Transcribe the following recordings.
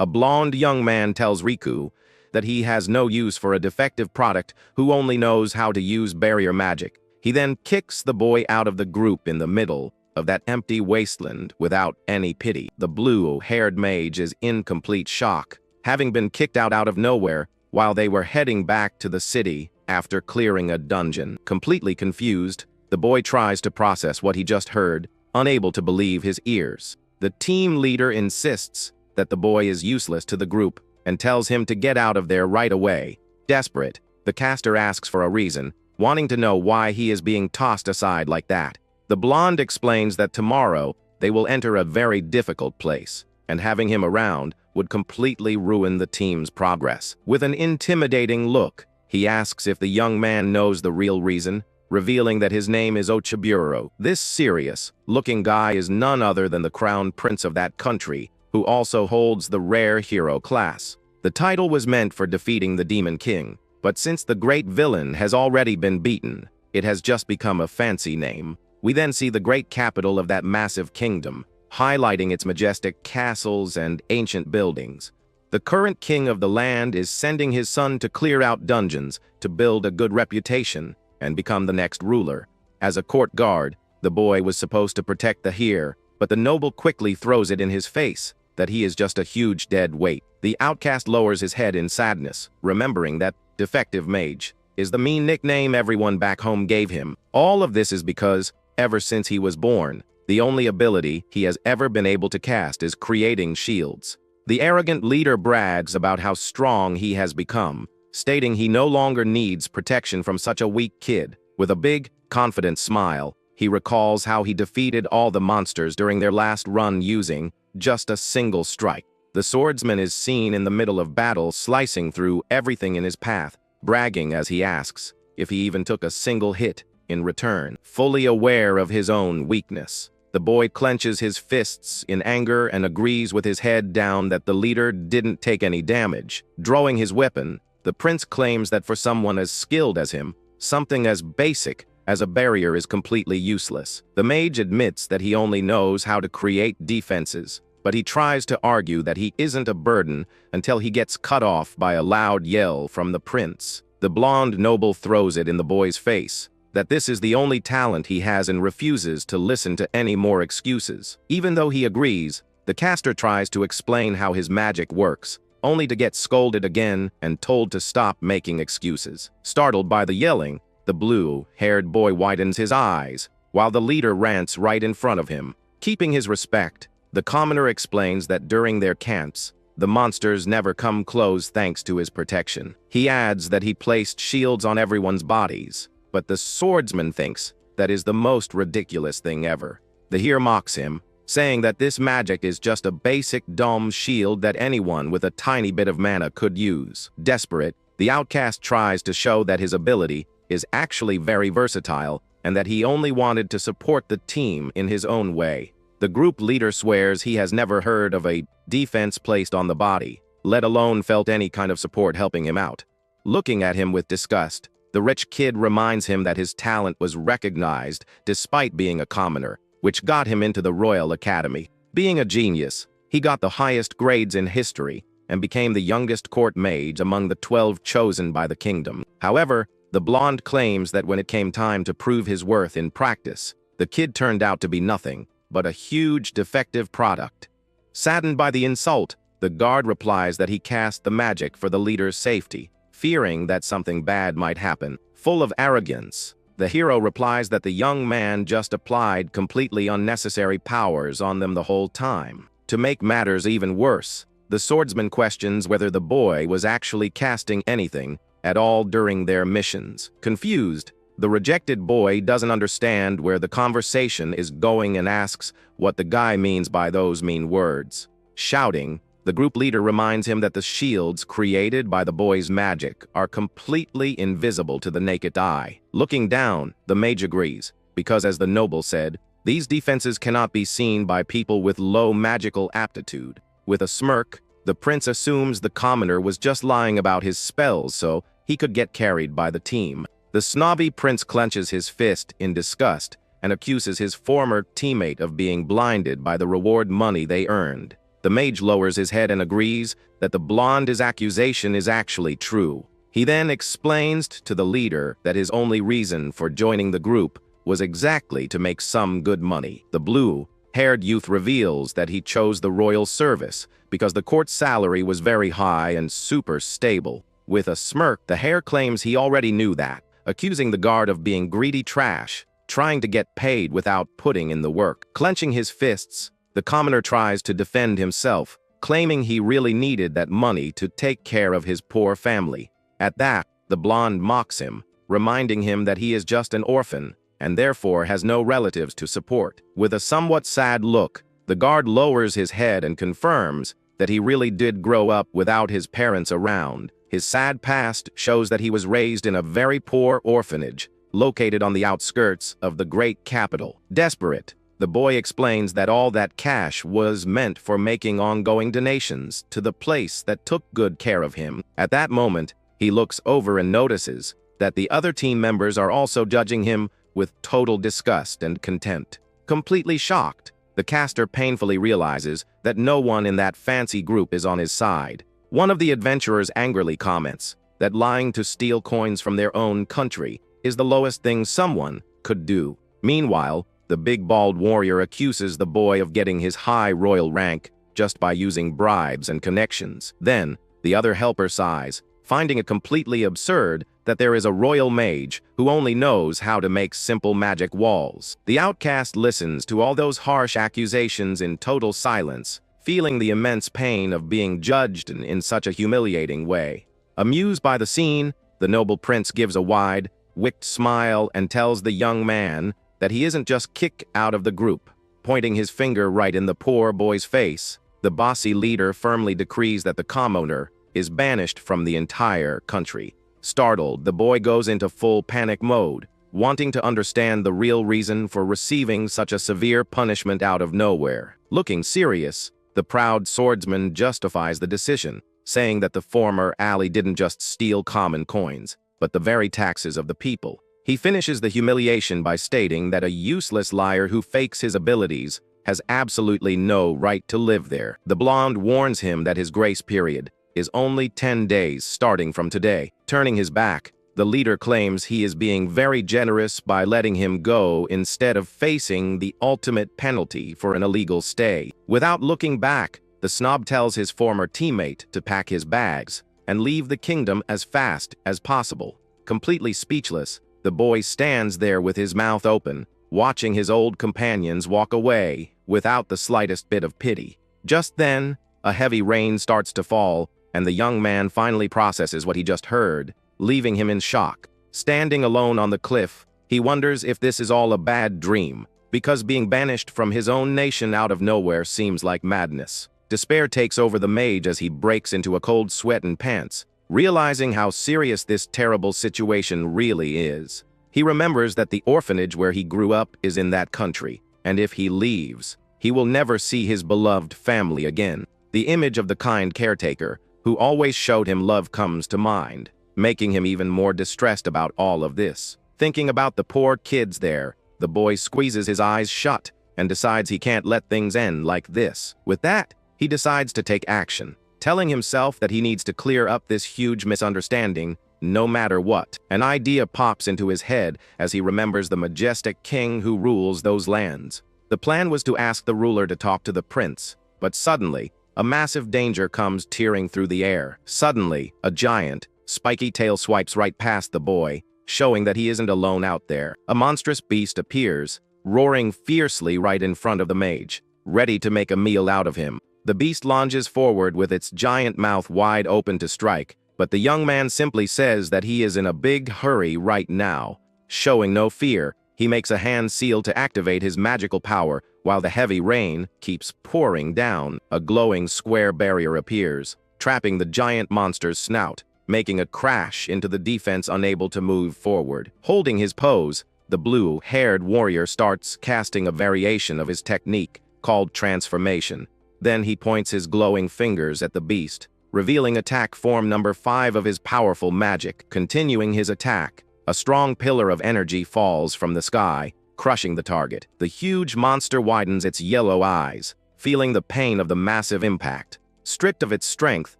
A blonde young man tells Riku that he has no use for a defective product who only knows how to use barrier magic. He then kicks the boy out of the group in the middle of that empty wasteland without any pity. The blue-haired mage is in complete shock, having been kicked out of nowhere while they were heading back to the city after clearing a dungeon. Completely confused, the boy tries to process what he just heard, unable to believe his ears. The team leader insists that the boy is useless to the group and tells him to get out of there right away. Desperate, the caster asks for a reason, wanting to know why he is being tossed aside like that. The blonde explains that tomorrow they will enter a very difficult place, and having him around would completely ruin the team's progress. With an intimidating look, he asks if the young man knows the real reason, revealing that his name is Ochiburo. This serious-looking guy is none other than the crown prince of that country, who also holds the rare hero class. The title was meant for defeating the Demon King, but since the great villain has already been beaten, it has just become a fancy name. We then see the great capital of that massive kingdom, highlighting its majestic castles and ancient buildings. The current king of the land is sending his son to clear out dungeons to build a good reputation and become the next ruler. As a court guard, the boy was supposed to protect the heir, but the noble quickly throws it in his face that he is just a huge dead weight. The outcast lowers his head in sadness, remembering that defective mage is the mean nickname everyone back home gave him. All of this is because, ever since he was born, the only ability he has ever been able to cast is creating shields. The arrogant leader brags about how strong he has become, stating he no longer needs protection from such a weak kid. With a big, confident smile, he recalls how he defeated all the monsters during their last run using just a single strike. The swordsman is seen in the middle of battle slicing through everything in his path, bragging as he asks if he even took a single hit in return. Fully aware of his own weakness, the boy clenches his fists in anger and agrees with his head down that the leader didn't take any damage. Drawing his weapon, the prince claims that for someone as skilled as him, something as basic as a barrier is completely useless. The mage admits that he only knows how to create defenses, but he tries to argue that he isn't a burden until he gets cut off by a loud yell from the prince. The blonde noble throws it in the boy's face that this is the only talent he has and refuses to listen to any more excuses. Even though he agrees, the caster tries to explain how his magic works, only to get scolded again and told to stop making excuses. Startled by the yelling, the blue-haired boy widens his eyes, while the leader rants right in front of him. Keeping his respect, the commoner explains that during their camps, the monsters never come close thanks to his protection. He adds that he placed shields on everyone's bodies, but the swordsman thinks that is the most ridiculous thing ever. The heir mocks him, saying that this magic is just a basic dumb shield that anyone with a tiny bit of mana could use. Desperate, the outcast tries to show that his ability is actually very versatile and that he only wanted to support the team in his own way. The group leader swears he has never heard of a defense placed on the body, let alone felt any kind of support helping him out. Looking at him with disgust, the rich kid reminds him that his talent was recognized despite being a commoner, which got him into the Royal Academy. Being a genius, he got the highest grades in history and became the youngest court mage among the 12 chosen by the kingdom. However, the blonde claims that when it came time to prove his worth in practice, the kid turned out to be nothing but a huge defective product. Saddened by the insult, the guard replies that he cast the magic for the leader's safety, fearing that something bad might happen. Full of arrogance, the hero replies that the young man just applied completely unnecessary powers on them the whole time. To make matters even worse, the swordsman questions whether the boy was actually casting anything at all during their missions. Confused, the rejected boy doesn't understand where the conversation is going and asks what the guy means by those mean words. Shouting, the group leader reminds him that the shields created by the boy's magic are completely invisible to the naked eye. Looking down, the mage agrees, because as the noble said, these defenses cannot be seen by people with low magical aptitude. With a smirk, the prince assumes the commoner was just lying about his spells so he could get carried by the team. The snobby prince clenches his fist in disgust and accuses his former teammate of being blinded by the reward money they earned. The mage lowers his head and agrees that the blonde's accusation is actually true. He then explains to the leader that his only reason for joining the group was exactly to make some good money. The blue-haired youth reveals that he chose the royal service because the court's salary was very high and super stable. With a smirk, the hare claims he already knew that, accusing the guard of being greedy trash, trying to get paid without putting in the work. Clenching his fists, the commoner tries to defend himself, claiming he really needed that money to take care of his poor family. At that, the blonde mocks him, reminding him that he is just an orphan and therefore has no relatives to support. With a somewhat sad look, the guard lowers his head and confirms that he really did grow up without his parents around. His sad past shows that he was raised in a very poor orphanage, located on the outskirts of the great capital. Desperate, the boy explains that all that cash was meant for making ongoing donations to the place that took good care of him. At that moment, he looks over and notices that the other team members are also judging him with total disgust and contempt. Completely shocked, the caster painfully realizes that no one in that fancy group is on his side. One of the adventurers angrily comments that lying to steal coins from their own country is the lowest thing someone could do. Meanwhile, the big bald warrior accuses the boy of getting his high royal rank just by using bribes and connections. Then, the other helper sighs, finding it completely absurd that there is a royal mage who only knows how to make simple magic walls. The outcast listens to all those harsh accusations in total silence, feeling the immense pain of being judged in such a humiliating way. Amused by the scene, the noble prince gives a wide, wicked smile and tells the young man that he isn't just kicked out of the group. Pointing his finger right in the poor boy's face, the bossy leader firmly decrees that the commoner is banished from the entire country. Startled, the boy goes into full panic mode, wanting to understand the real reason for receiving such a severe punishment out of nowhere. Looking serious, the proud swordsman justifies the decision, saying that the former ally didn't just steal common coins, but the very taxes of the people. He finishes the humiliation by stating that a useless liar who fakes his abilities has absolutely no right to live there. The blonde warns him that his grace period is only 10 days starting from today. Turning his back, the leader claims he is being very generous by letting him go instead of facing the ultimate penalty for an illegal stay. Without looking back, the snob tells his former teammate to pack his bags and leave the kingdom as fast as possible. Completely speechless, the boy stands there with his mouth open, watching his old companions walk away without the slightest bit of pity. Just then, a heavy rain starts to fall, and the young man finally processes what he just heard, leaving him in shock. Standing alone on the cliff, he wonders if this is all a bad dream, because being banished from his own nation out of nowhere seems like madness. Despair takes over the mage as he breaks into a cold sweat and pants, realizing how serious this terrible situation really is. He remembers that the orphanage where he grew up is in that country, and if he leaves, he will never see his beloved family again. The image of the kind caretaker, who always showed him love, comes to mind, making him even more distressed about all of this. Thinking about the poor kids there, the boy squeezes his eyes shut and decides he can't let things end like this. With that, he decides to take action, telling himself that he needs to clear up this huge misunderstanding no matter what. An idea pops into his head as he remembers the majestic king who rules those lands. The plan was to ask the ruler to talk to the prince, but suddenly, a massive danger comes tearing through the air. Suddenly, a giant, spiky tail swipes right past the boy, showing that he isn't alone out there. A monstrous beast appears, roaring fiercely right in front of the mage, ready to make a meal out of him. The beast lunges forward with its giant mouth wide open to strike, but the young man simply says that he is in a big hurry right now. Showing no fear, he makes a hand seal to activate his magical power. While the heavy rain keeps pouring down, a glowing square barrier appears, trapping the giant monster's snout, making a crash into the defense unable to move forward. Holding his pose, the blue-haired warrior starts casting a variation of his technique, called transformation. Then he points his glowing fingers at the beast, revealing attack form number 5 of his powerful magic. Continuing his attack, a strong pillar of energy falls from the sky, crushing the target. The huge monster widens its yellow eyes, feeling the pain of the massive impact. Stripped of its strength,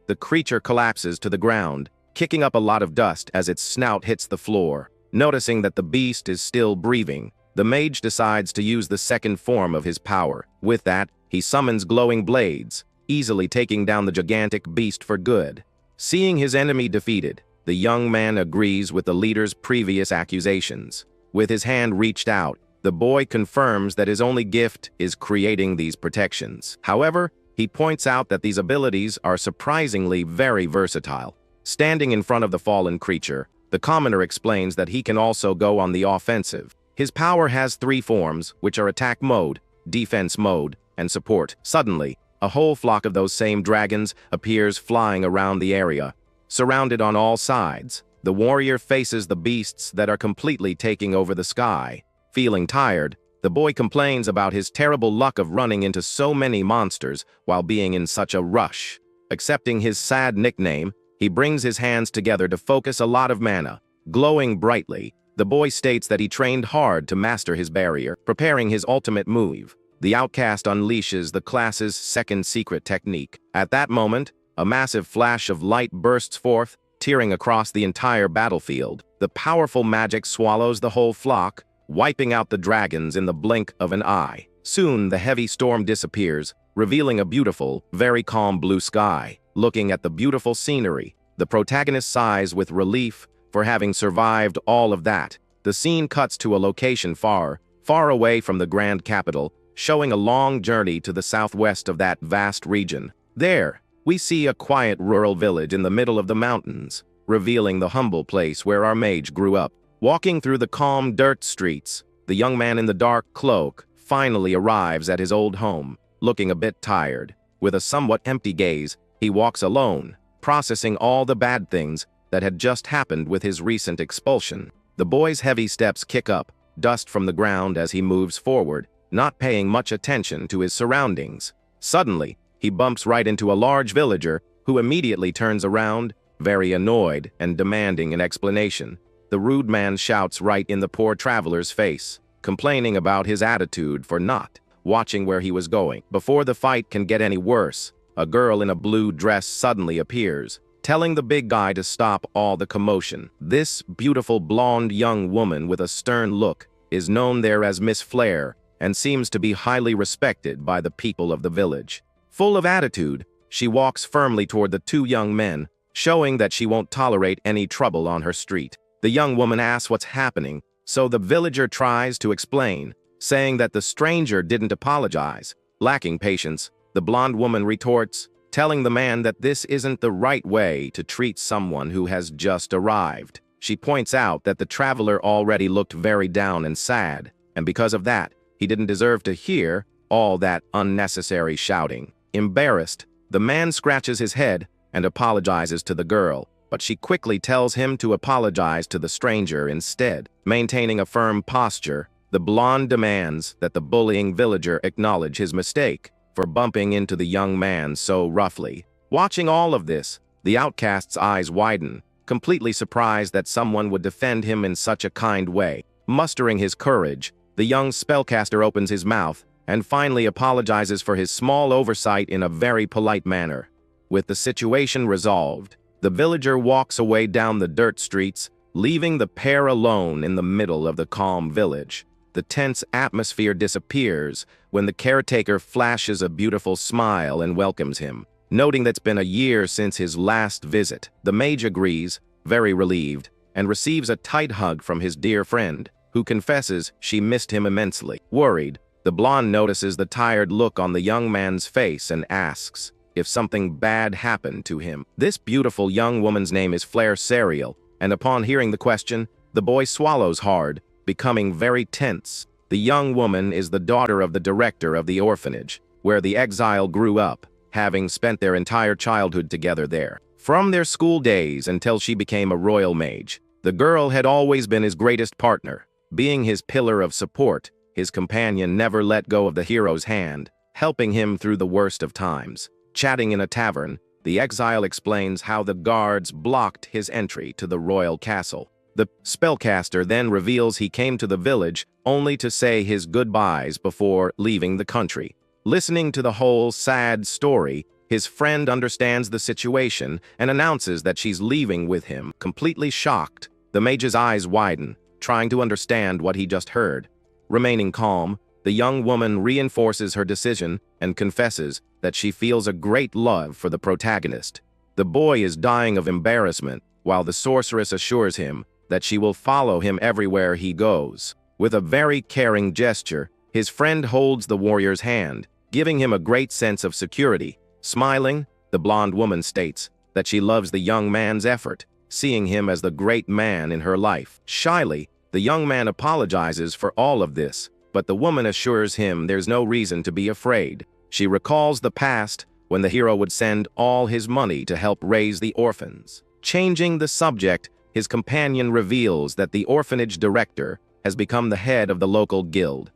the creature collapses to the ground, kicking up a lot of dust as its snout hits the floor. Noticing that the beast is still breathing, the mage decides to use the second form of his power. With that, he summons glowing blades, easily taking down the gigantic beast for good. Seeing his enemy defeated, the young man agrees with the leader's previous accusations. With his hand reached out, the boy confirms that his only gift is creating these protections. However, he points out that these abilities are surprisingly very versatile. Standing in front of the fallen creature, the commoner explains that he can also go on the offensive. His power has 3 forms, which are attack mode, defense mode, and support. Suddenly, a whole flock of those same dragons appears flying around the area. Surrounded on all sides, the warrior faces the beasts that are completely taking over the sky. Feeling tired, the boy complains about his terrible luck of running into so many monsters while being in such a rush. Accepting his sad nickname, he brings his hands together to focus a lot of mana. Glowing brightly, the boy states that he trained hard to master his barrier, preparing his ultimate move. The outcast unleashes the class's second secret technique. At that moment, a massive flash of light bursts forth, tearing across the entire battlefield. The powerful magic swallows the whole flock, wiping out the dragons in the blink of an eye. Soon, the heavy storm disappears, revealing a beautiful, very calm blue sky. Looking at the beautiful scenery, the protagonist sighs with relief for having survived all of that. The scene cuts to a location far, far away from the grand capital, showing a long journey to the southwest of that vast region. There, we see a quiet rural village in the middle of the mountains, revealing the humble place where our mage grew up. Walking through the calm dirt streets, the young man in the dark cloak finally arrives at his old home, looking a bit tired. With a somewhat empty gaze, he walks alone, processing all the bad things that had just happened with his recent expulsion. The boy's heavy steps kick up dust from the ground as he moves forward, not paying much attention to his surroundings. Suddenly, he bumps right into a large villager who immediately turns around, very annoyed and demanding an explanation. The rude man shouts right in the poor traveler's face, complaining about his attitude for not watching where he was going. Before the fight can get any worse, a girl in a blue dress suddenly appears, telling the big guy to stop all the commotion. This beautiful blonde young woman with a stern look is known there as Miss Flair and seems to be highly respected by the people of the village. Full of attitude, she walks firmly toward the 2 young men, showing that she won't tolerate any trouble on her street. The young woman asks what's happening, so the villager tries to explain, saying that the stranger didn't apologize. Lacking patience, the blonde woman retorts, telling the man that this isn't the right way to treat someone who has just arrived. She points out that the traveler already looked very down and sad, and because of that, he didn't deserve to hear all that unnecessary shouting. Embarrassed, the man scratches his head and apologizes to the girl, but she quickly tells him to apologize to the stranger instead. Maintaining a firm posture, the blonde demands that the bullying villager acknowledge his mistake for bumping into the young man so roughly. Watching all of this, the outcast's eyes widen, completely surprised that someone would defend him in such a kind way. Mustering his courage, the young spellcaster opens his mouth and finally apologizes for his small oversight in a very polite manner. With the situation resolved, the villager walks away down the dirt streets, leaving the pair alone in the middle of the calm village. The tense atmosphere disappears when the caretaker flashes a beautiful smile and welcomes him. Noting that it's been a year since his last visit, the mage agrees, very relieved, and receives a tight hug from his dear friend, who confesses she missed him immensely. Worried, the blonde notices the tired look on the young man's face and asks if something bad happened to him. This beautiful young woman's name is Flair Serial, and upon hearing the question, the boy swallows hard, becoming very tense. The young woman is the daughter of the director of the orphanage, where the exile grew up, having spent their entire childhood together there. From their school days until she became a royal mage, the girl had always been his greatest partner. Being his pillar of support, his companion never let go of the hero's hand, helping him through the worst of times. Chatting in a tavern, the exile explains how the guards blocked his entry to the royal castle. The spellcaster then reveals he came to the village only to say his goodbyes before leaving the country. Listening to the whole sad story, his friend understands the situation and announces that she's leaving with him. Completely shocked, the mage's eyes widen, trying to understand what he just heard. Remaining calm, the young woman reinforces her decision and confesses that she feels a great love for the protagonist. The boy is dying of embarrassment, while the sorceress assures him that she will follow him everywhere he goes. With a very caring gesture, his friend holds the warrior's hand, giving him a great sense of security. Smiling, the blonde woman states that she loves the young man's effort, seeing him as the great man in her life. Shyly, the young man apologizes for all of this, but the woman assures him there's no reason to be afraid. She recalls the past when the hero would send all his money to help raise the orphans. Changing the subject, his companion reveals that the orphanage director has become the head of the local guild.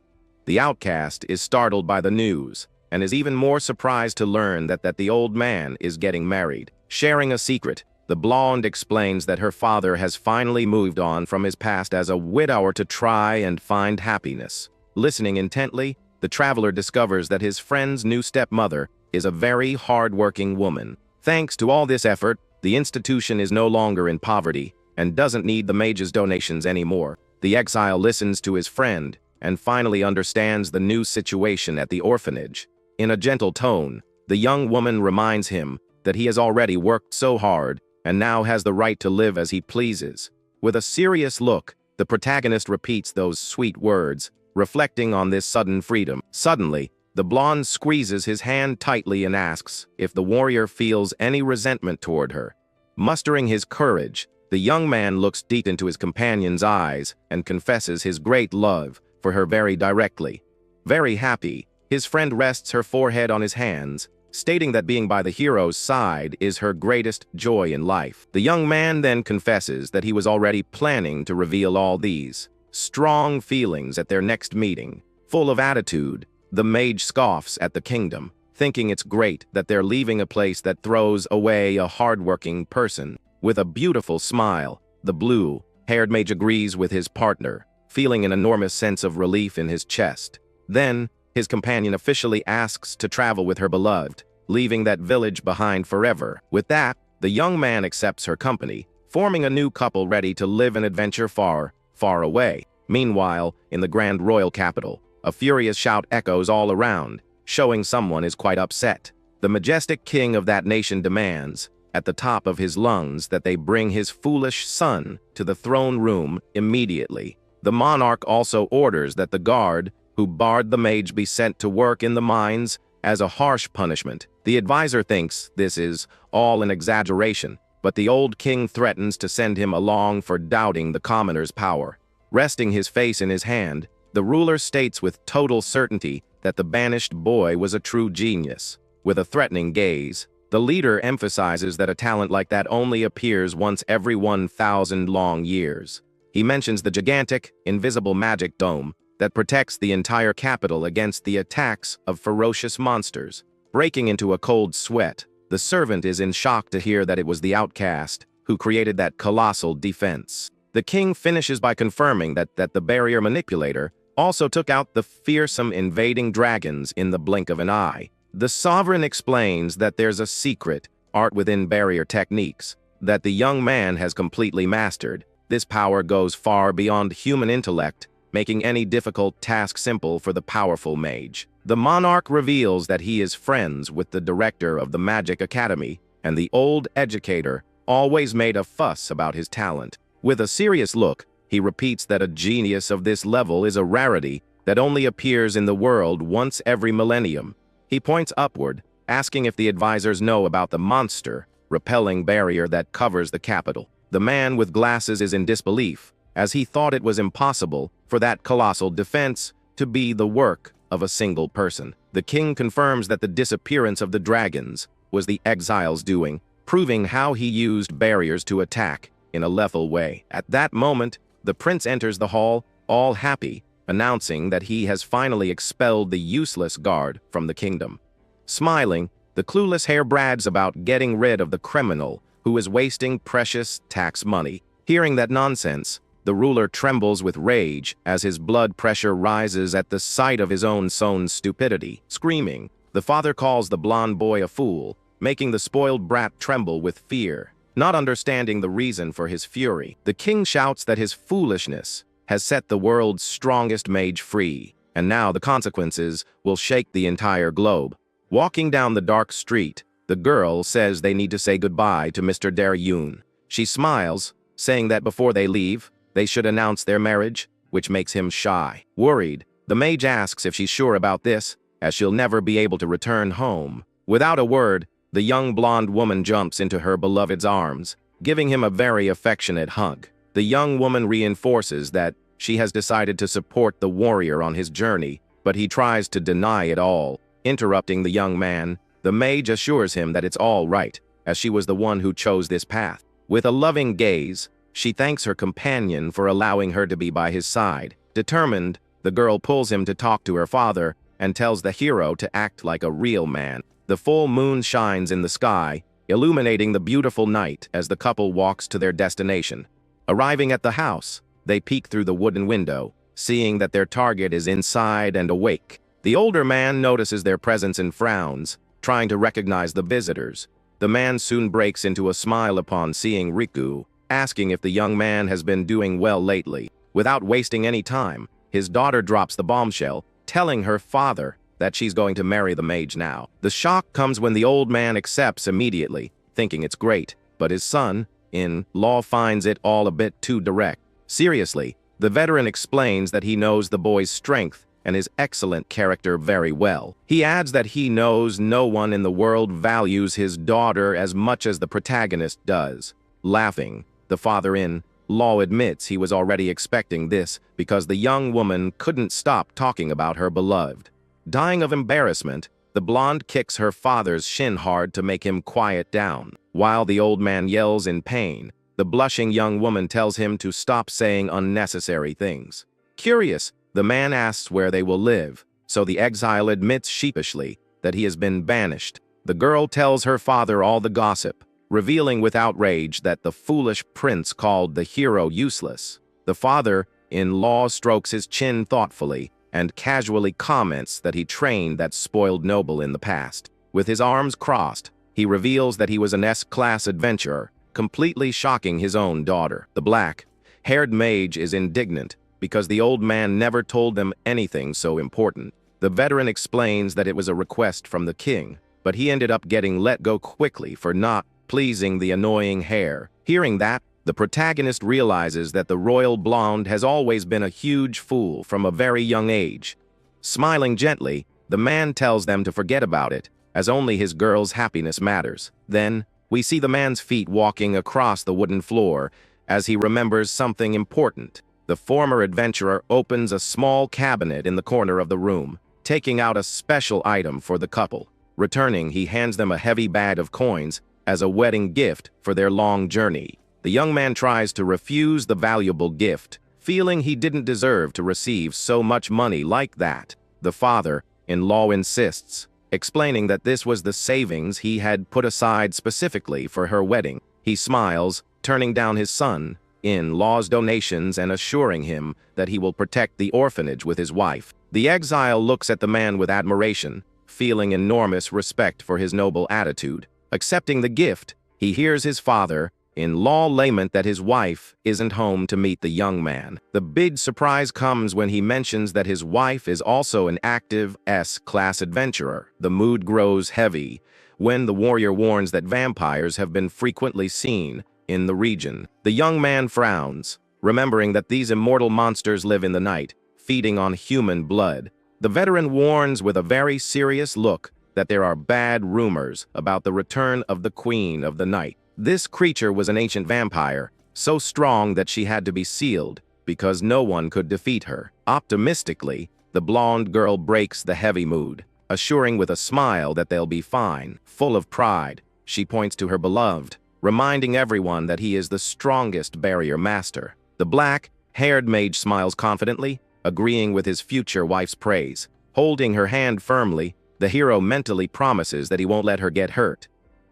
The outcast is startled by the news and is even more surprised to learn that the old man is getting married. Sharing a secret, the blonde explains that her father has finally moved on from his past as a widower to try and find happiness. Listening intently, the traveler discovers that his friend's new stepmother is a very hard-working woman. Thanks to all this effort, the institution is no longer in poverty and doesn't need the mage's donations anymore. The exile listens to his friend and finally understands the new situation at the orphanage. In a gentle tone, the young woman reminds him that he has already worked so hard and now has the right to live as he pleases. With a serious look, the protagonist repeats those sweet words, reflecting on this sudden freedom. Suddenly, the blonde squeezes his hand tightly and asks if the warrior feels any resentment toward her. Mustering his courage, the young man looks deep into his companion's eyes and confesses his great love for her very directly. Very happy, his friend rests her forehead on his hands, stating that being by the hero's side is her greatest joy in life. The young man then confesses that he was already planning to reveal all these strong feelings at their next meeting. Full of attitude, the mage scoffs at the kingdom, thinking it's great that they're leaving a place that throws away a hardworking person. With a beautiful smile, the blue-haired mage agrees with his partner, feeling an enormous sense of relief in his chest. Then, his companion officially asks to travel with her beloved, leaving that village behind forever. With that, the young man accepts her company, forming a new couple ready to live an adventure far, far away. Meanwhile, in the grand royal capital, a furious shout echoes all around, showing someone is quite upset. The majestic king of that nation demands, at the top of his lungs, that they bring his foolish son to the throne room immediately. The monarch also orders that the guard who barred the mage be sent to work in the mines as a harsh punishment. The advisor thinks this is all an exaggeration, but the old king threatens to send him along for doubting the commoner's power. Resting his face in his hand, the ruler states with total certainty that the banished boy was a true genius. With a threatening gaze, the leader emphasizes that a talent like that only appears once every 1,000 long years. He mentions the gigantic, invisible magic dome that protects the entire capital against the attacks of ferocious monsters. Breaking into a cold sweat, the servant is in shock to hear that it was the outcast who created that colossal defense. The king finishes by confirming that the barrier manipulator also took out the fearsome invading dragons in the blink of an eye. The sovereign explains that there's a secret art within barrier techniques that the young man has completely mastered. This power goes far beyond human intellect, making any difficult task simple for the powerful mage. The monarch reveals that he is friends with the director of the Magic Academy, and the old educator always made a fuss about his talent. With a serious look, he repeats that a genius of this level is a rarity that only appears in the world once every millennium. He points upward, asking if the advisors know about the monster, repelling barrier that covers the capital. The man with glasses is in disbelief, as he thought it was impossible for that colossal defense to be the work of a single person. The king confirms that the disappearance of the dragons was the exile's doing, proving how he used barriers to attack in a lethal way. At that moment, the prince enters the hall, all happy, announcing that he has finally expelled the useless guard from the kingdom. Smiling, the clueless heir brags about getting rid of the criminal who is wasting precious tax money. Hearing that nonsense, The ruler trembles with rage as his blood pressure rises at the sight of his own son's stupidity. Screaming, the father calls the blonde boy a fool, making the spoiled brat tremble with fear. Not understanding the reason for his fury, the king shouts that his foolishness has set the world's strongest mage free, and now the consequences will shake the entire globe. Walking down the dark street, the girl says they need to say goodbye to Mr. Daryun. She smiles, saying that before they leave, they should announce their marriage, which makes him shy. Worried, the mage asks if she's sure about this, as she'll never be able to return home. Without a word, the young blonde woman jumps into her beloved's arms, giving him a very affectionate hug. The young woman reinforces that she has decided to support the warrior on his journey, but he tries to deny it all. Interrupting the young man, the mage assures him that it's all right, as she was the one who chose this path. With a loving gaze, she thanks her companion for allowing her to be by his side. Determined, the girl pulls him to talk to her father and tells the hero to act like a real man. The full moon shines in the sky, illuminating the beautiful night as the couple walks to their destination. Arriving at the house, they peek through the wooden window, seeing that their target is inside and awake. The older man notices their presence and frowns, trying to recognize the visitors. The man soon breaks into a smile upon seeing Riku, asking if the young man has been doing well lately. Without wasting any time, his daughter drops the bombshell, telling her father that she's going to marry the mage now. The shock comes when the old man accepts immediately, thinking it's great, but his son-in-law finds it all a bit too direct. Seriously, the veteran explains that he knows the boy's strength and his excellent character very well. He adds that he knows no one in the world values his daughter as much as the protagonist does. Laughing, the father-in-law admits he was already expecting this because the young woman couldn't stop talking about her beloved. Dying of embarrassment, the blonde kicks her father's shin hard to make him quiet down. While the old man yells in pain, the blushing young woman tells him to stop saying unnecessary things. Curious, the man asks where they will live, so the exile admits sheepishly that he has been banished. The girl tells her father all the gossip, revealing with outrage that the foolish prince called the hero useless. The father-in-law strokes his chin thoughtfully and casually comments that he trained that spoiled noble in the past. With his arms crossed, he reveals that he was an S-class adventurer, completely shocking his own daughter. The black-haired mage is indignant because the old man never told them anything so important. The veteran explains that it was a request from the king, but he ended up getting let go quickly for not pleasing the annoying hair. Hearing that, the protagonist realizes that the royal blonde has always been a huge fool from a very young age. Smiling gently, the man tells them to forget about it, as only his girl's happiness matters. Then, we see the man's feet walking across the wooden floor as he remembers something important. The former adventurer opens a small cabinet in the corner of the room, taking out a special item for the couple. Returning, he hands them a heavy bag of coins as a wedding gift for their long journey. The young man tries to refuse the valuable gift, feeling he didn't deserve to receive so much money like that. The father-in-law insists, explaining that this was the savings he had put aside specifically for her wedding. He smiles, turning down his son-in-law's donations and assuring him that he will protect the orphanage with his wife. The exile looks at the man with admiration, feeling enormous respect for his noble attitude. Accepting the gift, he hears his father-in-law lament that his wife isn't home to meet the young man. The big surprise comes when he mentions that his wife is also an active S-class adventurer. The mood grows heavy when the warrior warns that vampires have been frequently seen in the region. The young man frowns, remembering that these immortal monsters live in the night, feeding on human blood. The veteran warns with a very serious look that there are bad rumors about the return of the Queen of the Night. This creature was an ancient vampire, so strong that she had to be sealed because no one could defeat her. Optimistically, the blonde girl breaks the heavy mood, assuring with a smile that they'll be fine. Full of pride, she points to her beloved, reminding everyone that he is the strongest barrier master. The black-haired mage smiles confidently, agreeing with his future wife's praise. Holding her hand firmly, the hero mentally promises that he won't let her get hurt.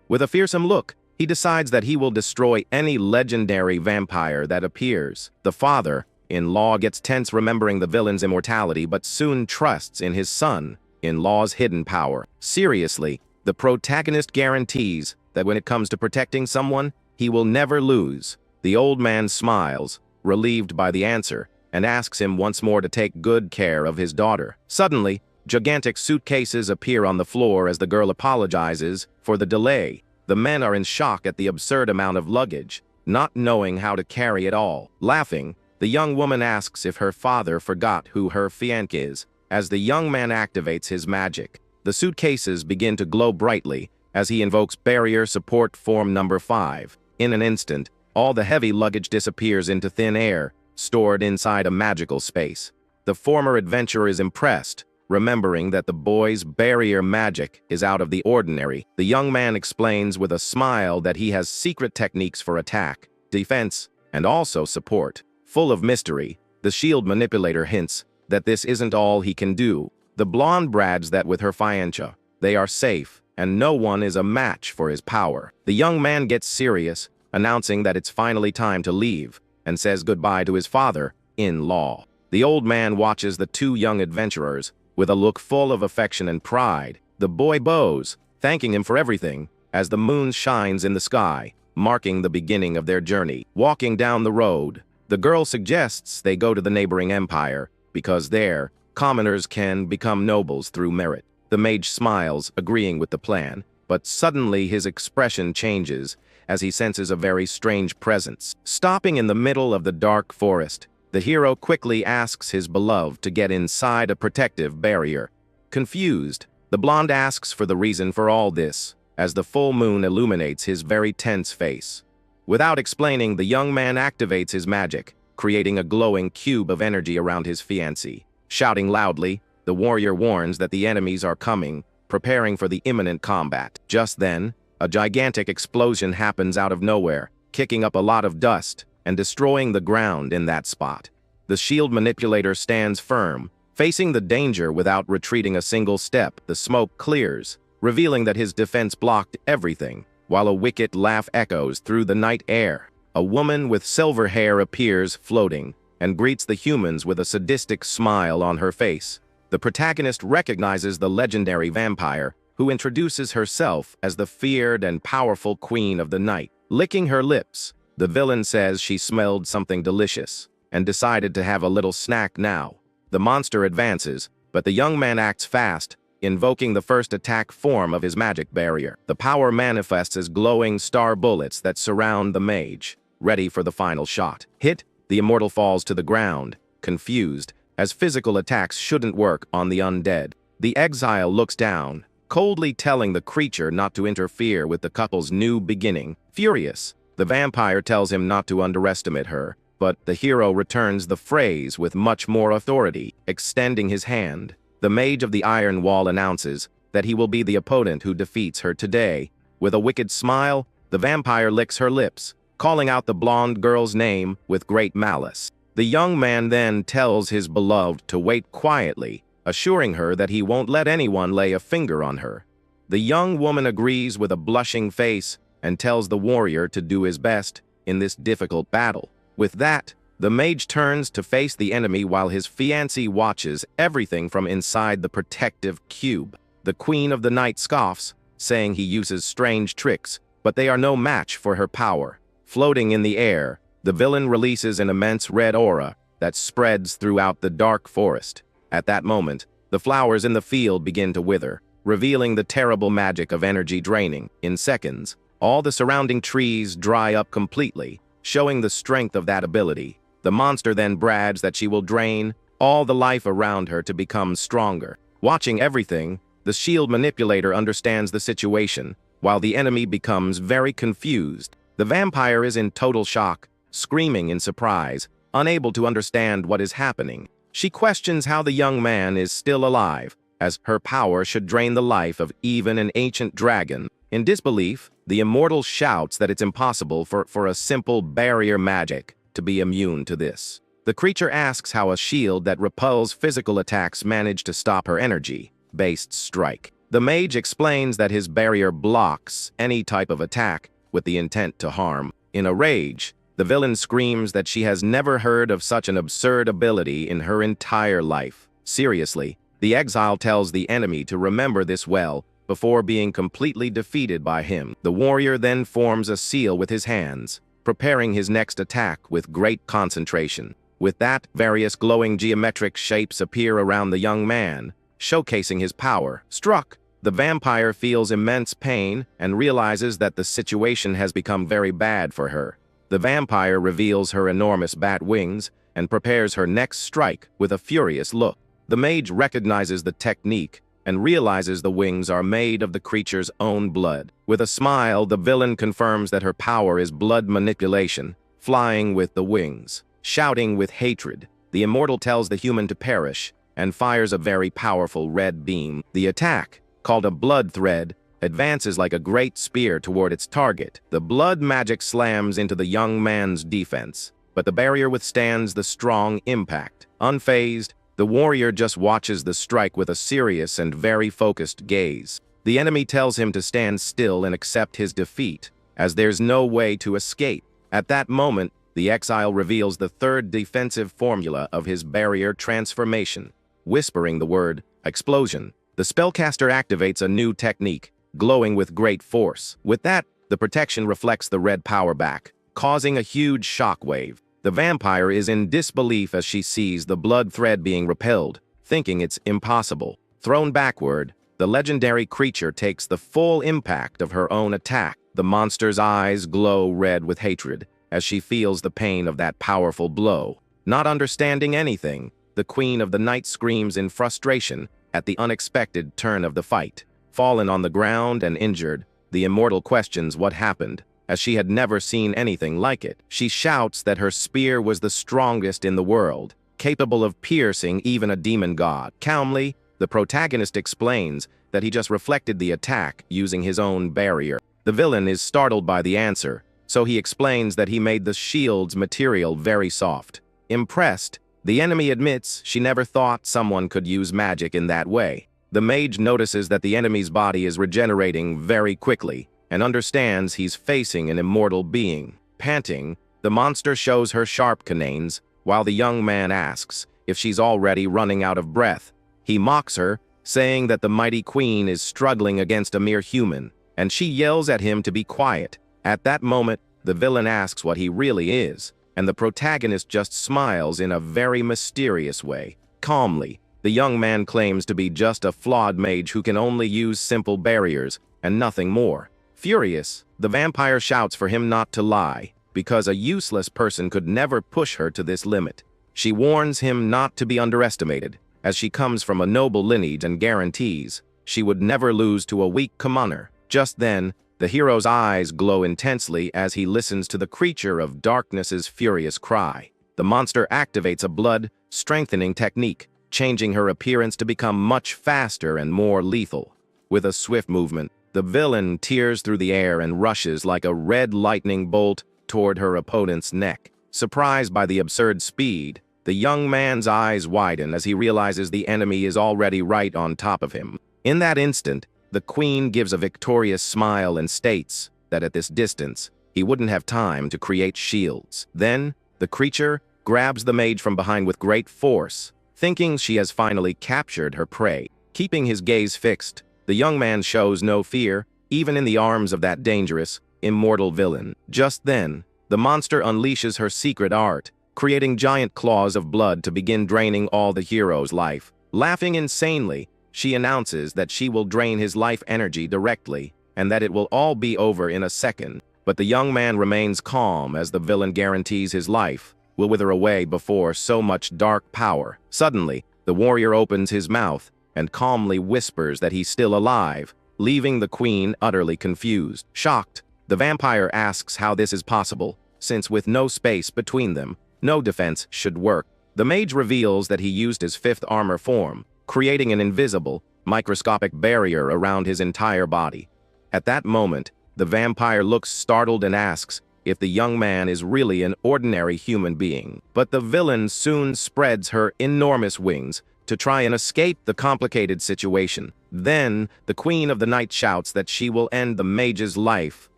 With a fearsome look, he decides that he will destroy any legendary vampire that appears. The father-in-law gets tense remembering the villain's immortality but soon trusts in his son-in-law's hidden power. Seriously, the protagonist guarantees that when it comes to protecting someone, he will never lose. The old man smiles, relieved by the answer, and asks him once more to take good care of his daughter. Suddenly, gigantic suitcases appear on the floor as the girl apologizes for the delay. The men are in shock at the absurd amount of luggage, not knowing how to carry it all. Laughing, the young woman asks if her father forgot who her fiancé is. As the young man activates his magic, the suitcases begin to glow brightly as he invokes barrier support form number 5. In an instant, all the heavy luggage disappears into thin air, stored inside a magical space. The former adventurer is impressed, remembering that the boy's barrier magic is out of the ordinary. The young man explains with a smile that he has secret techniques for attack, defense, and also support. Full of mystery, the shield manipulator hints that this isn't all he can do. The blonde brags that with her fiancé, they are safe, and no one is a match for his power. The young man gets serious, announcing that it's finally time to leave, and says goodbye to his father-in-law. The old man watches the two young adventurers with a look full of affection and pride. The boy bows, thanking him for everything, as the moon shines in the sky, marking the beginning of their journey. Walking down the road, the girl suggests they go to the neighboring empire, because there, commoners can become nobles through merit. The mage smiles, agreeing with the plan, but suddenly his expression changes as he senses a very strange presence. Stopping in the middle of the dark forest, the hero quickly asks his beloved to get inside a protective barrier. Confused, the blonde asks for the reason for all this, as the full moon illuminates his very tense face. Without explaining, the young man activates his magic, creating a glowing cube of energy around his fiancée. Shouting loudly, the warrior warns that the enemies are coming, preparing for the imminent combat. Just then, a gigantic explosion happens out of nowhere, kicking up a lot of dust and destroying the ground in that spot. The shield manipulator stands firm, facing the danger without retreating a single step. The smoke clears, revealing that his defense blocked everything, while a wicked laugh echoes through the night air. A woman with silver hair appears floating and greets the humans with a sadistic smile on her face. The protagonist recognizes the legendary vampire, who introduces herself as the feared and powerful queen of the night. Licking her lips, the villain says she smelled something delicious and decided to have a little snack now. The monster advances, but the young man acts fast, invoking the first attack form of his magic barrier. The power manifests as glowing star bullets that surround the mage, ready for the final shot. Hit, the immortal falls to the ground, confused, as physical attacks shouldn't work on the undead. The exile looks down, coldly telling the creature not to interfere with the couple's new beginning. Furious, the vampire tells him not to underestimate her, but the hero returns the phrase with much more authority, extending his hand. The mage of the Iron Wall announces that he will be the opponent who defeats her today. With a wicked smile, the vampire licks her lips, calling out the blonde girl's name with great malice. The young man then tells his beloved to wait quietly, assuring her that he won't let anyone lay a finger on her. The young woman agrees with a blushing face and tells the warrior to do his best in this difficult battle. With that, the mage turns to face the enemy while his fiancée watches everything from inside the protective cube. The queen of the night scoffs, saying he uses strange tricks, but they are no match for her power. Floating in the air, the villain releases an immense red aura that spreads throughout the dark forest. At that moment, the flowers in the field begin to wither, revealing the terrible magic of energy draining. In seconds, all the surrounding trees dry up completely, showing the strength of that ability. The monster then brags that she will drain all the life around her to become stronger. Watching everything, the shield manipulator understands the situation, while the enemy becomes very confused. The vampire is in total shock, screaming in surprise, unable to understand what is happening. She questions how the young man is still alive, as her power should drain the life of even an ancient dragon. In disbelief, the immortal shouts that it's impossible for a simple barrier magic to be immune to this. The creature asks how a shield that repels physical attacks managed to stop her energy-based strike. The mage explains that his barrier blocks any type of attack with the intent to harm. In a rage, the villain screams that she has never heard of such an absurd ability in her entire life. Seriously, the exile tells the enemy to remember this well before being completely defeated by him. The warrior then forms a seal with his hands, preparing his next attack with great concentration. With that, various glowing geometric shapes appear around the young man, showcasing his power. Struck, the vampire feels immense pain and realizes that the situation has become very bad for her. The vampire reveals her enormous bat wings and prepares her next strike with a furious look. The mage recognizes the technique and realizes the wings are made of the creature's own blood. With a smile, the villain confirms that her power is blood manipulation, flying with the wings. Shouting with hatred, the immortal tells the human to perish and fires a very powerful red beam. The attack, called a blood thread, advances like a great spear toward its target. The blood magic slams into the young man's defense, but the barrier withstands the strong impact. Unfazed, the warrior just watches the strike with a serious and very focused gaze. The enemy tells him to stand still and accept his defeat, as there's no way to escape. At that moment, the exile reveals the third defensive formula of his barrier transformation. Whispering the word, explosion, the spellcaster activates a new technique, glowing with great force. With that, the protection reflects the red power back, causing a huge shockwave. The vampire is in disbelief as she sees the blood thread being repelled, thinking it's impossible. Thrown backward, the legendary creature takes the full impact of her own attack. The monster's eyes glow red with hatred as she feels the pain of that powerful blow. Not understanding anything, the Queen of the Night screams in frustration at the unexpected turn of the fight. Fallen on the ground and injured, the immortal questions what happened, as she had never seen anything like it. She shouts that her spear was the strongest in the world, capable of piercing even a demon god. Calmly, the protagonist explains that he just reflected the attack using his own barrier. The villain is startled by the answer, so he explains that he made the shield's material very soft. Impressed, the enemy admits she never thought someone could use magic in that way. The mage notices that the enemy's body is regenerating very quickly, and understands he's facing an immortal being. Panting, the monster shows her sharp canines, while the young man asks if she's already running out of breath. He mocks her, saying that the mighty queen is struggling against a mere human, and she yells at him to be quiet. At that moment, the villain asks what he really is, and the protagonist just smiles in a very mysterious way. Calmly, the young man claims to be just a flawed mage who can only use simple barriers and nothing more. Furious, the vampire shouts for him not to lie, because a useless person could never push her to this limit. She warns him not to be underestimated, as she comes from a noble lineage and guarantees she would never lose to a weak commoner. Just then, the hero's eyes glow intensely as he listens to the creature of darkness's furious cry. The monster activates a blood-strengthening technique, changing her appearance to become much faster and more lethal. With a swift movement, the villain tears through the air and rushes like a red lightning bolt toward her opponent's neck. Surprised by the absurd speed, the young man's eyes widen as he realizes the enemy is already right on top of him. In that instant, the queen gives a victorious smile and states that at this distance, he wouldn't have time to create shields. Then, the creature grabs the mage from behind with great force, thinking she has finally captured her prey. Keeping his gaze fixed, the young man shows no fear, even in the arms of that dangerous, immortal villain. Just then, the monster unleashes her secret art, creating giant claws of blood to begin draining all the hero's life. Laughing insanely, she announces that she will drain his life energy directly, and that it will all be over in a second. But the young man remains calm as the villain guarantees his life will wither away before so much dark power. Suddenly, the warrior opens his mouth and calmly whispers that he's still alive, leaving the queen utterly confused. Shocked, the vampire asks how this is possible, since with no space between them, no defense should work. The mage reveals that he used his fifth armor form, creating an invisible, microscopic barrier around his entire body. At that moment, the vampire looks startled and asks if the young man is really an ordinary human being. But the villain soon spreads her enormous wings to try and escape the complicated situation. Then, the Queen of the Night shouts that she will end the mage's life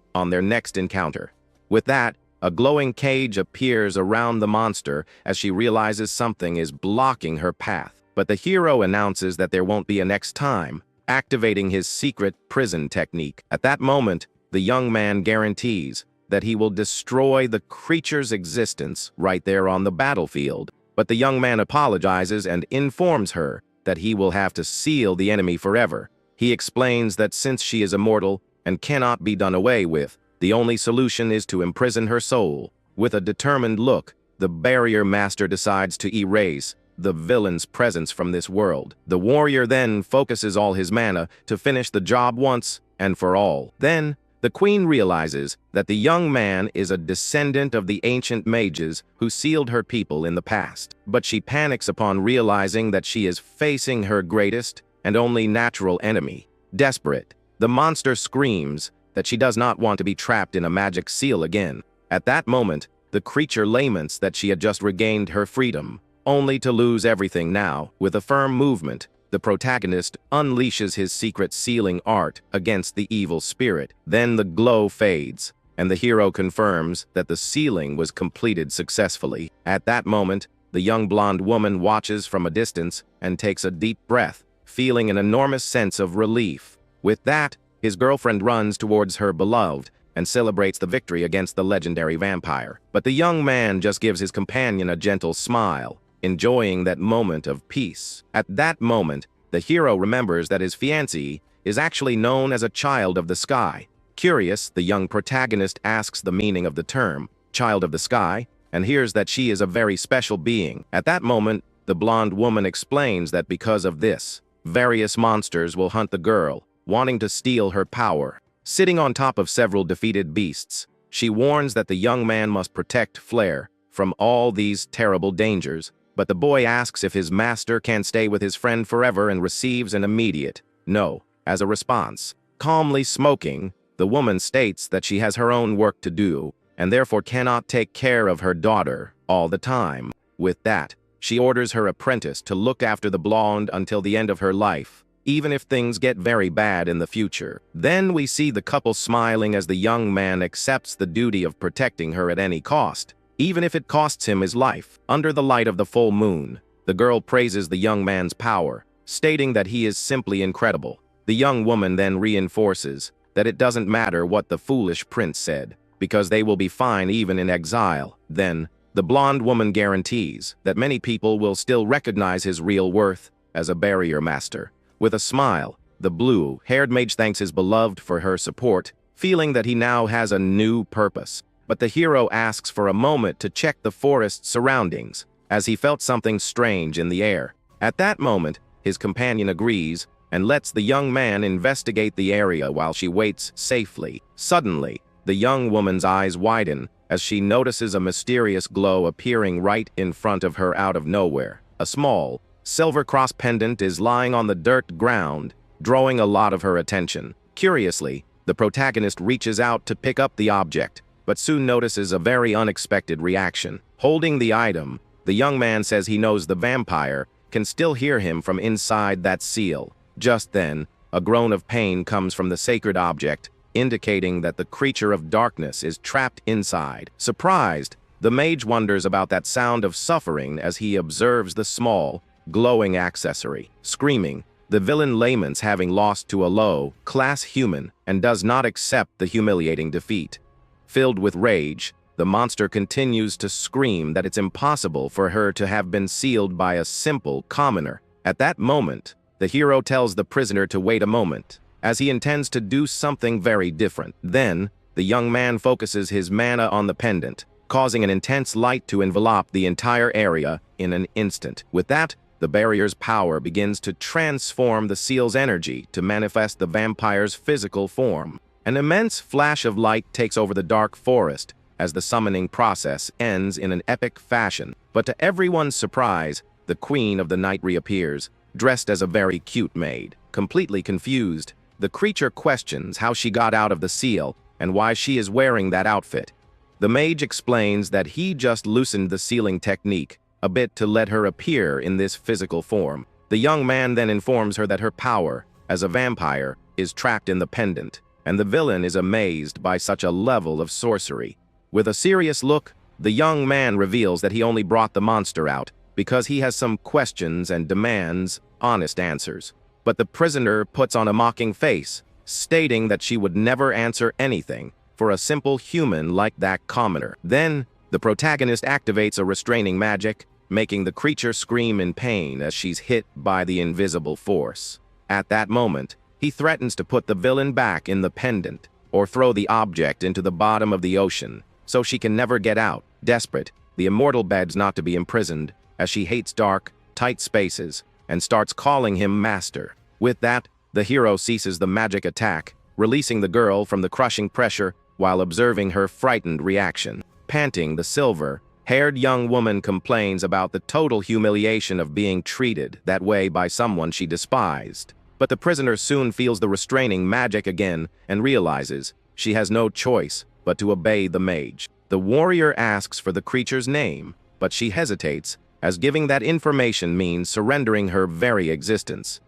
on their next encounter. With that, a glowing cage appears around the monster as she realizes something is blocking her path. But the hero announces that there won't be a next time, activating his secret prison technique. At that moment, the young man guarantees that he will destroy the creature's existence right there on the battlefield. But the young man apologizes and informs her that he will have to seal the enemy forever. He explains that since she is immortal and cannot be done away with, the only solution is to imprison her soul. With a determined look, the barrier master decides to erase the villain's presence from this world. The warrior then focuses all his mana to finish the job once and for all. Then, the queen realizes that the young man is a descendant of the ancient mages who sealed her people in the past. But she panics upon realizing that she is facing her greatest and only natural enemy. Desperate, the monster screams that she does not want to be trapped in a magic seal again. At that moment, the creature laments that she had just regained her freedom, only to lose everything now. With a firm movement, the protagonist unleashes his secret sealing art against the evil spirit. Then the glow fades, and the hero confirms that the sealing was completed successfully. At that moment, the young blonde woman watches from a distance and takes a deep breath, feeling an enormous sense of relief. With that, his girlfriend runs towards her beloved and celebrates the victory against the legendary vampire. But the young man just gives his companion a gentle smile, enjoying that moment of peace. At that moment, the hero remembers that his fiancée is actually known as a child of the sky. Curious, the young protagonist asks the meaning of the term, child of the sky, and hears that she is a very special being. At that moment, the blonde woman explains that because of this, various monsters will hunt the girl, wanting to steal her power. Sitting on top of several defeated beasts, she warns that the young man must protect Flair from all these terrible dangers. But the boy asks if his master can stay with his friend forever and receives an immediate no as a response. Calmly smoking, the woman states that she has her own work to do and therefore cannot take care of her daughter all the time. With that, she orders her apprentice to look after the blonde until the end of her life, even if things get very bad in the future. Then we see the couple smiling as the young man accepts the duty of protecting her at any cost, even if it costs him his life. Under the light of the full moon, the girl praises the young man's power, stating that he is simply incredible. The young woman then reinforces that it doesn't matter what the foolish prince said, because they will be fine even in exile. Then, the blonde woman guarantees that many people will still recognize his real worth as a barrier master. With a smile, the blue-haired mage thanks his beloved for her support, feeling that he now has a new purpose. But the hero asks for a moment to check the forest's surroundings, as he felt something strange in the air. At that moment, his companion agrees and lets the young man investigate the area while she waits safely. Suddenly, the young woman's eyes widen as she notices a mysterious glow appearing right in front of her out of nowhere. A small, silver cross pendant is lying on the dirt ground, drawing a lot of her attention. Curiously, the protagonist reaches out to pick up the object, but soon notices a very unexpected reaction. Holding the item, the young man says he knows the vampire can still hear him from inside that seal. Just then, a groan of pain comes from the sacred object, indicating that the creature of darkness is trapped inside. Surprised, the mage wonders about that sound of suffering as he observes the small, glowing accessory. Screaming, the villain laments having lost to a low-class human and does not accept the humiliating defeat. Filled with rage, the monster continues to scream that it's impossible for her to have been sealed by a simple commoner. At that moment, the hero tells the prisoner to wait a moment, as he intends to do something very different. Then, the young man focuses his mana on the pendant, causing an intense light to envelop the entire area in an instant. With that, the barrier's power begins to transform the seal's energy to manifest the vampire's physical form. An immense flash of light takes over the dark forest as the summoning process ends in an epic fashion. But to everyone's surprise, the queen of the night reappears, dressed as a very cute maid. Completely confused, the creature questions how she got out of the seal and why she is wearing that outfit. The mage explains that he just loosened the sealing technique a bit to let her appear in this physical form. The young man then informs her that her power, as a vampire, is trapped in the pendant, and the villain is amazed by such a level of sorcery. With a serious look, the young man reveals that he only brought the monster out because he has some questions and demands honest answers. But the prisoner puts on a mocking face, stating that she would never answer anything for a simple human like that commoner. Then, the protagonist activates a restraining magic, making the creature scream in pain as she's hit by the invisible force. At that moment, he threatens to put the villain back in the pendant or throw the object into the bottom of the ocean so she can never get out. Desperate, the immortal begs not to be imprisoned as she hates dark, tight spaces and starts calling him master. With that, the hero ceases the magic attack, releasing the girl from the crushing pressure while observing her frightened reaction. Panting, the silver-haired young woman complains about the total humiliation of being treated that way by someone she despised. But the prisoner soon feels the restraining magic again and realizes she has no choice but to obey the mage. The warrior asks for the creature's name, but she hesitates, as giving that information means surrendering her very existence.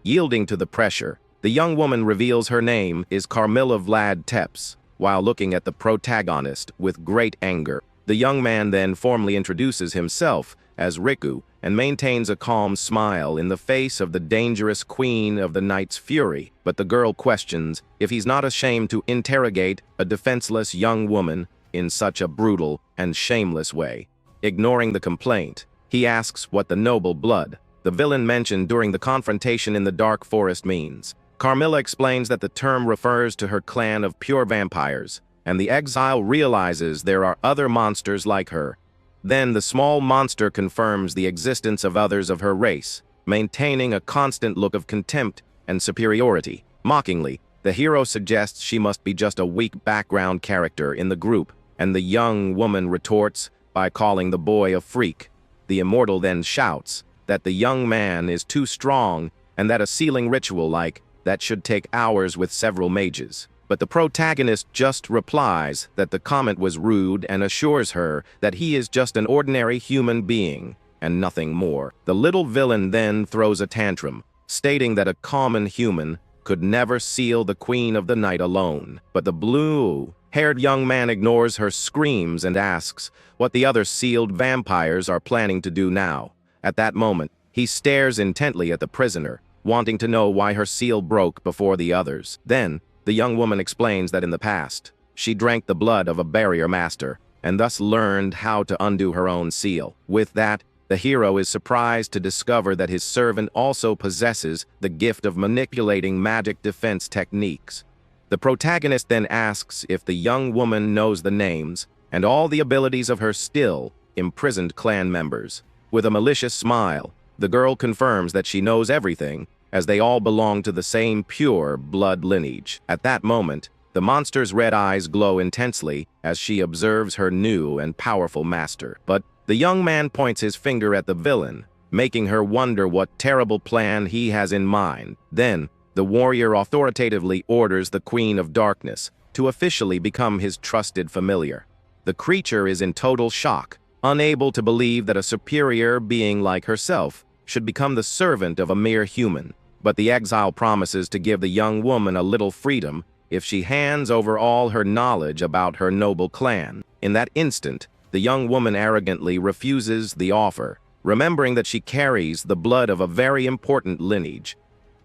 Yielding to the pressure, the young woman reveals her name is Carmilla Vlad Tepes, while looking at the protagonist with great anger. The young man then formally introduces himself as Riku and maintains a calm smile in the face of the dangerous queen of the night's fury. But the girl questions if he's not ashamed to interrogate a defenseless young woman in such a brutal and shameless way. Ignoring the complaint, he asks what the noble blood the villain mentioned during the confrontation in the dark forest means. Carmilla explains that the term refers to her clan of pure vampires, and the exile realizes there are other monsters like her. Then the small monster confirms the existence of others of her race, maintaining a constant look of contempt and superiority. Mockingly, the hero suggests she must be just a weak background character in the group, and the young woman retorts by calling the boy a freak. The immortal then shouts that the young man is too strong and that a sealing ritual like that should take hours with several mages. But the protagonist just replies that the comment was rude and assures her that he is just an ordinary human being and nothing more. The little villain then throws a tantrum, stating that a common human could never seal the Queen of the Night alone. But the blue-haired young man ignores her screams and asks what the other sealed vampires are planning to do now. At that moment, he stares intently at the prisoner, wanting to know why her seal broke before the others. Then, the young woman explains that in the past, she drank the blood of a barrier master, and thus learned how to undo her own seal. With that, the hero is surprised to discover that his servant also possesses the gift of manipulating magic defense techniques. The protagonist then asks if the young woman knows the names and all the abilities of her still imprisoned clan members. With a malicious smile, the girl confirms that she knows everything, as they all belong to the same pure blood lineage. At that moment, the monster's red eyes glow intensely as she observes her new and powerful master. But the young man points his finger at the villain, making her wonder what terrible plan he has in mind. Then, the warrior authoritatively orders the Queen of Darkness to officially become his trusted familiar. The creature is in total shock, unable to believe that a superior being like herself should become the servant of a mere human. But the exile promises to give the young woman a little freedom if she hands over all her knowledge about her noble clan. In that instant, the young woman arrogantly refuses the offer, remembering that she carries the blood of a very important lineage.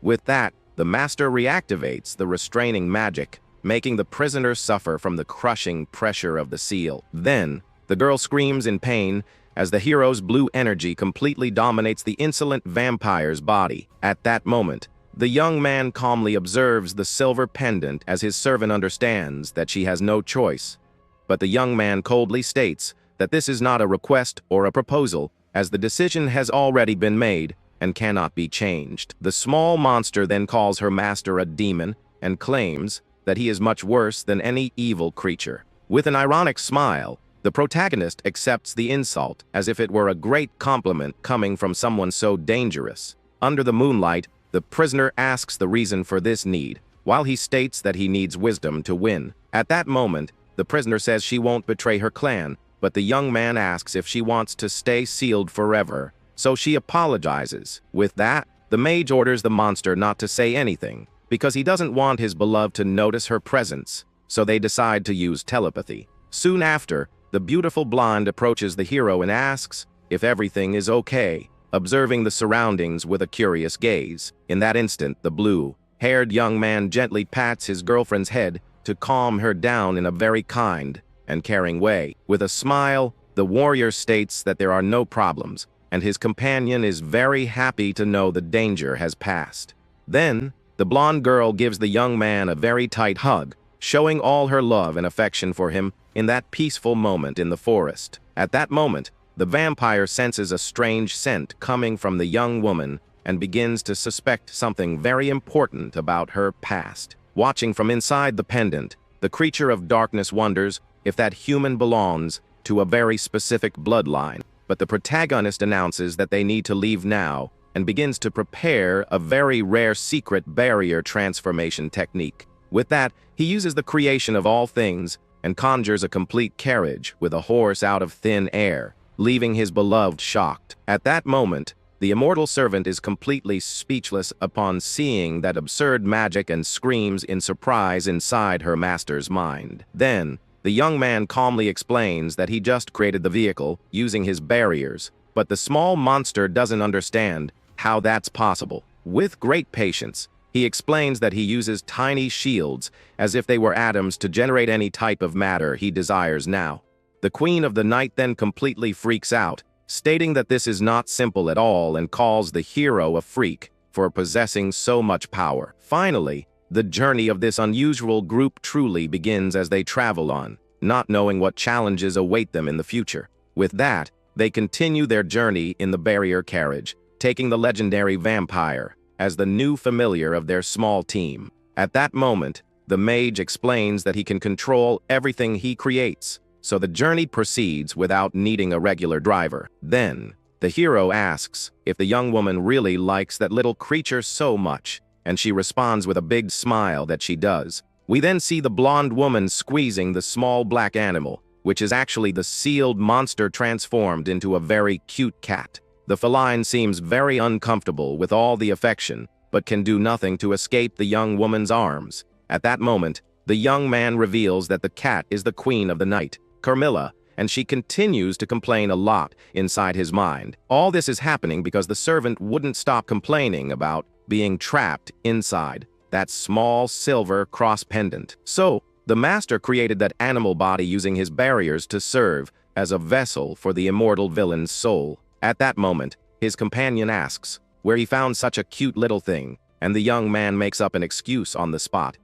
With that, the master reactivates the restraining magic, making the prisoner suffer from the crushing pressure of the seal. Then, the girl screams in pain as the hero's blue energy completely dominates the insolent vampire's body. At that moment, the young man calmly observes the silver pendant as his servant understands that she has no choice. But the young man coldly states that this is not a request or a proposal, as the decision has already been made and cannot be changed. The small monster then calls her master a demon and claims that he is much worse than any evil creature. With an ironic smile, the protagonist accepts the insult as if it were a great compliment coming from someone so dangerous. Under the moonlight, the prisoner asks the reason for this need, while he states that he needs wisdom to win. At that moment, the prisoner says she won't betray her clan, but the young man asks if she wants to stay sealed forever, so she apologizes. With that, the mage orders the monster not to say anything, because he doesn't want his beloved to notice her presence, so they decide to use telepathy. Soon after, the beautiful blonde approaches the hero and asks if everything is okay, observing the surroundings with a curious gaze. In that instant, the blue-haired young man gently pats his girlfriend's head to calm her down in a very kind and caring way. With a smile, the warrior states that there are no problems, and his companion is very happy to know the danger has passed. Then, the blonde girl gives the young man a very tight hug, showing all her love and affection for him in that peaceful moment in the forest. At that moment, the vampire senses a strange scent coming from the young woman and begins to suspect something very important about her past. Watching from inside the pendant, the creature of darkness wonders if that human belongs to a very specific bloodline. But the protagonist announces that they need to leave now and begins to prepare a very rare secret barrier transformation technique. With that, he uses the creation of all things and conjures a complete carriage with a horse out of thin air, leaving his beloved shocked. At that moment, the immortal servant is completely speechless upon seeing that absurd magic and screams in surprise inside her master's mind. Then, the young man calmly explains that he just created the vehicle using his barriers, but the small monster doesn't understand how that's possible. With great patience, he explains that he uses tiny shields as if they were atoms to generate any type of matter he desires now. The Queen of the Night then completely freaks out, stating that this is not simple at all and calls the hero a freak for possessing so much power. Finally, the journey of this unusual group truly begins as they travel on, not knowing what challenges await them in the future. With that, they continue their journey in the barrier carriage, taking the legendary vampire as the new familiar of their small team. At that moment, the mage explains that he can control everything he creates, so the journey proceeds without needing a regular driver. Then, the hero asks if the young woman really likes that little creature so much, and she responds with a big smile that she does. We then see the blonde woman squeezing the small black animal, which is actually the sealed monster transformed into a very cute cat. The feline seems very uncomfortable with all the affection, but can do nothing to escape the young woman's arms. At that moment, the young man reveals that the cat is the Queen of the Night, Carmilla, and she continues to complain a lot inside his mind. All this is happening because the servant wouldn't stop complaining about being trapped inside that small silver cross pendant. So, the master created that animal body using his barriers to serve as a vessel for the immortal villain's soul. At that moment, his companion asks where he found such a cute little thing, and the young man makes up an excuse on the spot.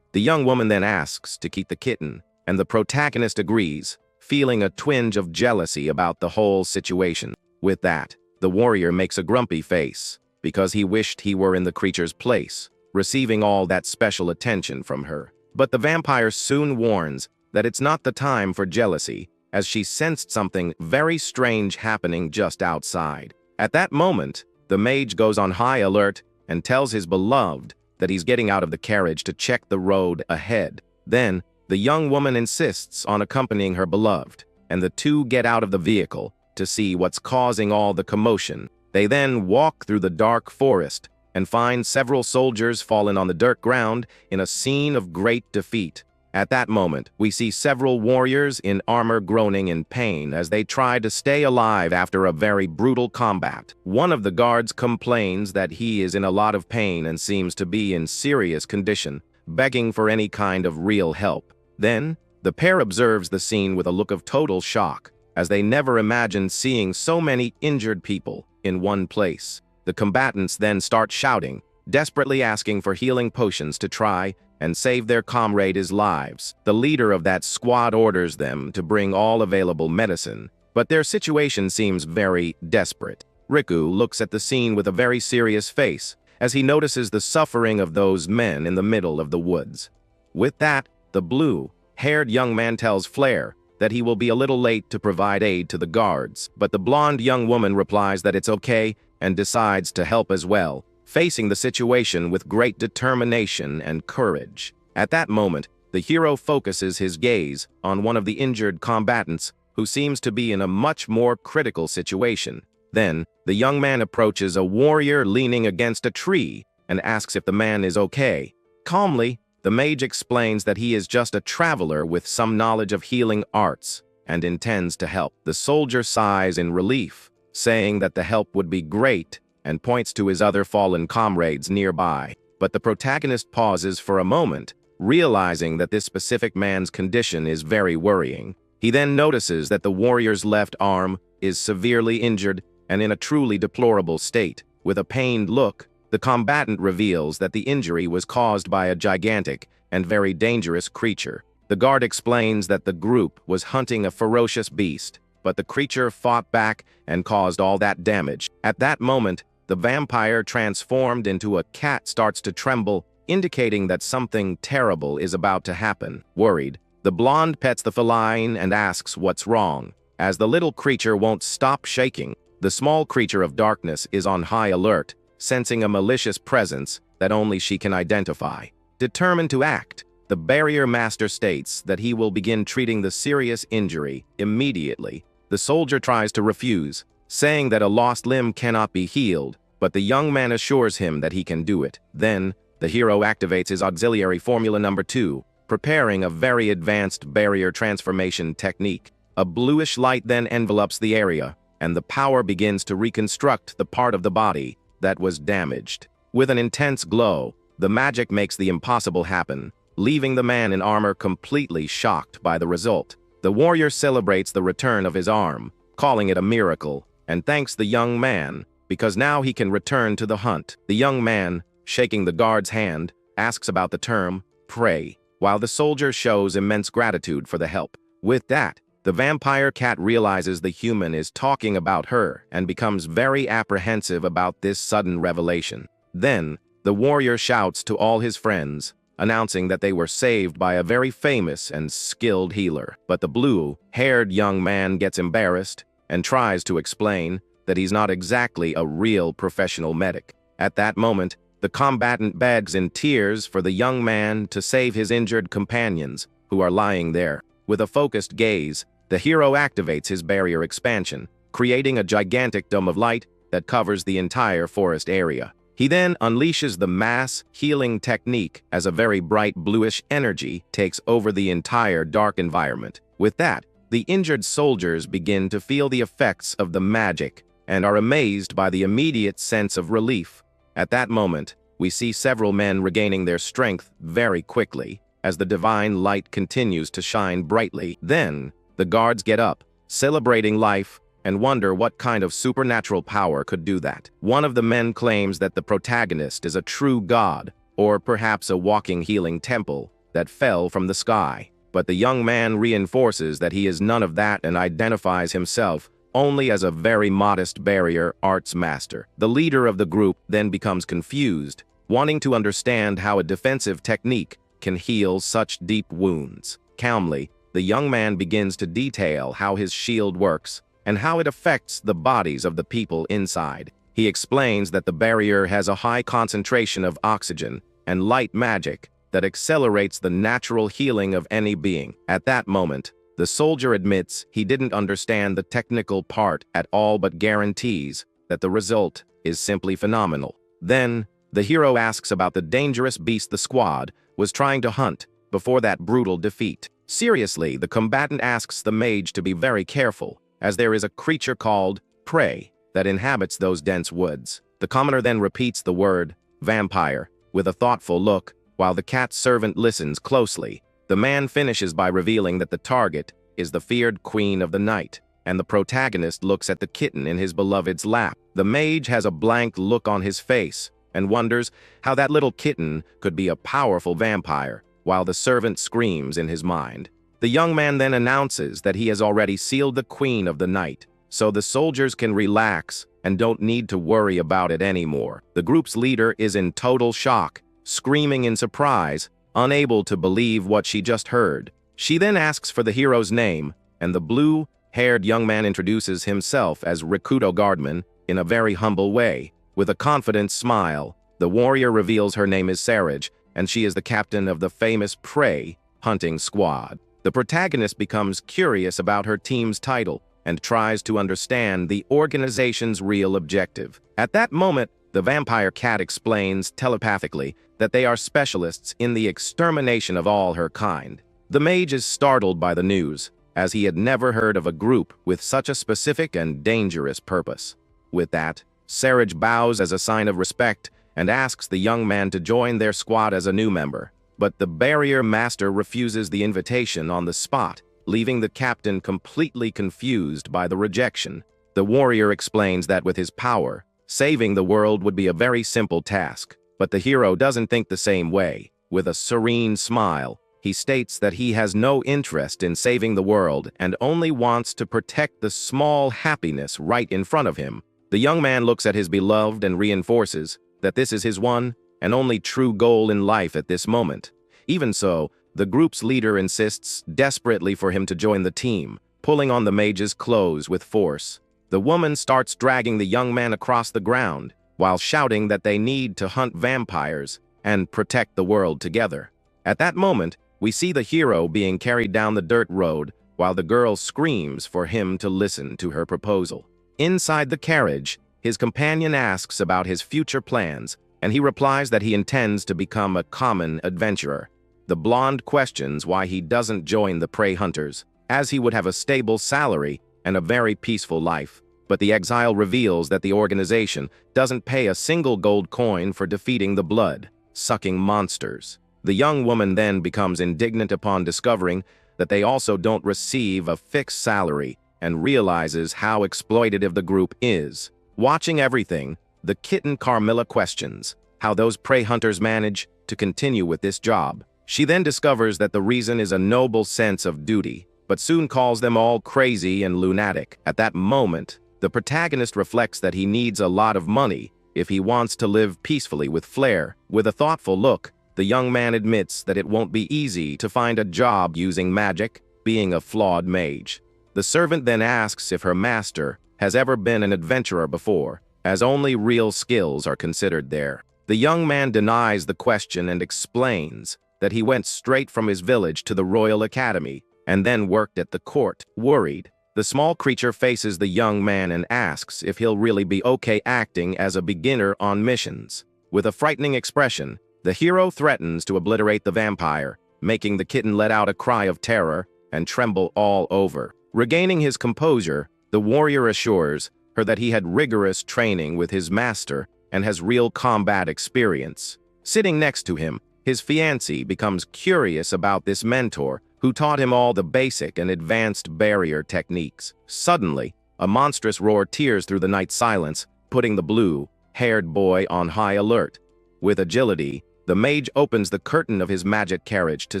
The young woman then asks to keep the kitten, and the protagonist agrees, feeling a twinge of jealousy about the whole situation. With that, the warrior makes a grumpy face, because he wished he were in the creature's place, receiving all that special attention from her. But the vampire soon warns that it's not the time for jealousy, as she sensed something very strange happening just outside. At that moment, the mage goes on high alert and tells his beloved that he's getting out of the carriage to check the road ahead. Then, the young woman insists on accompanying her beloved, and the two get out of the vehicle to see what's causing all the commotion. They then walk through the dark forest and find several soldiers fallen on the dirt ground in a scene of great defeat. At that moment, we see several warriors in armor groaning in pain as they try to stay alive after a very brutal combat. One of the guards complains that he is in a lot of pain and seems to be in serious condition, begging for any kind of real help. Then, the pair observes the scene with a look of total shock, as they never imagined seeing so many injured people in one place. The combatants then start shouting, desperately asking for healing potions to try and save their comrades' lives. The leader of that squad orders them to bring all available medicine, but their situation seems very desperate. Riku looks at the scene with a very serious face, as he notices the suffering of those men in the middle of the woods. With that, the blue-haired young man tells Flare that he will be a little late to provide aid to the guards, but the blonde young woman replies that it's okay and decides to help as well, facing the situation with great determination and courage. At that moment, the hero focuses his gaze on one of the injured combatants who seems to be in a much more critical situation. Then, the young man approaches a warrior leaning against a tree and asks if the man is okay. Calmly, the mage explains that he is just a traveler with some knowledge of healing arts and intends to help. The soldier sighs in relief, saying that the help would be great, and points to his other fallen comrades nearby. But the protagonist pauses for a moment, realizing that this specific man's condition is very worrying. He then notices that the warrior's left arm is severely injured and in a truly deplorable state. With a pained look, the combatant reveals that the injury was caused by a gigantic and very dangerous creature. The guard explains that the group was hunting a ferocious beast, but the creature fought back and caused all that damage. At that moment, the vampire transformed into a cat starts to tremble, indicating that something terrible is about to happen. Worried, the blonde pets the feline and asks what's wrong. As the little creature won't stop shaking, the small creature of darkness is on high alert, sensing a malicious presence that only she can identify. Determined to act, the barrier master states that he will begin treating the serious injury immediately. The soldier tries to refuse, saying that a lost limb cannot be healed, but the young man assures him that he can do it. Then, the hero activates his auxiliary formula number 2, preparing a very advanced barrier transformation technique. A bluish light then envelops the area, and the power begins to reconstruct the part of the body that was damaged. With an intense glow, the magic makes the impossible happen, leaving the man in armor completely shocked by the result. The warrior celebrates the return of his arm, calling it a miracle, and thanks the young man, because now he can return to the hunt. The young man, shaking the guard's hand, asks about the term, pray, while the soldier shows immense gratitude for the help. With that, the vampire cat realizes the human is talking about her and becomes very apprehensive about this sudden revelation. Then, the warrior shouts to all his friends, announcing that they were saved by a very famous and skilled healer. But the blue-haired young man gets embarrassed and tries to explain that he's not exactly a real professional medic. At that moment, the combatant begs in tears for the young man to save his injured companions, who are lying there. With a focused gaze, the hero activates his barrier expansion, creating a gigantic dome of light that covers the entire forest area. He then unleashes the mass healing technique as a very bright bluish energy takes over the entire dark environment. With that, the injured soldiers begin to feel the effects of the magic and are amazed by the immediate sense of relief. At that moment, we see several men regaining their strength very quickly as the divine light continues to shine brightly. Then, the guards get up, celebrating life, and wonder what kind of supernatural power could do that. One of the men claims that the protagonist is a true god, or perhaps a walking healing temple that fell from the sky. But the young man reinforces that he is none of that and identifies himself only as a very modest barrier arts master. The leader of the group then becomes confused, wanting to understand how a defensive technique can heal such deep wounds. Calmly, the young man begins to detail how his shield works and how it affects the bodies of the people inside. He explains that the barrier has a high concentration of oxygen and light magic that accelerates the natural healing of any being. At that moment, the soldier admits he didn't understand the technical part at all but guarantees that the result is simply phenomenal. Then, the hero asks about the dangerous beast the squad was trying to hunt before that brutal defeat. Seriously, the combatant asks the mage to be very careful, as there is a creature called prey that inhabits those dense woods. The commoner then repeats the word vampire with a thoughtful look, while the cat servant listens closely. The man finishes by revealing that the target is the feared queen of the night, and the protagonist looks at the kitten in his beloved's lap. The mage has a blank look on his face and wonders how that little kitten could be a powerful vampire, while the servant screams in his mind. The young man then announces that he has already sealed the queen of the night, so the soldiers can relax and don't need to worry about it anymore. The group's leader is in total shock, screaming in surprise, unable to believe what she just heard. She then asks for the hero's name, and the blue-haired young man introduces himself as Rikudo Guardman in a very humble way. With a confident smile, the warrior reveals her name is Saraj, and she is the captain of the famous prey hunting squad. The protagonist becomes curious about her team's title and tries to understand the organization's real objective. At that moment, the vampire cat explains telepathically that they are specialists in the extermination of all her kind. The mage is startled by the news, as he had never heard of a group with such a specific and dangerous purpose. With that, Saraj bows as a sign of respect and asks the young man to join their squad as a new member. But the barrier master refuses the invitation on the spot, leaving the captain completely confused by the rejection. The warrior explains that with his power, saving the world would be a very simple task. But the hero doesn't think the same way. With a serene smile, he states that he has no interest in saving the world and only wants to protect the small happiness right in front of him. The young man looks at his beloved and reinforces that this is his one and only true goal in life at this moment. Even so, the group's leader insists desperately for him to join the team, pulling on the mage's clothes with force. The woman starts dragging the young man across the ground, while shouting that they need to hunt vampires and protect the world together. At that moment, we see the hero being carried down the dirt road, while the girl screams for him to listen to her proposal. Inside the carriage, his companion asks about his future plans, and he replies that he intends to become a common adventurer. The blonde questions why he doesn't join the prey hunters, as he would have a stable salary and a very peaceful life. But the exile reveals that the organization doesn't pay a single gold coin for defeating the blood-sucking monsters. The young woman then becomes indignant upon discovering that they also don't receive a fixed salary and realizes how exploitative the group is. Watching everything, the kitten Carmilla questions how those prey hunters manage to continue with this job. She then discovers that the reason is a noble sense of duty, but soon calls them all crazy and lunatic. At that moment, the protagonist reflects that he needs a lot of money if he wants to live peacefully with flair. With a thoughtful look, the young man admits that it won't be easy to find a job using magic, being a flawed mage. The servant then asks if her master has ever been an adventurer before, as only real skills are considered there. The young man denies the question and explains that he went straight from his village to the Royal Academy and then worked at the court. Worried, the small creature faces the young man and asks if he'll really be okay acting as a beginner on missions. With a frightening expression, the hero threatens to obliterate the vampire, making the kitten let out a cry of terror and tremble all over. Regaining his composure, the warrior assures her that he had rigorous training with his master and has real combat experience. Sitting next to him, his fiancée becomes curious about this mentor who taught him all the basic and advanced barrier techniques. Suddenly, a monstrous roar tears through the night silence, putting the blue-haired boy on high alert. With agility, the mage opens the curtain of his magic carriage to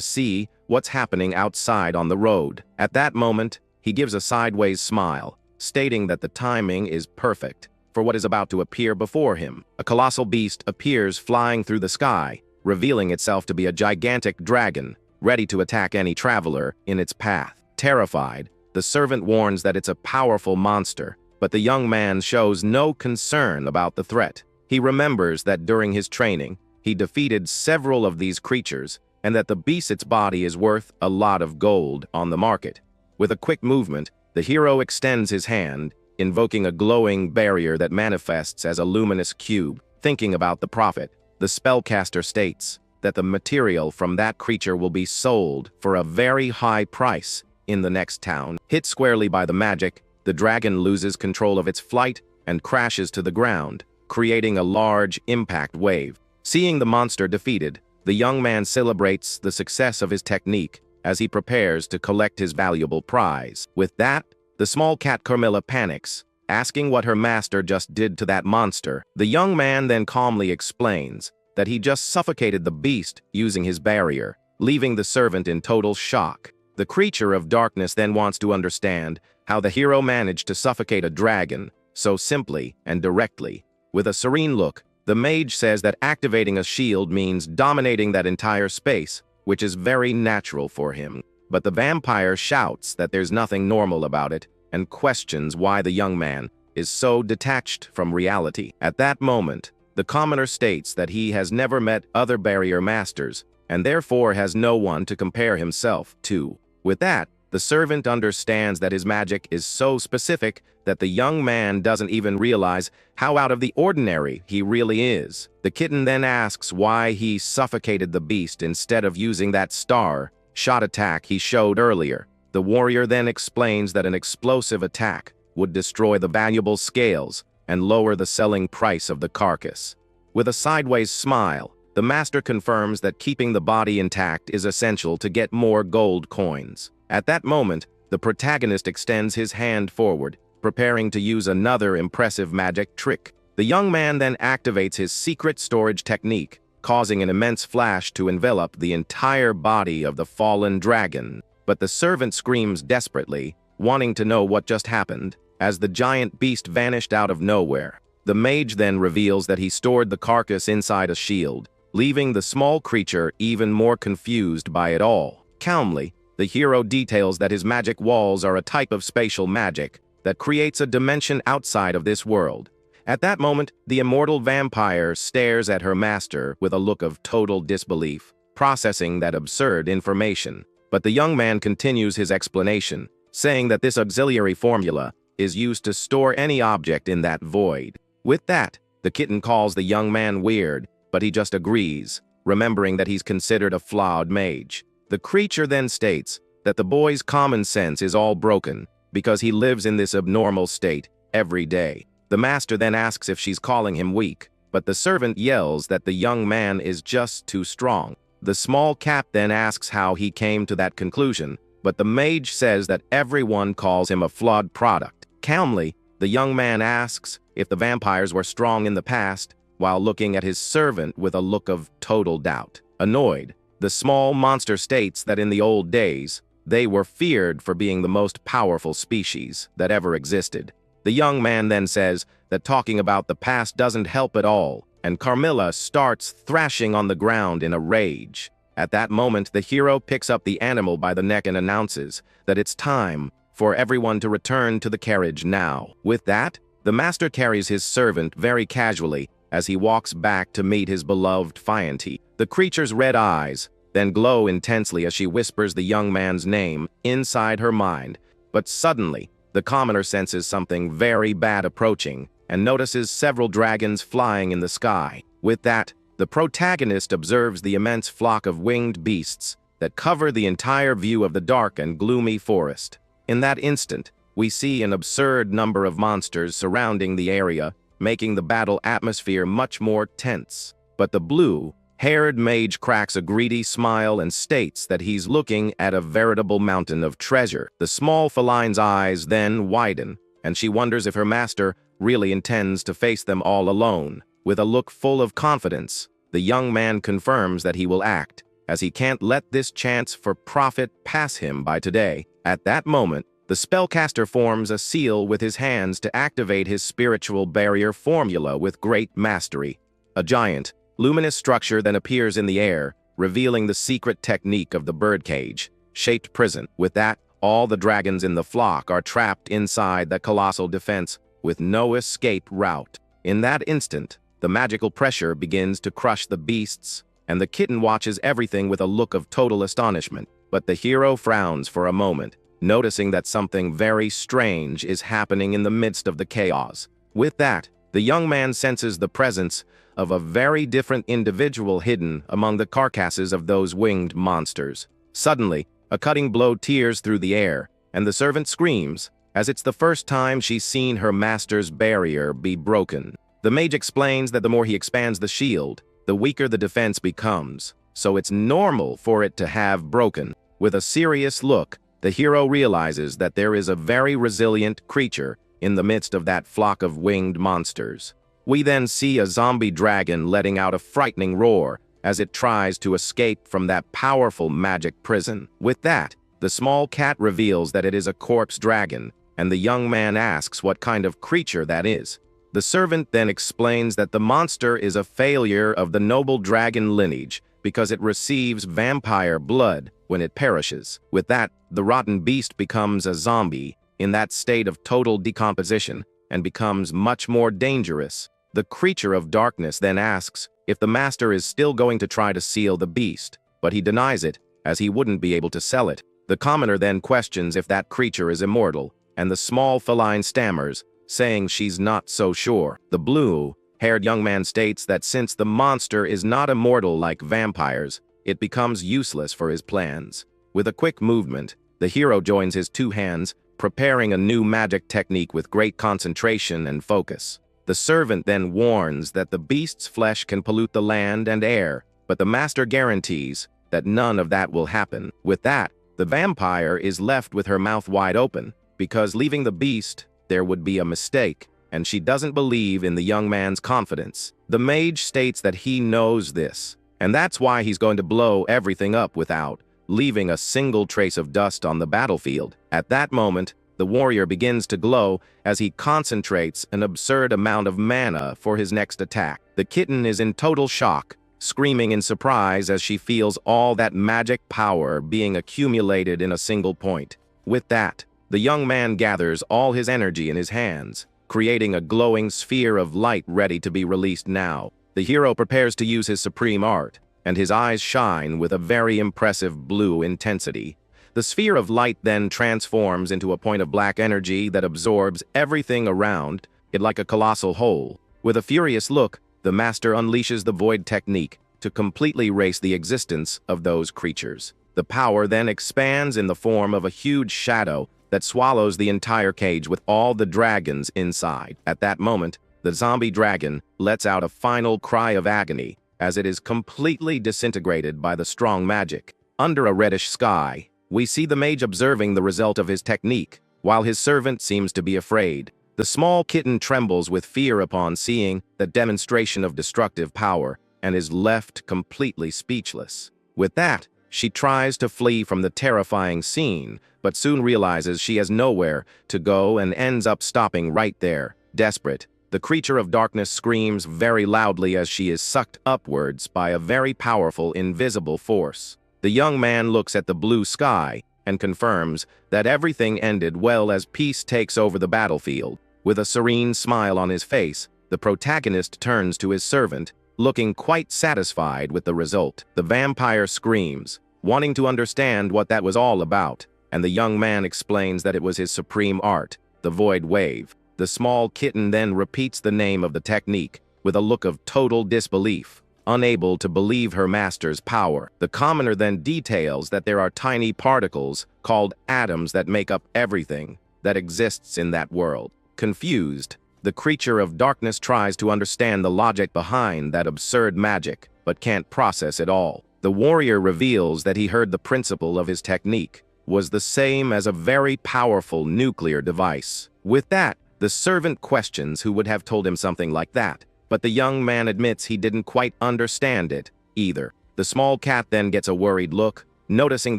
see what's happening outside on the road. At that moment, he gives a sideways smile, stating that the timing is perfect for what is about to appear before him. A colossal beast appears flying through the sky, revealing itself to be a gigantic dragon, ready to attack any traveler in its path. Terrified, the servant warns that it's a powerful monster, but the young man shows no concern about the threat. He remembers that during his training, he defeated several of these creatures, and that the beast's body is worth a lot of gold on the market. With a quick movement, the hero extends his hand, invoking a glowing barrier that manifests as a luminous cube. Thinking about the profit, the spellcaster states that the material from that creature will be sold for a very high price in the next town. Hit squarely by the magic, the dragon loses control of its flight and crashes to the ground, creating a large impact wave. Seeing the monster defeated, the young man celebrates the success of his technique as he prepares to collect his valuable prize. With that, the small cat Carmilla panics, asking what her master just did to that monster. The young man then calmly explains that he just suffocated the beast using his barrier, leaving the servant in total shock. The creature of darkness then wants to understand how the hero managed to suffocate a dragon so simply and directly. With a serene look, the mage says that activating a shield means dominating that entire space, which is very natural for him. But the vampire shouts that there's nothing normal about it and questions why the young man is so detached from reality. At that moment, the commoner states that he has never met other barrier masters and therefore has no one to compare himself to. With that, The servant understands that his magic is so specific that the young man doesn't even realize how out of the ordinary he really is. The kitten then asks why he suffocated the beast instead of using that star-shot attack he showed earlier. The warrior then explains that an explosive attack would destroy the valuable scales and lower the selling price of the carcass. With a sideways smile, the master confirms that keeping the body intact is essential to get more gold coins. At that moment, the protagonist extends his hand forward, preparing to use another impressive magic trick. The young man then activates his secret storage technique, causing an immense flash to envelop the entire body of the fallen dragon. But the servant screams desperately, wanting to know what just happened, as the giant beast vanished out of nowhere. The mage then reveals that he stored the carcass inside a shield, leaving the small creature even more confused by it all. Calmly, the hero details that his magic walls are a type of spatial magic that creates a dimension outside of this world. At that moment, the immortal vampire stares at her master with a look of total disbelief, processing that absurd information. But the young man continues his explanation, saying that this auxiliary formula is used to store any object in that void. With that, the kitten calls the young man weird, but he just agrees, remembering that he's considered a flawed mage. The creature then states that the boy's common sense is all broken because he lives in this abnormal state every day. The master then asks if she's calling him weak, but the servant yells that the young man is just too strong. The small cap then asks how he came to that conclusion, but the mage says that everyone calls him a flawed product. Calmly, the young man asks if the vampires were strong in the past, while looking at his servant with a look of total doubt. Annoyed, the small monster states that in the old days, they were feared for being the most powerful species that ever existed. The young man then says that talking about the past doesn't help at all, and Carmilla starts thrashing on the ground in a rage. At that moment, the hero picks up the animal by the neck and announces that it's time for everyone to return to the carriage now. With that, the master carries his servant very casually as he walks back to meet his beloved Fianti. The creature's red eyes then glow intensely as she whispers the young man's name inside her mind. But suddenly, the commoner senses something very bad approaching and notices several dragons flying in the sky. With that, the protagonist observes the immense flock of winged beasts that cover the entire view of the dark and gloomy forest. In that instant, we see an absurd number of monsters surrounding the area, making the battle atmosphere much more tense. But the blue-haired mage cracks a greedy smile and states that he's looking at a veritable mountain of treasure. The small feline's eyes then widen, and she wonders if her master really intends to face them all alone. With a look full of confidence, the young man confirms that he will act, as he can't let this chance for profit pass him by today. At that moment, the spellcaster forms a seal with his hands to activate his spiritual barrier formula with great mastery. A giant, luminous structure then appears in the air, revealing the secret technique of the birdcage-shaped prison. With that, all the dragons in the flock are trapped inside the colossal defense with no escape route. In that instant, the magical pressure begins to crush the beasts, and the kitten watches everything with a look of total astonishment. But the hero frowns for a moment, noticing that something very strange is happening in the midst of the chaos. With that, the young man senses the presence of a very different individual hidden among the carcasses of those winged monsters. Suddenly, a cutting blow tears through the air, and the servant screams, as it's the first time she's seen her master's barrier be broken. The mage explains that the more he expands the shield, the weaker the defense becomes, so it's normal for it to have broken. With a serious look, the hero realizes that there is a very resilient creature in the midst of that flock of winged monsters. We then see a zombie dragon letting out a frightening roar as it tries to escape from that powerful magic prison. With that, the small cat reveals that it is a corpse dragon, and the young man asks what kind of creature that is. The servant then explains that the monster is a failure of the noble dragon lineage because it receives vampire blood when it perishes. With that, the rotten beast becomes a zombie in that state of total decomposition and becomes much more dangerous. The creature of darkness then asks if the master is still going to try to seal the beast, but he denies it, as he wouldn't be able to sell it. The commoner then questions if that creature is immortal, and the small feline stammers, saying she's not so sure. The blue-haired young man states that since the monster is not immortal like vampires, it becomes useless for his plans. With a quick movement, the hero joins his two hands, preparing a new magic technique with great concentration and focus. The servant then warns that the beast's flesh can pollute the land and air, but the master guarantees that none of that will happen. With that, the vampire is left with her mouth wide open, because leaving the beast, there would be a mistake, and she doesn't believe in the young man's confidence. The mage states that he knows this, and that's why he's going to blow everything up without leaving a single trace of dust on the battlefield. At that moment, the warrior begins to glow as he concentrates an absurd amount of mana for his next attack. The kitten is in total shock, screaming in surprise as she feels all that magic power being accumulated in a single point. With that, the young man gathers all his energy in his hands, creating a glowing sphere of light ready to be released now. The hero prepares to use his supreme art, and his eyes shine with a very impressive blue intensity. The sphere of light then transforms into a point of black energy that absorbs everything around it like a colossal whole. With a furious look, the master unleashes the void technique to completely erase the existence of those creatures. The power then expands in the form of a huge shadow that swallows the entire cage with all the dragons inside. At that moment, the zombie dragon lets out a final cry of agony as it is completely disintegrated by the strong magic. Under a reddish sky, we see the mage observing the result of his technique, while his servant seems to be afraid. The small kitten trembles with fear upon seeing the demonstration of destructive power and is left completely speechless. With that, she tries to flee from the terrifying scene, but soon realizes she has nowhere to go and ends up stopping right there. Desperate, the creature of darkness screams very loudly as she is sucked upwards by a very powerful invisible force. The young man looks at the blue sky and confirms that everything ended well as peace takes over the battlefield. With a serene smile on his face, the protagonist turns to his servant, looking quite satisfied with the result. The vampire screams, wanting to understand what that was all about, and the young man explains that it was his supreme art, the void wave. The small kitten then repeats the name of the technique, with a look of total disbelief, unable to believe her master's power. The commoner then details that there are tiny particles called atoms that make up everything that exists in that world. Confused, the creature of darkness tries to understand the logic behind that absurd magic, but can't process it all. The warrior reveals that he heard the principle of his technique was the same as a very powerful nuclear device. With that, the servant questions who would have told him something like that, but the young man admits he didn't quite understand it either. The small cat then gets a worried look, noticing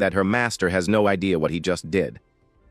that her master has no idea what he just did.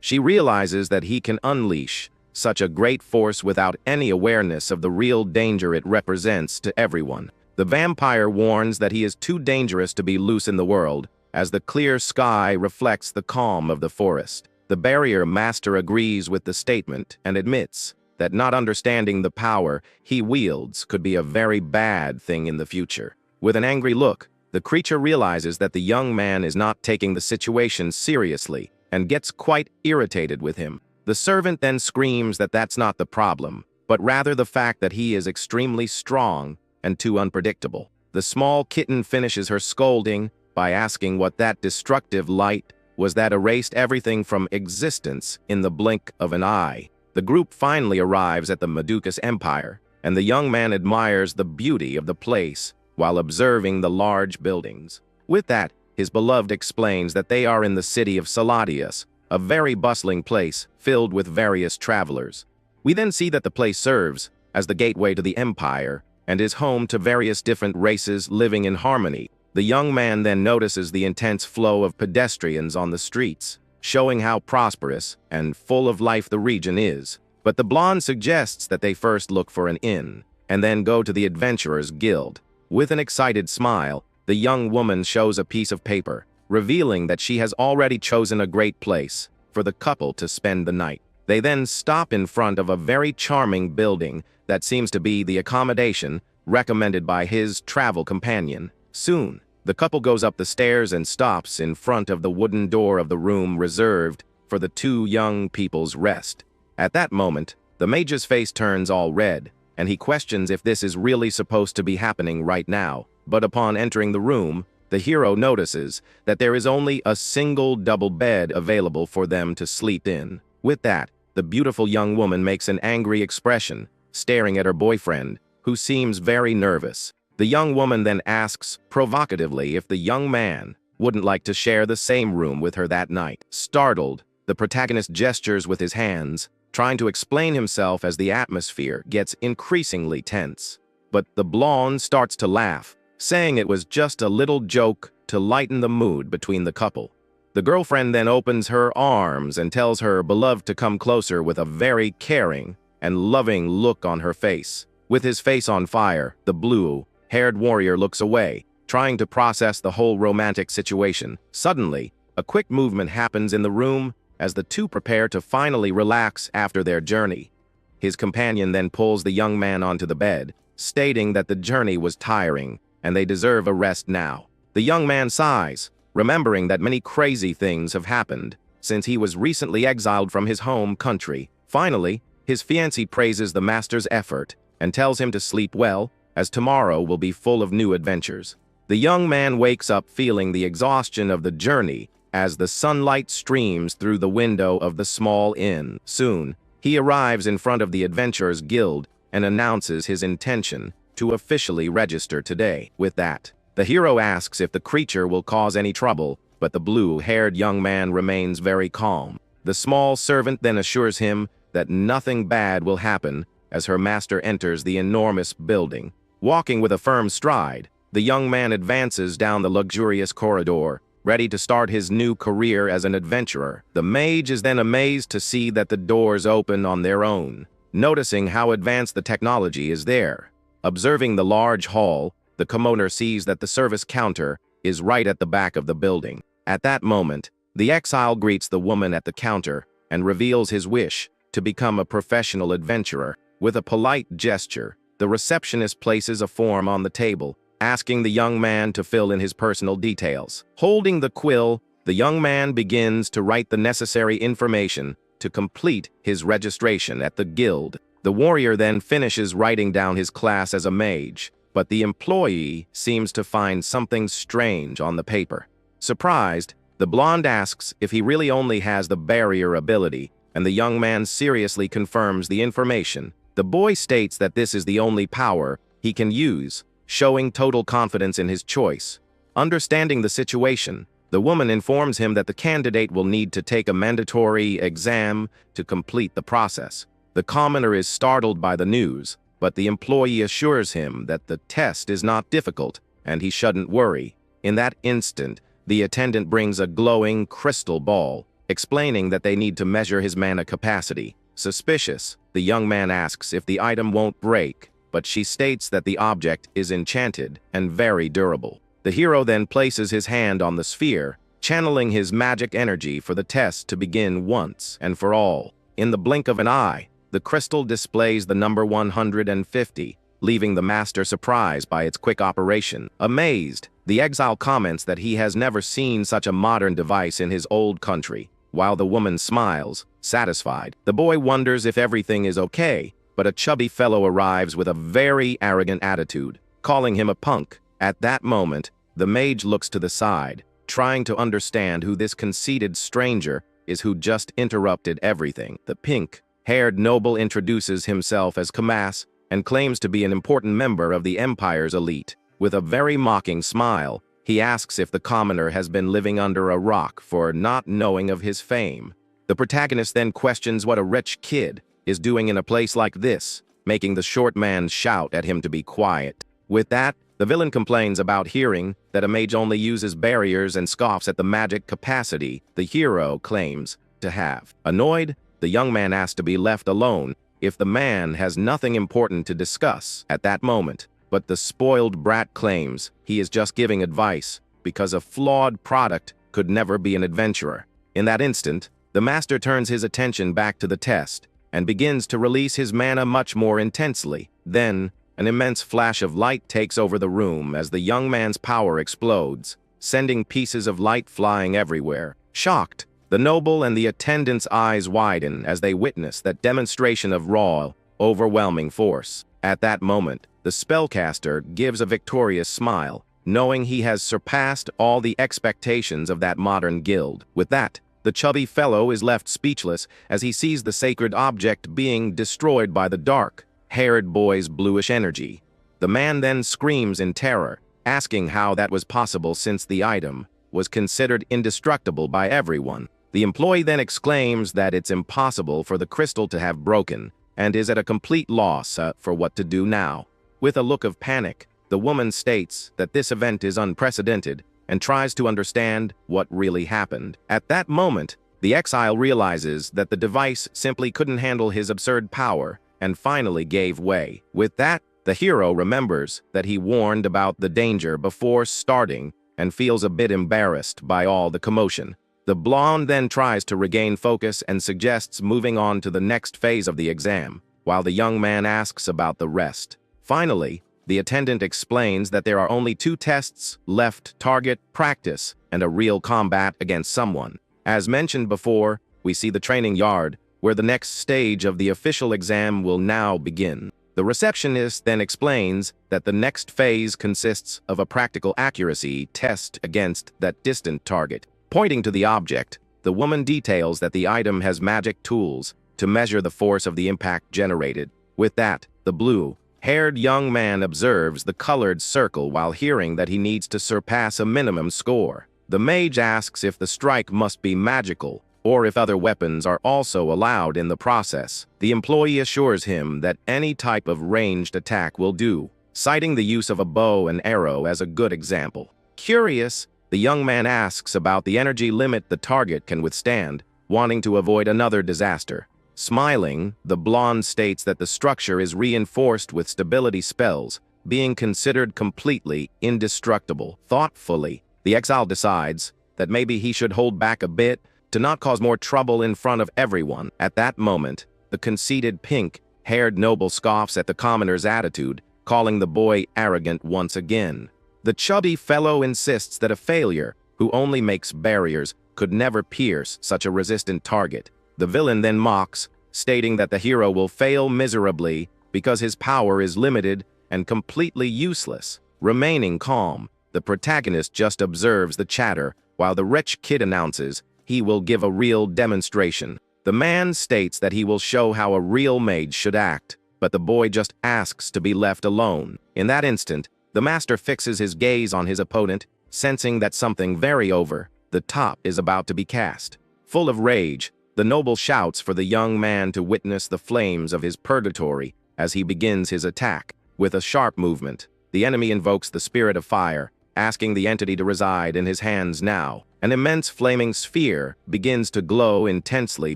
She realizes that he can unleash such a great force without any awareness of the real danger it represents to everyone. The vampire warns that he is too dangerous to be loose in the world, as the clear sky reflects the calm of the forest. The barrier master agrees with the statement and admits that not understanding the power he wields could be a very bad thing in the future. With an angry look, the creature realizes that the young man is not taking the situation seriously and gets quite irritated with him. The servant then screams that that's not the problem, but rather the fact that he is extremely strong and too unpredictable. The small kitten finishes her scolding by asking what that destructive light was that erased everything from existence in the blink of an eye. The group finally arrives at the Madukas Empire, and the young man admires the beauty of the place while observing the large buildings. With that, his beloved explains that they are in the city of Saladius, a very bustling place filled with various travelers. We then see that the place serves as the gateway to the empire and is home to various different races living in harmony. The young man then notices the intense flow of pedestrians on the streets, showing how prosperous and full of life the region is. But the blonde suggests that they first look for an inn, and then go to the Adventurers Guild. With an excited smile, the young woman shows a piece of paper, revealing that she has already chosen a great place for the couple to spend the night. They then stop in front of a very charming building that seems to be the accommodation recommended by his travel companion. Soon, The couple goes up the stairs and stops in front of the wooden door of the room reserved for the two young people's rest. At that moment, the mage's face turns all red, and he questions if this is really supposed to be happening right now. But upon entering the room, the hero notices that there is only a single double bed available for them to sleep in. With that, the beautiful young woman makes an angry expression, staring at her boyfriend, who seems very nervous. The young woman then asks provocatively if the young man wouldn't like to share the same room with her that night. Startled, the protagonist gestures with his hands, trying to explain himself as the atmosphere gets increasingly tense. But the blonde starts to laugh, saying it was just a little joke to lighten the mood between the couple. The girlfriend then opens her arms and tells her beloved to come closer with a very caring and loving look on her face. With his face on fire, the blue-haired warrior looks away, trying to process the whole romantic situation. Suddenly, a quick movement happens in the room as the two prepare to finally relax after their journey. His companion then pulls the young man onto the bed, stating that the journey was tiring and they deserve a rest now. The young man sighs, remembering that many crazy things have happened since he was recently exiled from his home country. Finally, his fiancée praises the master's effort and tells him to sleep well, as tomorrow will be full of new adventures. The young man wakes up feeling the exhaustion of the journey as the sunlight streams through the window of the small inn. Soon, he arrives in front of the Adventurers Guild and announces his intention to officially register today. With that, the hero asks if the creature will cause any trouble, but the blue-haired young man remains very calm. The small servant then assures him that nothing bad will happen as her master enters the enormous building. Walking with a firm stride, the young man advances down the luxurious corridor, ready to start his new career as an adventurer. The mage is then amazed to see that the doors open on their own, noticing how advanced the technology is there. Observing the large hall, the commoner sees that the service counter is right at the back of the building. At that moment, the exile greets the woman at the counter and reveals his wish to become a professional adventurer. With a polite gesture, the receptionist places a form on the table, asking the young man to fill in his personal details. Holding the quill, the young man begins to write the necessary information to complete his registration at the guild. The warrior then finishes writing down his class as a mage, but the employee seems to find something strange on the paper. Surprised, the blonde asks if he really only has the barrier ability, and the young man seriously confirms the information. The boy states that this is the only power he can use, showing total confidence in his choice. Understanding the situation, the woman informs him that the candidate will need to take a mandatory exam to complete the process. The commoner is startled by the news, but the employee assures him that the test is not difficult and he shouldn't worry. In that instant, the attendant brings a glowing crystal ball, explaining that they need to measure his mana capacity. Suspicious, the young man asks if the item won't break, but she states that the object is enchanted and very durable. The hero then places his hand on the sphere, channeling his magic energy for the test to begin once and for all. In the blink of an eye, the crystal displays the number 150, leaving the master surprised by its quick operation. Amazed, the exile comments that he has never seen such a modern device in his old country. While the woman smiles, satisfied, the boy wonders if everything is okay, but a chubby fellow arrives with a very arrogant attitude, calling him a punk. At that moment, the mage looks to the side, trying to understand who this conceited stranger is who just interrupted everything. The pink-haired noble introduces himself as Kamas and claims to be an important member of the Empire's elite. With a very mocking smile, he asks if the commoner has been living under a rock for not knowing of his fame. The protagonist then questions what a rich kid is doing in a place like this, making the short man shout at him to be quiet. With that, the villain complains about hearing that a mage only uses barriers and scoffs at the magic capacity the hero claims to have. Annoyed, the young man asks to be left alone if the man has nothing important to discuss at that moment. But the spoiled brat claims he is just giving advice because a flawed product could never be an adventurer. In that instant, the master turns his attention back to the test and begins to release his mana much more intensely. Then, An immense flash of light takes over the room as the young man's power explodes, sending pieces of light flying everywhere. Shocked, the noble and the attendant's eyes widen as they witness that demonstration of raw, overwhelming force. At that moment, the spellcaster gives a victorious smile, knowing he has surpassed all the expectations of that modern guild. With that, the chubby fellow is left speechless as he sees the sacred object being destroyed by the dark-haired boy's bluish energy. The man then screams in terror, asking how that was possible since the item was considered indestructible by everyone. The employee then exclaims that it's impossible for the crystal to have broken and is at a complete loss for what to do now. With a look of panic, the woman states that this event is unprecedented and tries to understand what really happened. At that moment, the exile realizes that the device simply couldn't handle his absurd power and finally gave way. With that, the hero remembers that he warned about the danger before starting and feels a bit embarrassed by all the commotion. The blonde then tries to regain focus and suggests moving on to the next phase of the exam, while the young man asks about the rest. Finally, the attendant explains that there are only 2 tests left: target practice and a real combat against someone. As mentioned before, we see the training yard, where the next stage of the official exam will now begin. The receptionist then explains that the next phase consists of a practical accuracy test against that distant target. Pointing to the object, the woman details that the item has magic tools to measure the force of the impact generated. With that, the blue-haired young man observes the colored circle while hearing that he needs to surpass a minimum score. The mage asks if the strike must be magical, or if other weapons are also allowed in the process. The employee assures him that any type of ranged attack will do, citing the use of a bow and arrow as a good example. Curious, the young man asks about the energy limit the target can withstand, wanting to avoid another disaster. Smiling, the blonde states that the structure is reinforced with stability spells, being considered completely indestructible. Thoughtfully, the exile decides that maybe he should hold back a bit to not cause more trouble in front of everyone. At that moment, the conceited pink-haired noble scoffs at the commoner's attitude, calling the boy arrogant once again. The chubby fellow insists that a failure, who only makes barriers, could never pierce such a resistant target. The villain then mocks, stating that the hero will fail miserably because his power is limited and completely useless. Remaining calm, the protagonist just observes the chatter while the rich kid announces he will give a real demonstration. The man states that he will show how a real mage should act, but the boy just asks to be left alone. In that instant, the master fixes his gaze on his opponent, sensing that something very over the top is about to be cast. Full of rage, the noble shouts for the young man to witness the flames of his purgatory as he begins his attack. With a sharp movement, the enemy invokes the spirit of fire, asking the entity to reside in his hands now. An immense flaming sphere begins to glow intensely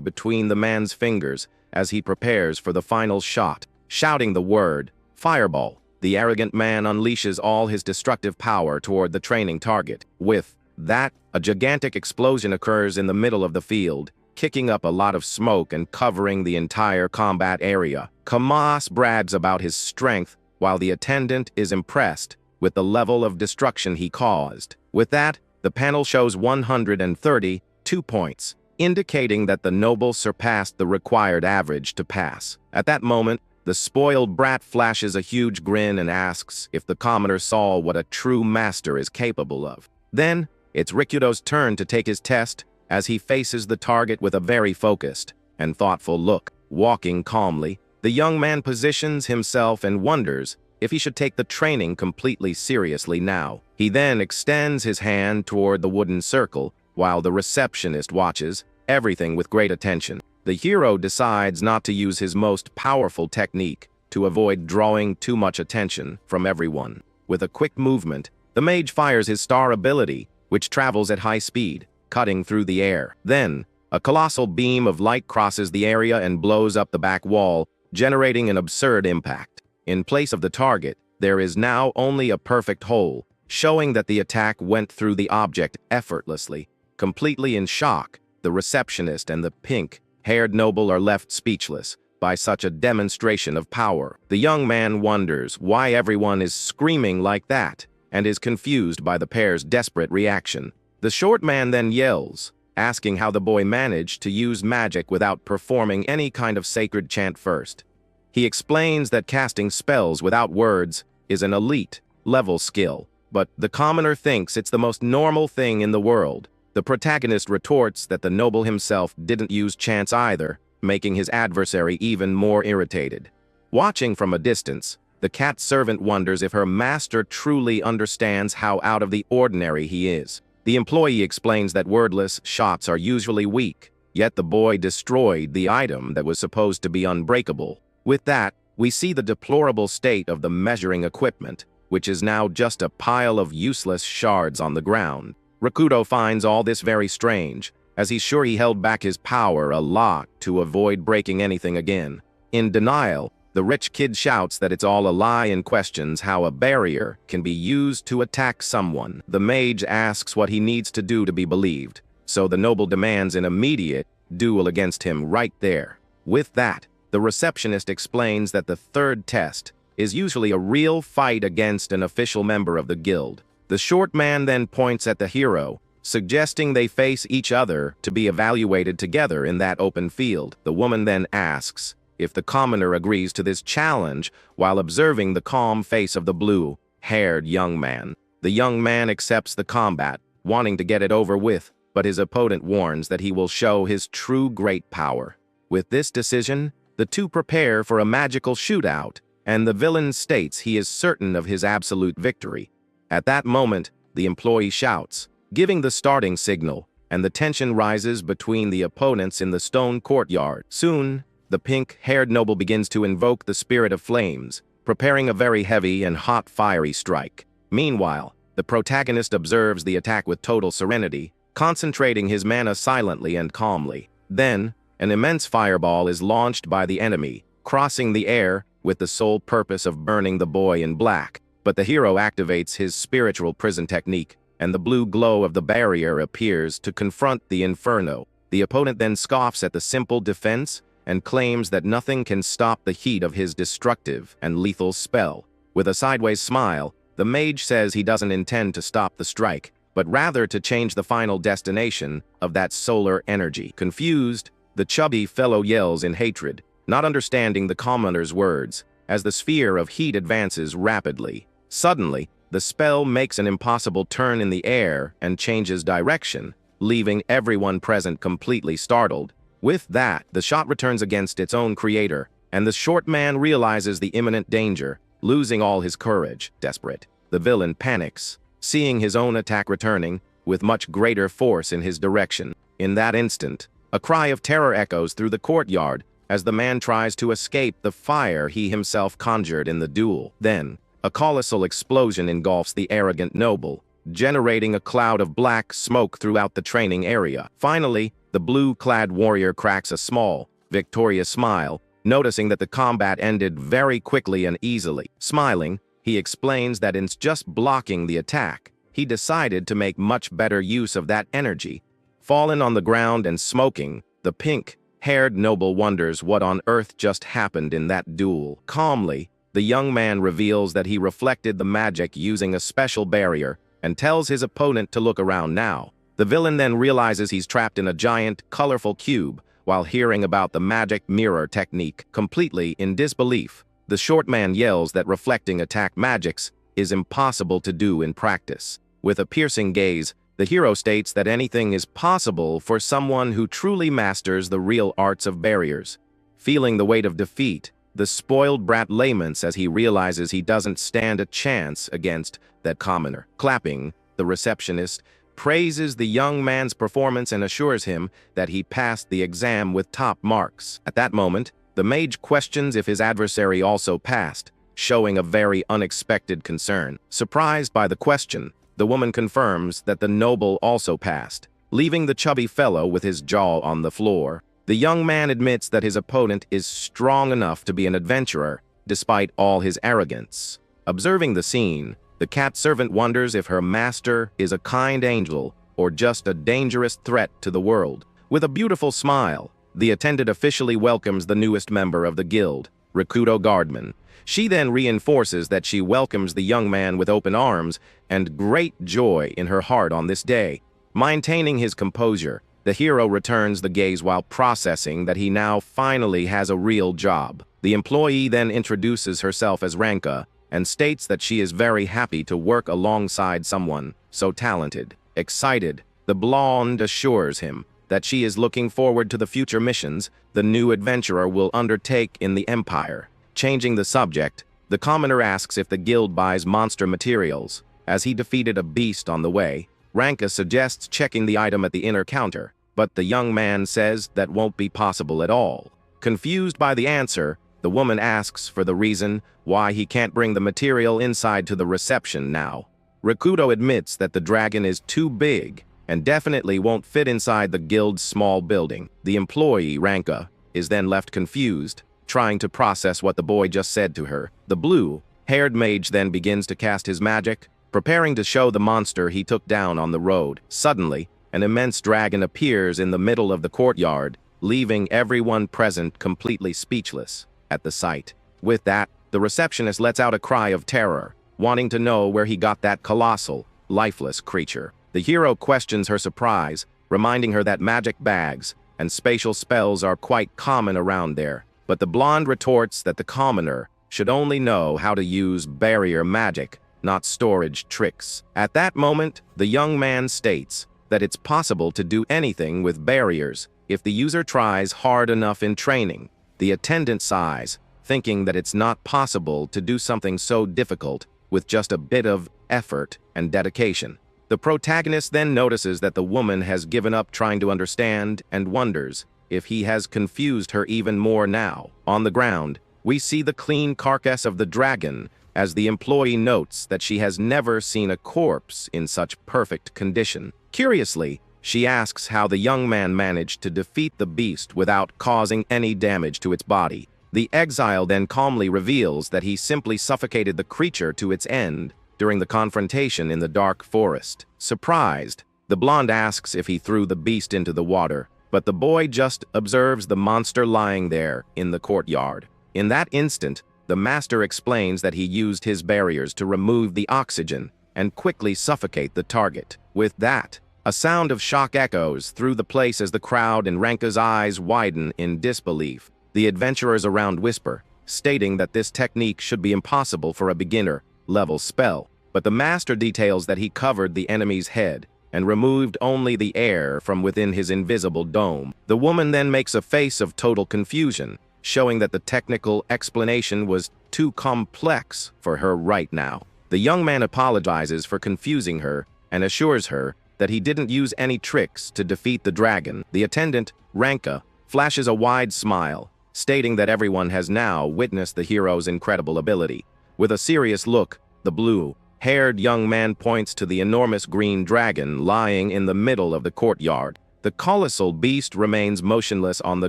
between the man's fingers as he prepares for the final shot. Shouting the word, "Fireball," the arrogant man unleashes all his destructive power toward the training target. With that, a gigantic explosion occurs in the middle of the field, kicking up a lot of smoke and covering the entire combat area. Kamas brags about his strength, while the attendant is impressed with the level of destruction he caused. With that, the panel shows 132 points, indicating that the noble surpassed the required average to pass. At that moment, the spoiled brat flashes a huge grin and asks if the commoner saw what a true master is capable of. Then, it's Rikudo's turn to take his test, as he faces the target with a very focused and thoughtful look. Walking calmly, the young man positions himself and wonders if he should take the training completely seriously now. He then extends his hand toward the wooden circle, while the receptionist watches everything with great attention. The hero decides not to use his most powerful technique to avoid drawing too much attention from everyone. With a quick movement, the mage fires his star ability, which travels at high speed, cutting through the air. Then, a colossal beam of light crosses the area and blows up the back wall, generating an absurd impact. In place of the target, there is now only a perfect hole, showing that the attack went through the object effortlessly. Completely in shock, the receptionist and the pink-haired noble are left speechless, by such a demonstration of power. The young man wonders why everyone is screaming like that and is confused by the pair's desperate reaction. The short man then yells, asking how the boy managed to use magic without performing any kind of sacred chant first. He explains that casting spells without words is an elite level skill, but the commoner thinks it's the most normal thing in the world. The protagonist retorts that the noble himself didn't use chants either, making his adversary even more irritated. Watching from a distance, the cat servant wonders if her master truly understands how out of the ordinary he is. The employee explains that wordless shots are usually weak, yet the boy destroyed the item that was supposed to be unbreakable. With that, we see the deplorable state of the measuring equipment, which is now just a pile of useless shards on the ground. Rakuto finds all this very strange, as he's sure he held back his power a lot to avoid breaking anything again. In denial, the rich kid shouts that it's all a lie and questions how a barrier can be used to attack someone. The mage asks what he needs to do to be believed, so the noble demands an immediate duel against him right there. With that, the receptionist explains that the third test is usually a real fight against an official member of the guild. The short man then points at the hero, suggesting they face each other to be evaluated together in that open field. The woman then asks if the commoner agrees to this challenge while observing the calm face of the blue-haired young man. The young man accepts the combat, wanting to get it over with, but his opponent warns that he will show his true great power. With this decision, the two prepare for a magical shootout, and the villain states he is certain of his absolute victory. At that moment, the employee shouts, giving the starting signal, and the tension rises between the opponents in the stone courtyard. Soon, the pink-haired noble begins to invoke the spirit of flames, preparing a very heavy and hot fiery strike. Meanwhile, the protagonist observes the attack with total serenity, concentrating his mana silently and calmly. Then, an immense fireball is launched by the enemy, crossing the air with the sole purpose of burning the boy in black. But the hero activates his spiritual prison technique, and the blue glow of the barrier appears to confront the inferno. The opponent then scoffs at the simple defense and claims that nothing can stop the heat of his destructive and lethal spell. With a sideways smile, the mage says he doesn't intend to stop the strike, but rather to change the final destination of that solar energy. Confused, the chubby fellow yells in hatred, not understanding the commoner's words, as the sphere of heat advances rapidly. Suddenly, the spell makes an impossible turn in the air and changes direction, leaving everyone present completely startled. With that, the shot returns against its own creator, and the short man realizes the imminent danger, losing all his courage. Desperate, the villain panics, seeing his own attack returning, with much greater force in his direction. In that instant, a cry of terror echoes through the courtyard as the man tries to escape the fire he himself conjured in the duel. Then, a colossal explosion engulfs the arrogant noble, generating a cloud of black smoke throughout the training area. Finally, the blue-clad warrior cracks a small, victorious smile, noticing that the combat ended very quickly and easily. Smiling, he explains that in just blocking the attack, he decided to make much better use of that energy. Fallen on the ground and smoking, the pink-haired noble wonders what on earth just happened in that duel. Calmly, the young man reveals that he reflected the magic using a special barrier and tells his opponent to look around now. The villain then realizes he's trapped in a giant, colorful cube while hearing about the magic mirror technique. Completely in disbelief, the short man yells that reflecting attack magics is impossible to do in practice. With a piercing gaze, the hero states that anything is possible for someone who truly masters the real arts of barriers. Feeling the weight of defeat, the spoiled brat laments as he realizes he doesn't stand a chance against that commoner. Clapping, the receptionist praises the young man's performance and assures him that he passed the exam with top marks. At that moment, the mage questions if his adversary also passed, showing a very unexpected concern. Surprised by the question, the woman confirms that the noble also passed, leaving the chubby fellow with his jaw on the floor. The young man admits that his opponent is strong enough to be an adventurer, despite all his arrogance. Observing the scene, the cat servant wonders if her master is a kind angel or just a dangerous threat to the world. With a beautiful smile, the attendant officially welcomes the newest member of the guild, Rikudo Guardman. She then reinforces that she welcomes the young man with open arms and great joy in her heart on this day. Maintaining his composure, the hero returns the gaze while processing that he now finally has a real job. The employee then introduces herself as Ranka and states that she is very happy to work alongside someone so talented. Excited, the blonde assures him that she is looking forward to the future missions the new adventurer will undertake in the Empire. Changing the subject, the commoner asks if the guild buys monster materials. As he defeated a beast on the way, Ranka suggests checking the item at the inner counter, but the young man says that won't be possible at all. Confused by the answer, the woman asks for the reason why he can't bring the material inside to the reception now. Rikudo admits that the dragon is too big and definitely won't fit inside the guild's small building. The employee, Ranka, is then left confused, trying to process what the boy just said to her. The blue-haired mage then begins to cast his magic, preparing to show the monster he took down on the road. Suddenly, an immense dragon appears in the middle of the courtyard, leaving everyone present completely speechless at the sight. With that, the receptionist lets out a cry of terror, wanting to know where he got that colossal, lifeless creature. The hero questions her surprise, reminding her that magic bags and spatial spells are quite common around there. But the blonde retorts that the commoner should only know how to use barrier magic, not storage tricks. At that moment, the young man states that it's possible to do anything with barriers if the user tries hard enough in training. The attendant sighs, thinking that it's not possible to do something so difficult with just a bit of effort and dedication. The protagonist then notices that the woman has given up trying to understand and wonders if he has confused her even more now. On the ground, we see the clean carcass of the dragon as the employee notes that she has never seen a corpse in such perfect condition. Curiously, she asks how the young man managed to defeat the beast without causing any damage to its body. The exile then calmly reveals that he simply suffocated the creature to its end during the confrontation in the dark forest. Surprised, the blonde asks if he threw the beast into the water, but the boy just observes the monster lying there in the courtyard. In that instant, the master explains that he used his barriers to remove the oxygen and quickly suffocate the target. With that, a sound of shock echoes through the place as the crowd and Ranka's eyes widen in disbelief. The adventurers around whisper, stating that this technique should be impossible for a beginner-level spell, but the master details that he covered the enemy's head and removed only the air from within his invisible dome. The woman then makes a face of total confusion, showing that the technical explanation was too complex for her right now. The young man apologizes for confusing her and assures her that he didn't use any tricks to defeat the dragon. The attendant, Ranka, flashes a wide smile, stating that everyone has now witnessed the hero's incredible ability. With a serious look, the blue-haired young man points to the enormous green dragon lying in the middle of the courtyard. The colossal beast remains motionless on the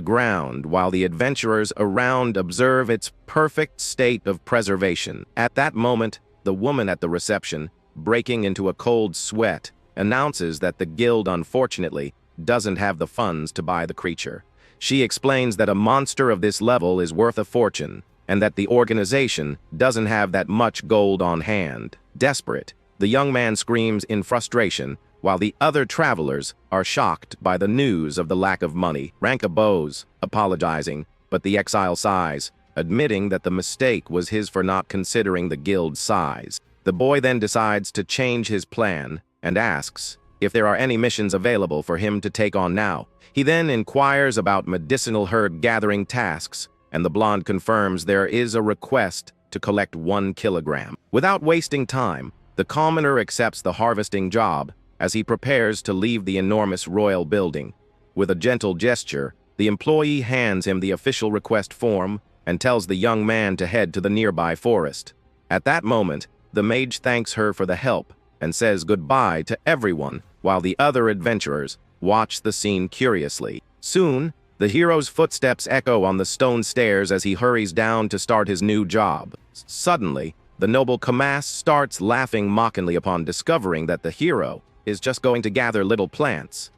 ground while the adventurers around observe its perfect state of preservation. At that moment, the woman at the reception, breaking into a cold sweat, announces that the guild unfortunately doesn't have the funds to buy the creature. She explains that a monster of this level is worth a fortune, and that the organization doesn't have that much gold on hand. Desperate, the young man screams in frustration, while the other travelers are shocked by the news of the lack of money. Ranka bows, apologizing, but the exile sighs, admitting that the mistake was his for not considering the guild's size. The boy then decides to change his plan and asks if there are any missions available for him to take on now. He then inquires about medicinal herd gathering tasks, and the blonde confirms there is a request to collect 1 kilogram. Without wasting time, the commoner accepts the harvesting job as he prepares to leave the enormous royal building. With a gentle gesture, the employee hands him the official request form and tells the young man to head to the nearby forest. At that moment, the mage thanks her for the help and says goodbye to everyone while the other adventurers watch the scene curiously. Soon, the hero's footsteps echo on the stone stairs as he hurries down to start his new job. Suddenly, the noble Kamas starts laughing mockingly upon discovering that the hero is just going to gather little plants.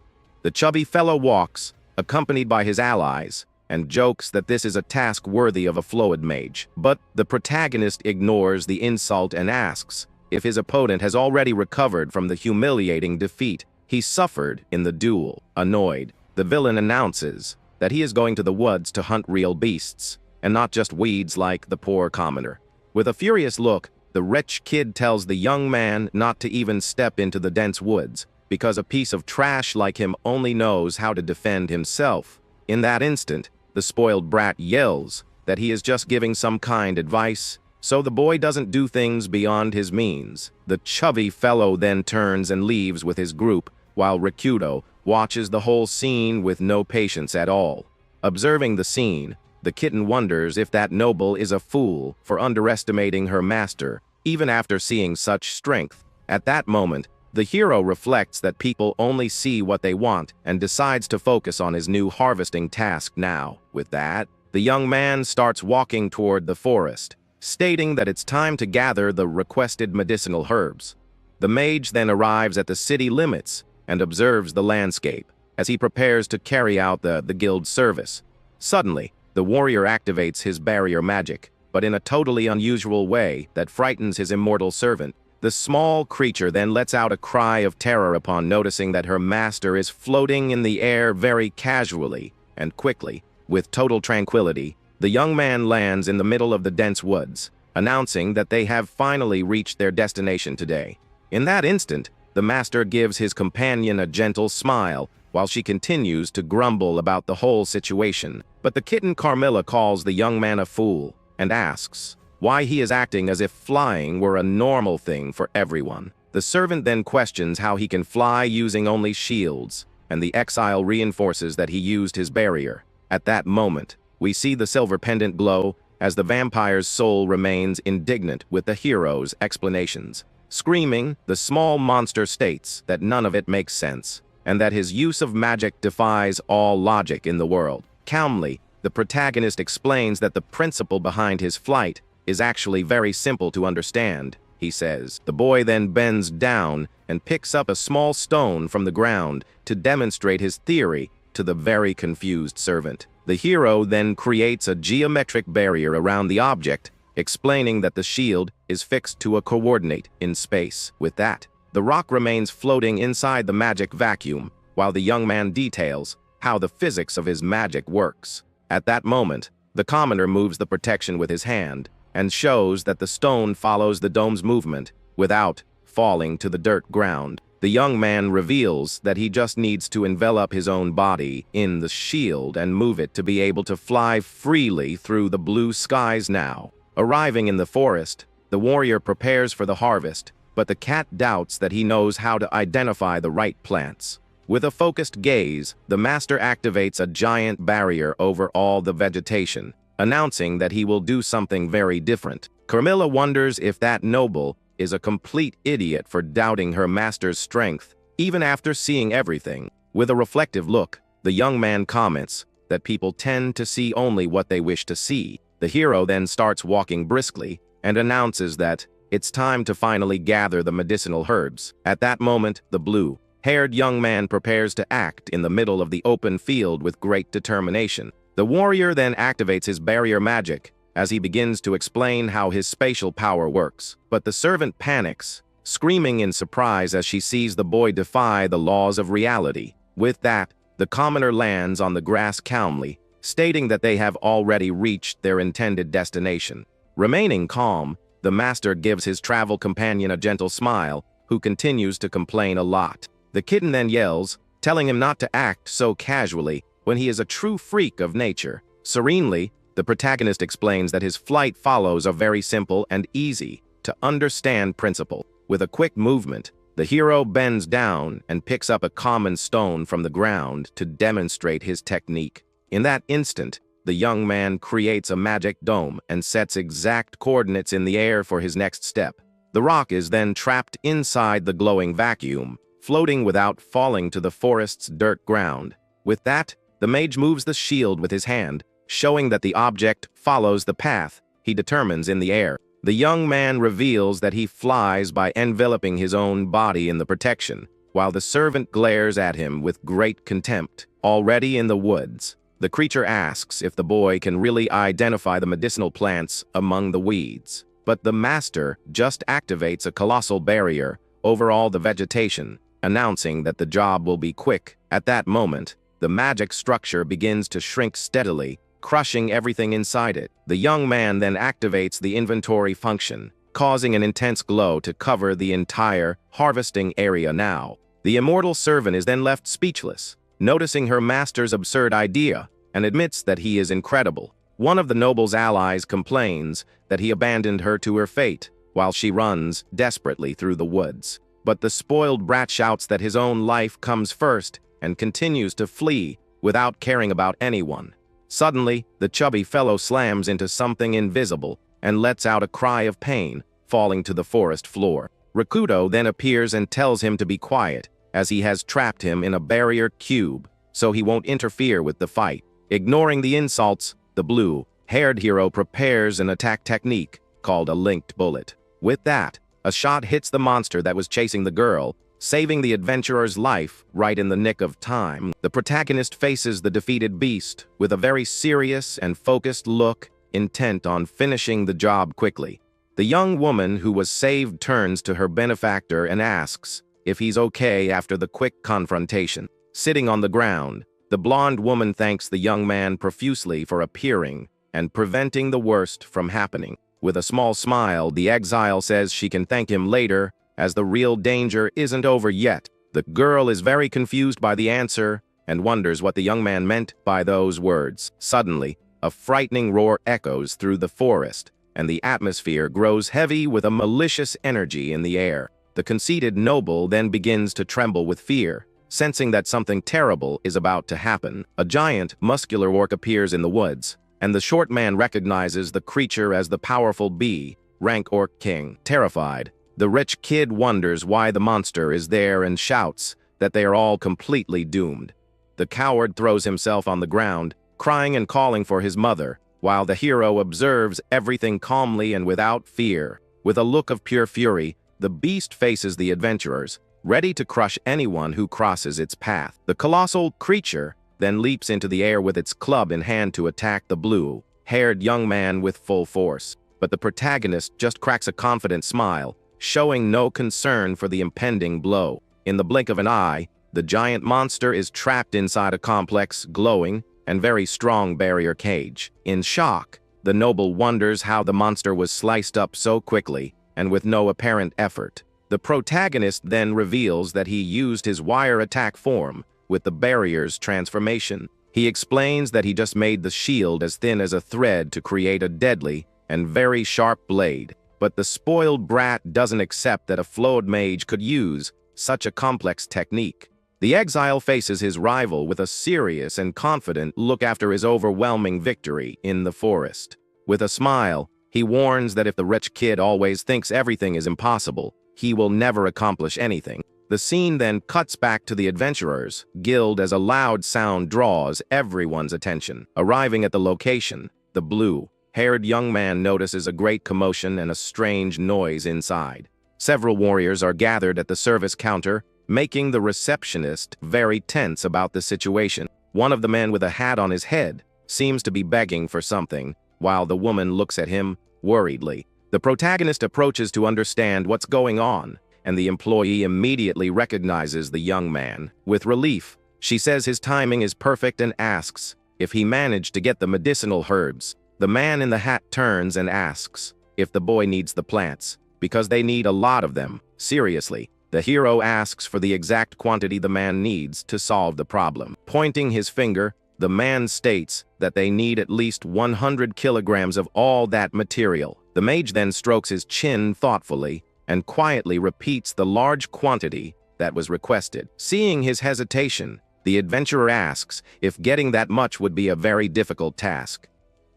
The chubby fellow walks, accompanied by his allies, and jokes that this is a task worthy of a Flood mage. But the protagonist ignores the insult and asks if his opponent has already recovered from the humiliating defeat he suffered in the duel. Annoyed, the villain announces that he is going to the woods to hunt real beasts, and not just weeds like the poor commoner. With a furious look, the rich kid tells the young man not to even step into the dense woods, because a piece of trash like him only knows how to defend himself. In that instant, the spoiled brat yells that he is just giving some kind advice, so the boy doesn't do things beyond his means. The chubby fellow then turns and leaves with his group, while Rikudo watches the whole scene with no patience at all. Observing the scene, the kitten wonders if that noble is a fool for underestimating her master, even after seeing such strength. At that moment, the hero reflects that people only see what they want and decides to focus on his new harvesting task now. With that, the young man starts walking toward the forest, stating that it's time to gather the requested medicinal herbs. The mage then arrives at the city limits and observes the landscape as he prepares to carry out the guild service. Suddenly, the warrior activates his barrier magic, but in a totally unusual way that frightens his immortal servant. The small creature then lets out a cry of terror upon noticing that her master is floating in the air very casually and quickly. With total tranquility, the young man lands in the middle of the dense woods, announcing that they have finally reached their destination today. In that instant, the master gives his companion a gentle smile while she continues to grumble about the whole situation. But the kitten Carmilla calls the young man a fool and asks why he is acting as if flying were a normal thing for everyone. The servant then questions how he can fly using only shields, and the exile reinforces that he used his barrier. At that moment, we see the silver pendant glow as the vampire's soul remains indignant with the hero's explanations. Screaming, the small monster states that none of it makes sense, and that his use of magic defies all logic in the world. Calmly, the protagonist explains that the principle behind his flight is actually very simple to understand, he says. The boy then bends down and picks up a small stone from the ground to demonstrate his theory to the very confused servant. The hero then creates a geometric barrier around the object, explaining that the shield is fixed to a coordinate in space. With that, the rock remains floating inside the magic vacuum, while the young man details how the physics of his magic works. At that moment, the commoner moves the protection with his hand, and shows that the stone follows the dome's movement without falling to the dirt ground. The young man reveals that he just needs to envelop his own body in the shield and move it to be able to fly freely through the blue skies now. Arriving in the forest, the warrior prepares for the harvest, but the cat doubts that he knows how to identify the right plants. With a focused gaze, the master activates a giant barrier over all the vegetation, announcing that he will do something very different. Carmilla wonders if that noble is a complete idiot for doubting her master's strength, even after seeing everything. With a reflective look, the young man comments that people tend to see only what they wish to see. The hero then starts walking briskly and announces that it's time to finally gather the medicinal herbs. At that moment, the blue-haired young man prepares to act in the middle of the open field with great determination. The warrior then activates his barrier magic as he begins to explain how his spatial power works. But the servant panics, screaming in surprise as she sees the boy defy the laws of reality. With that, the commoner lands on the grass calmly, stating that they have already reached their intended destination. Remaining calm, the master gives his travel companion a gentle smile, who continues to complain a lot. The kitten then yells, telling him not to act so casually when he is a true freak of nature. Serenely, the protagonist explains that his flight follows a very simple and easy to understand principle. With a quick movement, the hero bends down and picks up a common stone from the ground to demonstrate his technique. In that instant, the young man creates a magic dome and sets exact coordinates in the air for his next step. The rock is then trapped inside the glowing vacuum, floating without falling to the forest's dirt ground. With that, the mage moves the shield with his hand, showing that the object follows the path he determines in the air. The young man reveals that he flies by enveloping his own body in the protection, while the servant glares at him with great contempt. already in the woods. The creature asks if the boy can really identify the medicinal plants among the weeds. But the master just activates a colossal barrier over all the vegetation, announcing that the job will be quick. At that moment, the magic structure begins to shrink steadily, crushing everything inside it. The young man then activates the inventory function, causing an intense glow to cover the entire harvesting area now. The immortal servant is then left speechless, noticing her master's absurd idea, and admits that he is incredible. One of the noble's allies complains that he abandoned her to her fate, while she runs desperately through the woods. But the spoiled brat shouts that his own life comes first and continues to flee without caring about anyone. Suddenly, the chubby fellow slams into something invisible and lets out a cry of pain, falling to the forest floor. Rakuto then appears and tells him to be quiet, as he has trapped him in a barrier cube, so he won't interfere with the fight. Ignoring the insults, the blue-haired hero prepares an attack technique called a linked bullet. With that, a shot hits the monster that was chasing the girl, saving the adventurer's life right in the nick of time. The protagonist faces the defeated beast with a very serious and focused look, intent on finishing the job quickly. The young woman who was saved turns to her benefactor and asks if he's okay after the quick confrontation. Sitting on the ground, the blonde woman thanks the young man profusely for appearing and preventing the worst from happening. With a small smile, the exile says she can thank him later, as the real danger isn't over yet. The girl is very confused by the answer and wonders what the young man meant by those words. Suddenly, a frightening roar echoes through the forest, and the atmosphere grows heavy with a malicious energy in the air. The conceited noble then begins to tremble with fear, sensing that something terrible is about to happen. A giant, muscular orc appears in the woods, and the short man recognizes the creature as the powerful B-rank orc king. Terrified, the rich kid wonders why the monster is there and shouts that they are all completely doomed. The coward throws himself on the ground, crying and calling for his mother, while the hero observes everything calmly and without fear. With a look of pure fury, the beast faces the adventurers, ready to crush anyone who crosses its path. The colossal creature then leaps into the air with its club in hand to attack the blue-haired young man with full force. But the protagonist just cracks a confident smile, showing no concern for the impending blow. In the blink of an eye, the giant monster is trapped inside a complex, glowing, and very strong barrier cage. In shock, the noble wonders how the monster was sliced up so quickly and with no apparent effort. The protagonist then reveals that he used his wire attack form with the barrier's transformation. He explains that he just made the shield as thin as a thread to create a deadly and very sharp blade. But the spoiled brat doesn't accept that a flawed mage could use such a complex technique. The exile faces his rival with a serious and confident look after his overwhelming victory in the forest. With a smile, he warns that if the rich kid always thinks everything is impossible, he will never accomplish anything. The scene then cuts back to the adventurers' guild as a loud sound draws everyone's attention. Arriving at the location, the blue-haired young man notices a great commotion and a strange noise inside. Several warriors are gathered at the service counter, making the receptionist very tense about the situation. One of the men with a hat on his head seems to be begging for something, while the woman looks at him worriedly. The protagonist approaches to understand what's going on, and the employee immediately recognizes the young man. With relief, she says his timing is perfect and asks if he managed to get the medicinal herbs. The man in the hat turns and asks if the boy needs the plants, because they need a lot of them. Seriously, the hero asks for the exact quantity the man needs to solve the problem. Pointing his finger, the man states that they need at least 100 kilograms of all that material. The mage then strokes his chin thoughtfully and quietly repeats the large quantity that was requested. Seeing his hesitation, the adventurer asks if getting that much would be a very difficult task.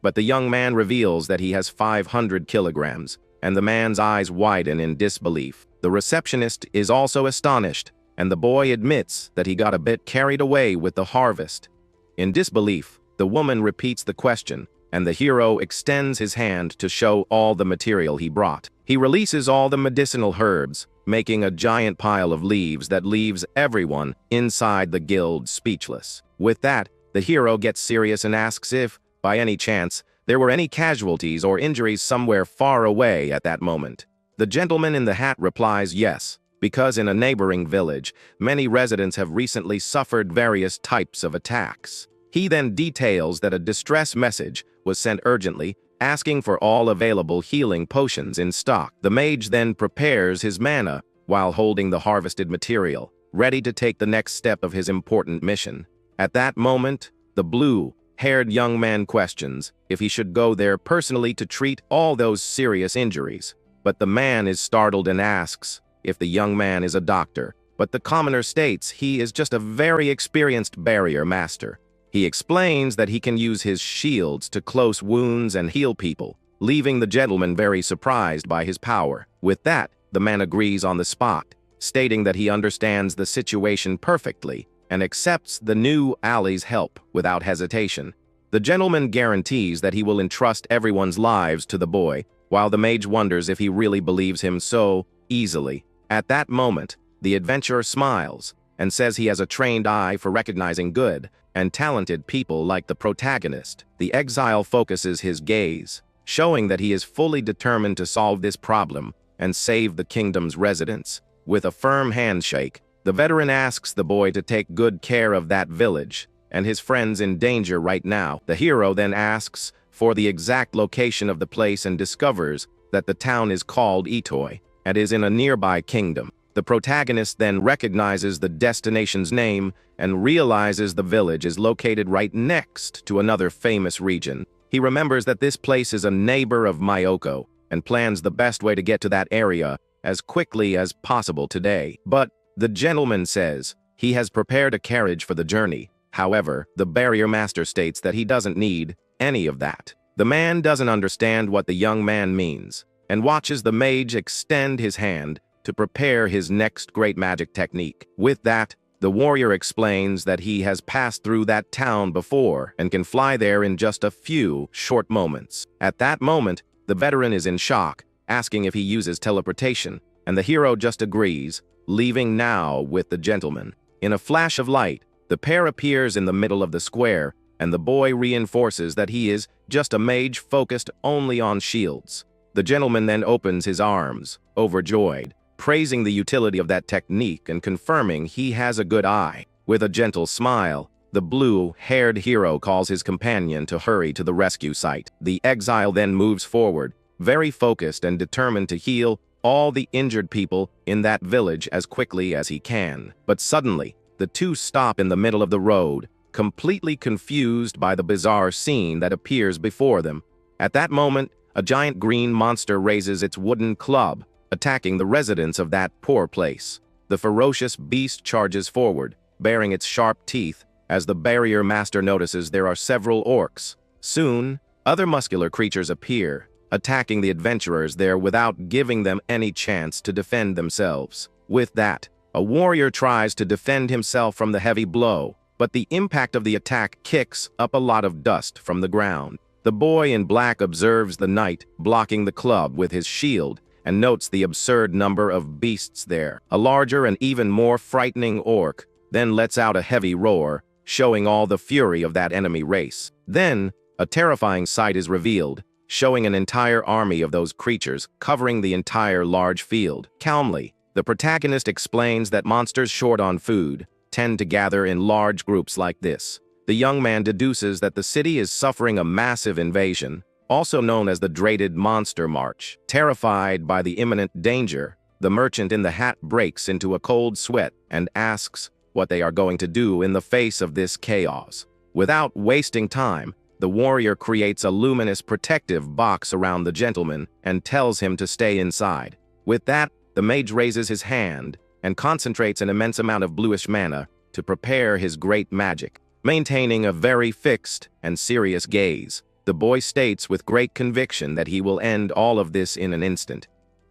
But the young man reveals that he has 500 kilograms, and the man's eyes widen in disbelief. The receptionist is also astonished, and the boy admits that he got a bit carried away with the harvest. In disbelief, the woman repeats the question, and the hero extends his hand to show all the material he brought. He releases all the medicinal herbs, making a giant pile of leaves that leaves everyone inside the guild speechless. With that, the hero gets serious and asks if, by any chance, there were any casualties or injuries somewhere far away at that moment. The gentleman in the hat replies yes, because in a neighboring village, many residents have recently suffered various types of attacks. He then details that a distress message was sent urgently, asking for all available healing potions in stock. The mage then prepares his mana while holding the harvested material, ready to take the next step of his important mission. At that moment, the blue-haired young man questions if he should go there personally to treat all those serious injuries. But the man is startled and asks if the young man is a doctor, but the commoner states he is just a very experienced barrier master. He explains that he can use his shields to close wounds and heal people, leaving the gentleman very surprised by his power. With that, the man agrees on the spot, stating that he understands the situation perfectly and accepts the new ally's help without hesitation. The gentleman guarantees that he will entrust everyone's lives to the boy, while the mage wonders if he really believes him so easily. At that moment, the adventurer smiles and says he has a trained eye for recognizing good and talented people like the protagonist. The exile focuses his gaze, showing that he is fully determined to solve this problem and save the kingdom's residents. With a firm handshake, the veteran asks the boy to take good care of that village and his friends in danger right now. The hero then asks for the exact location of the place and discovers that the town is called Itoi and is in a nearby kingdom. The protagonist then recognizes the destination's name and realizes the village is located right next to another famous region. He remembers that this place is a neighbor of Myoko and plans the best way to get to that area as quickly as possible today. But the gentleman says he has prepared a carriage for the journey. However, the barrier master states that he doesn't need any of that. The man doesn't understand what the young man means and watches the mage extend his hand to prepare his next great magic technique. With that, the warrior explains that he has passed through that town before and can fly there in just a few short moments. At that moment, the veteran is in shock, asking if he uses teleportation, and the hero just agrees, leaving now with the gentleman. In a flash of light, the pair appears in the middle of the square, and the boy reinforces that he is just a mage focused only on shields. The gentleman then opens his arms, overjoyed, praising the utility of that technique and confirming he has a good eye. With a gentle smile, the blue-haired hero calls his companion to hurry to the rescue site. The exile then moves forward, very focused and determined to heal all the injured people in that village as quickly as he can. But suddenly, the two stop in the middle of the road, completely confused by the bizarre scene that appears before them. At that moment, a giant green monster raises its wooden club, attacking the residents of that poor place. The ferocious beast charges forward, baring its sharp teeth, as the barrier master notices there are several orcs. Soon, other muscular creatures appear, attacking the adventurers there without giving them any chance to defend themselves. With that, a warrior tries to defend himself from the heavy blow, but the impact of the attack kicks up a lot of dust from the ground. The boy in black observes the knight blocking the club with his shield and notes the absurd number of beasts there. A larger and even more frightening orc then lets out a heavy roar, showing all the fury of that enemy race. Then, a terrifying sight is revealed, showing an entire army of those creatures covering the entire large field. Calmly, the protagonist explains that monsters short on food tend to gather in large groups like this. The young man deduces that the city is suffering a massive invasion, also known as the Dreaded Monster March. Terrified by the imminent danger, the merchant in the hat breaks into a cold sweat and asks what they are going to do in the face of this chaos. Without wasting time, the warrior creates a luminous protective box around the gentleman and tells him to stay inside. With that, the mage raises his hand and concentrates an immense amount of bluish mana to prepare his great magic. Maintaining a very fixed and serious gaze, the boy states with great conviction that he will end all of this in an instant.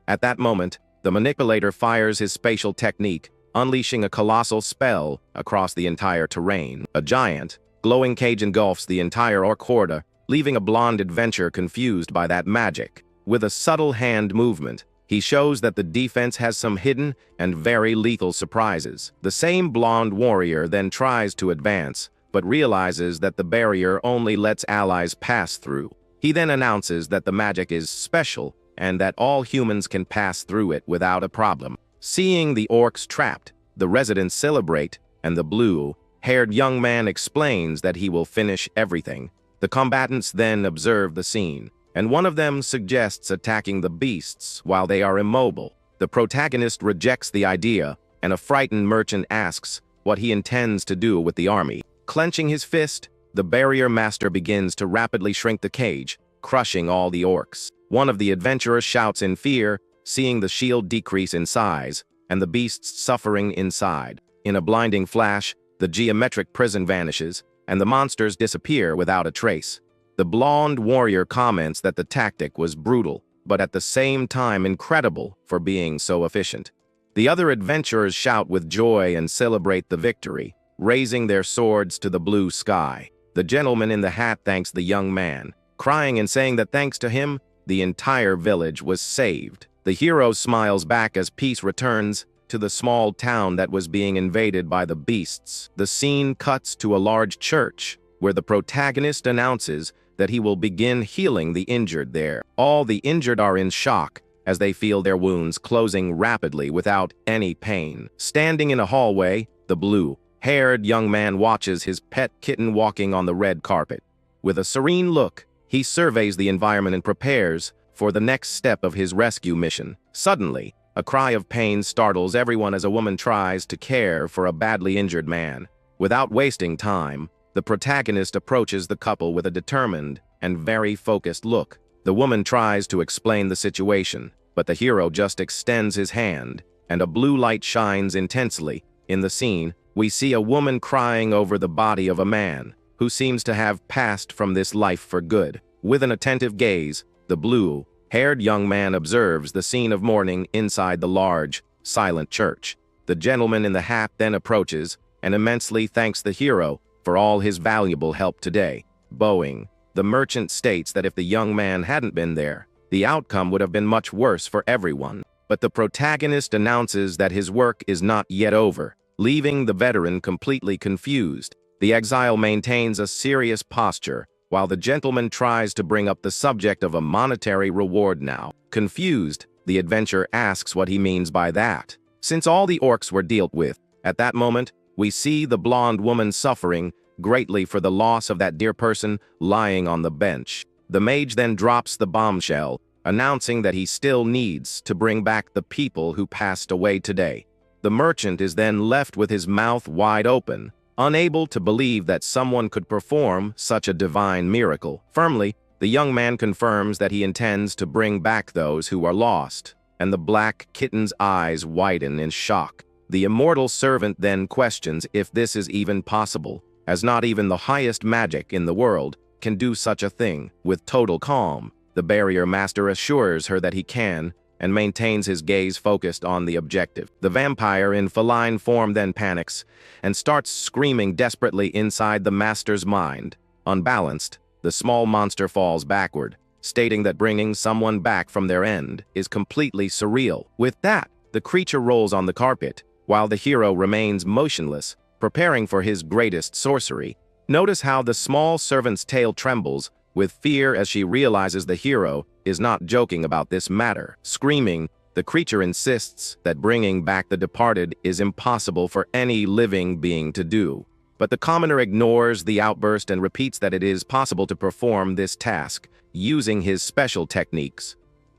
At that moment, the manipulator fires his spatial technique, unleashing a colossal spell across the entire terrain. A giant, glowing cage engulfs the entire orc horde, leaving a blonde adventurer confused by that magic. With a subtle hand movement, He shows that the defense has some hidden and very lethal surprises. The same blonde warrior then tries to advance, but realizes that the barrier only lets allies pass through. He then announces that the magic is special and that all humans can pass through it without a problem. Seeing the orcs trapped, the residents celebrate, and the blue-haired young man explains that he will finish everything. The combatants then observe the scene, and one of them suggests attacking the beasts while they are immobile. The protagonist rejects the idea, and a frightened merchant asks what he intends to do with the army. Clenching his fist, the barrier master begins to rapidly shrink the cage, crushing all the orcs. One of the adventurers shouts in fear, seeing the shield decrease in size, and the beasts suffering inside. In a blinding flash, the geometric prison vanishes, and the monsters disappear without a trace. The blonde warrior comments that the tactic was brutal, but at the same time incredible for being so efficient. The other adventurers shout with joy and celebrate the victory, raising their swords to the blue sky. The gentleman in the hat thanks the young man, crying and saying that thanks to him, the entire village was saved. The hero smiles back as peace returns to the small town that was being invaded by the beasts. The scene cuts to a large church, where the protagonist announces that he will begin healing the injured there. All the injured are in shock as they feel their wounds closing rapidly without any pain. Standing in a hallway, the blue-haired young man watches his pet kitten walking on the red carpet. With a serene look, he surveys the environment and prepares for the next step of his rescue mission. Suddenly, a cry of pain startles everyone as a woman tries to care for a badly injured man. Without wasting time, the protagonist approaches the couple with a determined and very focused look. The woman tries to explain the situation, but the hero just extends his hand, and a blue light shines intensely. In the scene, we see a woman crying over the body of a man who seems to have passed from this life for good. With an attentive gaze, the blue-haired young man observes the scene of mourning inside the large, silent church. The gentleman in the hat then approaches and immensely thanks the hero for all his valuable help today. Bowing, the merchant states that if the young man hadn't been there, the outcome would have been much worse for everyone. But the protagonist announces that his work is not yet over, leaving the veteran completely confused. The exile maintains a serious posture, while the gentleman tries to bring up the subject of a monetary reward now. Confused, the adventurer asks what he means by that. Since all the orcs were dealt with, at that moment, we see the blonde woman suffering greatly for the loss of that dear person lying on the bench. The mage then drops the bombshell, announcing that he still needs to bring back the people who passed away today. The merchant is then left with his mouth wide open, unable to believe that someone could perform such a divine miracle. Firmly, the young man confirms that he intends to bring back those who are lost, and the black kitten's eyes widen in shock. The immortal servant then questions if this is even possible, as not even the highest magic in the world can do such a thing. With total calm, the barrier master assures her that he can, and maintains his gaze focused on the objective. The vampire in feline form then panics and starts screaming desperately inside the master's mind. Unbalanced, the small monster falls backward, stating that bringing someone back from their end is completely surreal. With that, the creature rolls on the carpet, while the hero remains motionless, preparing for his greatest sorcery. Notice how the small servant's tail trembles with fear as she realizes the hero is not joking about this matter. Screaming, the creature insists that bringing back the departed is impossible for any living being to do. But the commoner ignores the outburst and repeats that it is possible to perform this task using his special techniques.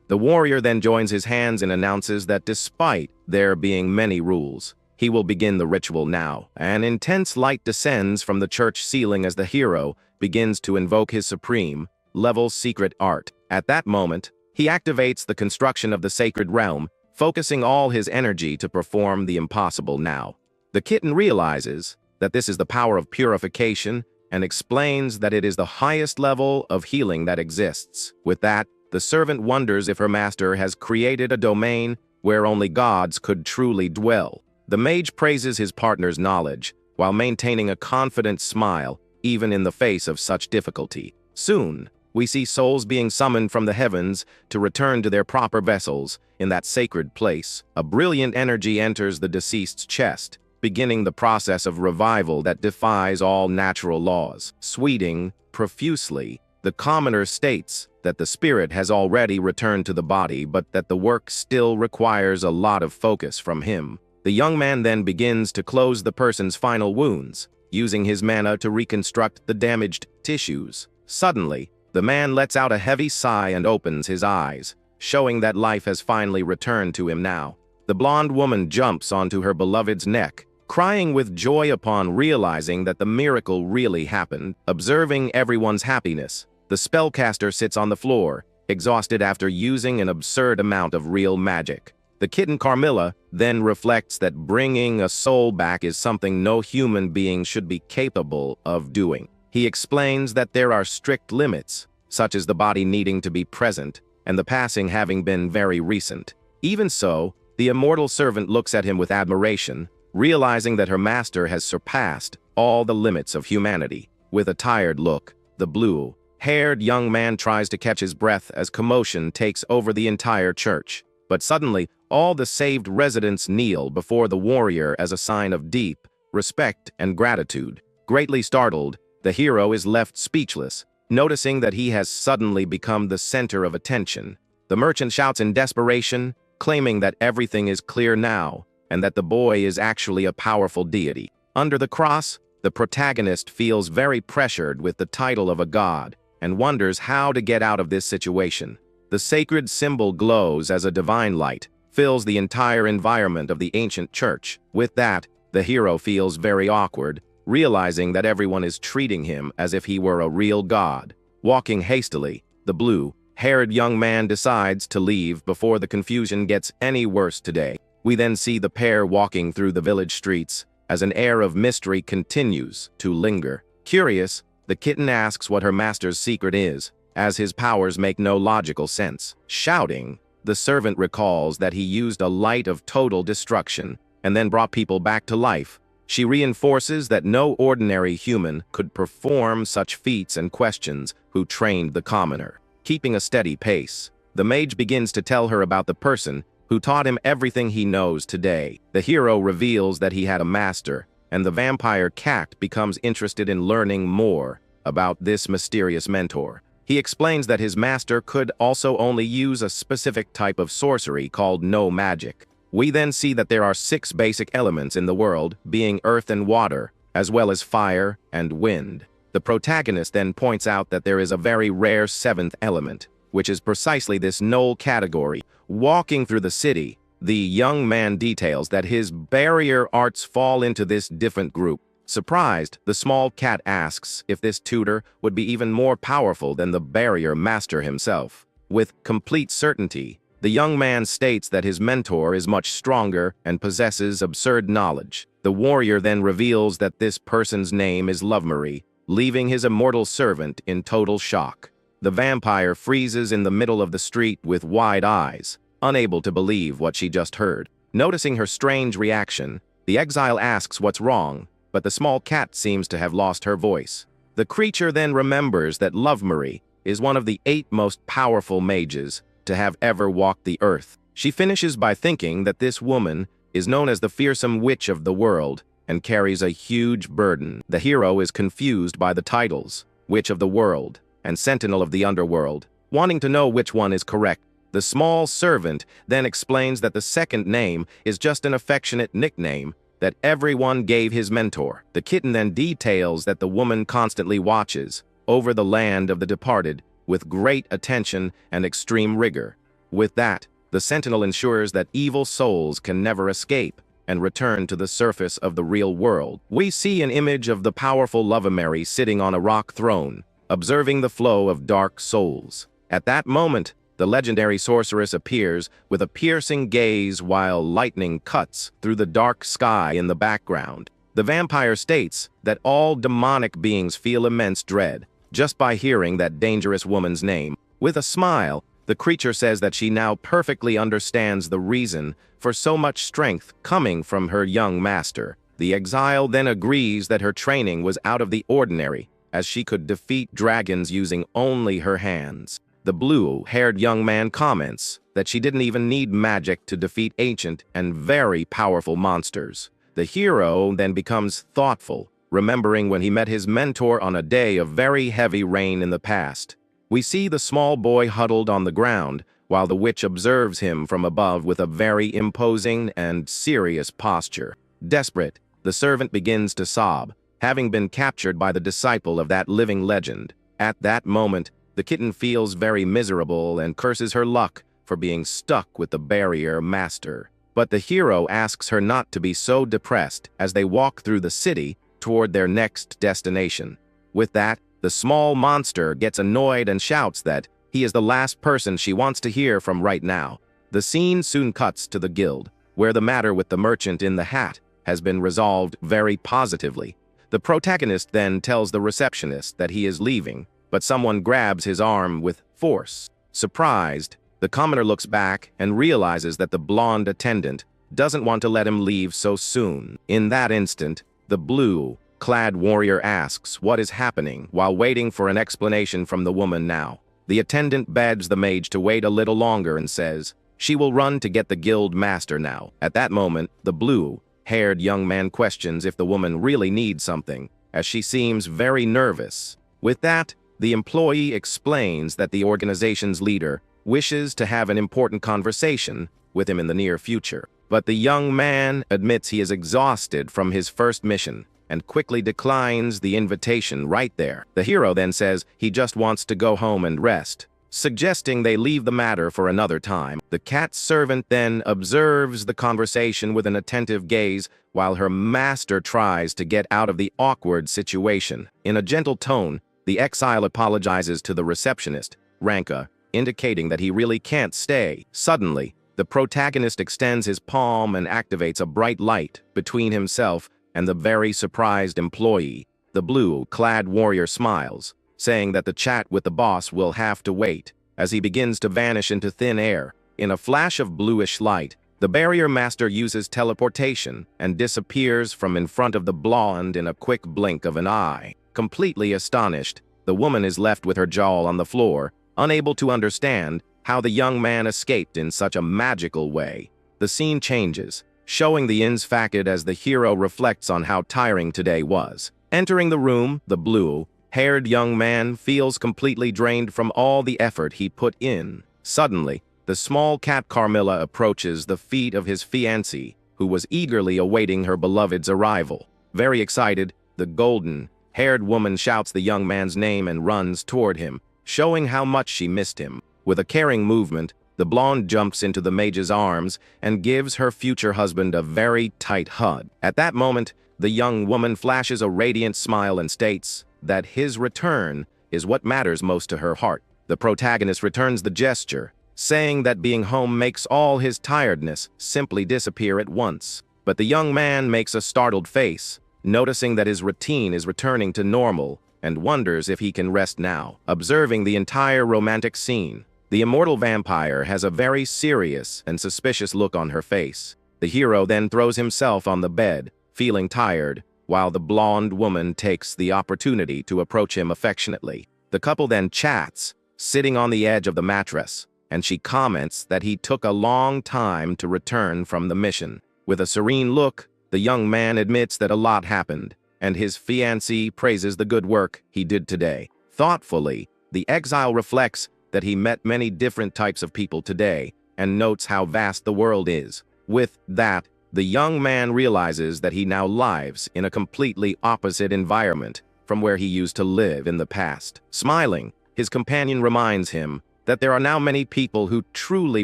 The warrior then joins his hands and announces that despite there being many rules, he will begin the ritual now. An intense light descends from the church ceiling as the hero begins to invoke his supreme-level secret art. At that moment, he activates the construction of the sacred realm, focusing all his energy to perform the impossible now. The kitten realizes that this is the power of purification and explains that it is the highest level of healing that exists. With that, the servant wonders if her master has created a domain where only gods could truly dwell. The mage praises his partner's knowledge, while maintaining a confident smile, even in the face of such difficulty. Soon, we see souls being summoned from the heavens to return to their proper vessels. In that sacred place, a brilliant energy enters the deceased's chest, beginning the process of revival that defies all natural laws. Sweeting profusely, the commoner states that the spirit has already returned to the body, but that the work still requires a lot of focus from him. The young man then begins to close the person's final wounds, using his mana to reconstruct the damaged tissues. Suddenly, the man lets out a heavy sigh and opens his eyes, showing that life has finally returned to him now. The blonde woman jumps onto her beloved's neck, crying with joy upon realizing that the miracle really happened. Observing everyone's happiness, the spellcaster sits on the floor, exhausted after using an absurd amount of real magic. The kitten Carmilla then reflects that bringing a soul back is something no human being should be capable of doing. He explains that there are strict limits, such as the body needing to be present, and the passing having been very recent. Even so, the immortal servant looks at him with admiration, realizing that her master has surpassed all the limits of humanity. With a tired look, the blue-haired young man tries to catch his breath as commotion takes over the entire church. But suddenly, all the saved residents kneel before the warrior as a sign of deep respect and gratitude. Greatly startled, the hero is left speechless, noticing that he has suddenly become the center of attention. The merchant shouts in desperation, claiming that everything is clear now, and that the boy is actually a powerful deity. Under the cross, the protagonist feels very pressured with the title of a god, and wonders how to get out of this situation. The sacred symbol glows as a divine light, fills the entire environment of the ancient church. With that, the hero feels very awkward, realizing that everyone is treating him as if he were a real god. Walking hastily, the blue-haired young man decides to leave before the confusion gets any worse today. We then see the pair walking through the village streets as an air of mystery continues to linger. Curious, the kitten asks what her master's secret is, as his powers make no logical sense. Shouting, the servant recalls that he used a light of total destruction and then brought people back to life. She reinforces that no ordinary human could perform such feats and questions who trained the commoner. Keeping a steady pace, the mage begins to tell her about the person who taught him everything he knows today. The hero reveals that he had a master, and the vampire cat becomes interested in learning more about this mysterious mentor. He explains that his master could also only use a specific type of sorcery called no magic. We then see that there are 6 basic elements in the world, being earth and water, as well as fire and wind. The protagonist then points out that there is a very rare 7th element, which is precisely this null category. Walking through the city, the young man details that his barrier arts fall into this different group. Surprised, the small cat asks if this tutor would be even more powerful than the barrier master himself. With complete certainty, the young man states that his mentor is much stronger and possesses absurd knowledge. The warrior then reveals that this person's name is Lovemarie, leaving his immortal servant in total shock. The vampire freezes in the middle of the street with wide eyes, unable to believe what she just heard. Noticing her strange reaction, the exile asks what's wrong, but the small cat seems to have lost her voice. The creature then remembers that Lovemarie is one of the 8 most powerful mages to have ever walked the earth. She finishes by thinking that this woman is known as the fearsome witch of the world and carries a huge burden. The hero is confused by the titles, Witch of the World and Sentinel of the Underworld, wanting to know which one is correct. The small servant then explains that the second name is just an affectionate nickname that everyone gave his mentor. The kitten then details that the woman constantly watches over the land of the departed with great attention and extreme rigor. With that, the sentinel ensures that evil souls can never escape and return to the surface of the real world. We see an image of the powerful Lovemarie sitting on a rock throne, observing the flow of dark souls. At that moment, the legendary sorceress appears with a piercing gaze while lightning cuts through the dark sky in the background. The vampire states that all demonic beings feel immense dread just by hearing that dangerous woman's name. With a smile, the creature says that she now perfectly understands the reason for so much strength coming from her young master. The exile then agrees that her training was out of the ordinary, as she could defeat dragons using only her hands. The blue-haired young man comments that she didn't even need magic to defeat ancient and very powerful monsters. The hero then becomes thoughtful, remembering when he met his mentor on a day of very heavy rain in the past. We see the small boy huddled on the ground, while the witch observes him from above with a very imposing and serious posture. Desperate, the servant begins to sob, having been captured by the disciple of that living legend. At that moment, the kitten feels very miserable and curses her luck for being stuck with the barrier master. But the hero asks her not to be so depressed as they walk through the city toward their next destination. With that, the small monster gets annoyed and shouts that he is the last person she wants to hear from right now. The scene soon cuts to the guild, where the matter with the merchant in the hat has been resolved very positively. The protagonist then tells the receptionist that he is leaving, but someone grabs his arm with force. Surprised, the commoner looks back and realizes that the blonde attendant doesn't want to let him leave so soon. In that instant, the blue-clad warrior asks what is happening while waiting for an explanation from the woman now. The attendant begs the mage to wait a little longer and says she will run to get the guild master now. At that moment, the blue-haired young man questions if the woman really needs something, as she seems very nervous. With that, the employee explains that the organization's leader wishes to have an important conversation with him in the near future. But the young man admits he is exhausted from his first mission and quickly declines the invitation right there. The hero then says he just wants to go home and rest, suggesting they leave the matter for another time. The cat servant then observes the conversation with an attentive gaze while her master tries to get out of the awkward situation. In a gentle tone, the exile apologizes to the receptionist, Ranka, indicating that he really can't stay. Suddenly, the protagonist extends his palm and activates a bright light between himself and the very surprised employee. The blue-clad warrior smiles, saying that the chat with the boss will have to wait, as he begins to vanish into thin air. In a flash of bluish light, the barrier master uses teleportation and disappears from in front of the blonde in a quick blink of an eye. Completely astonished, the woman is left with her jaw on the floor, unable to understand how the young man escaped in such a magical way. The scene changes, showing the ins facade as the hero reflects on how tiring today was. Entering the room, the blue-haired young man feels completely drained from all the effort he put in. Suddenly, the small cat Carmilla approaches the feet of his fiancée, who was eagerly awaiting her beloved's arrival. Very excited, the golden-haired woman shouts the young man's name and runs toward him, showing how much she missed him. With a caring movement, the blonde jumps into the mage's arms and gives her future husband a very tight hug. At that moment, the young woman flashes a radiant smile and states that his return is what matters most to her heart. The protagonist returns the gesture, saying that being home makes all his tiredness simply disappear at once. But the young man makes a startled face, noticing that his routine is returning to normal, and wonders if he can rest now. Observing the entire romantic scene, the immortal vampire has a very serious and suspicious look on her face. The hero then throws himself on the bed, feeling tired, while the blonde woman takes the opportunity to approach him affectionately. The couple then chats, sitting on the edge of the mattress, and she comments that he took a long time to return from the mission. With a serene look, the young man admits that a lot happened, and his fiancée praises the good work he did today. Thoughtfully, the exile reflects that he met many different types of people today, and notes how vast the world is. With that, the young man realizes that he now lives in a completely opposite environment from where he used to live in the past. Smiling, his companion reminds him that there are now many people who truly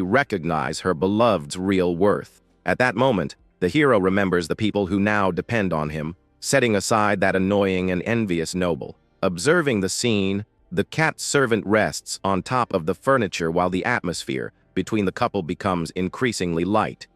recognize her beloved's real worth. At that moment, the hero remembers the people who now depend on him, setting aside that annoying and envious noble. Observing the scene, the cat servant rests on top of the furniture while the atmosphere between the couple becomes increasingly light.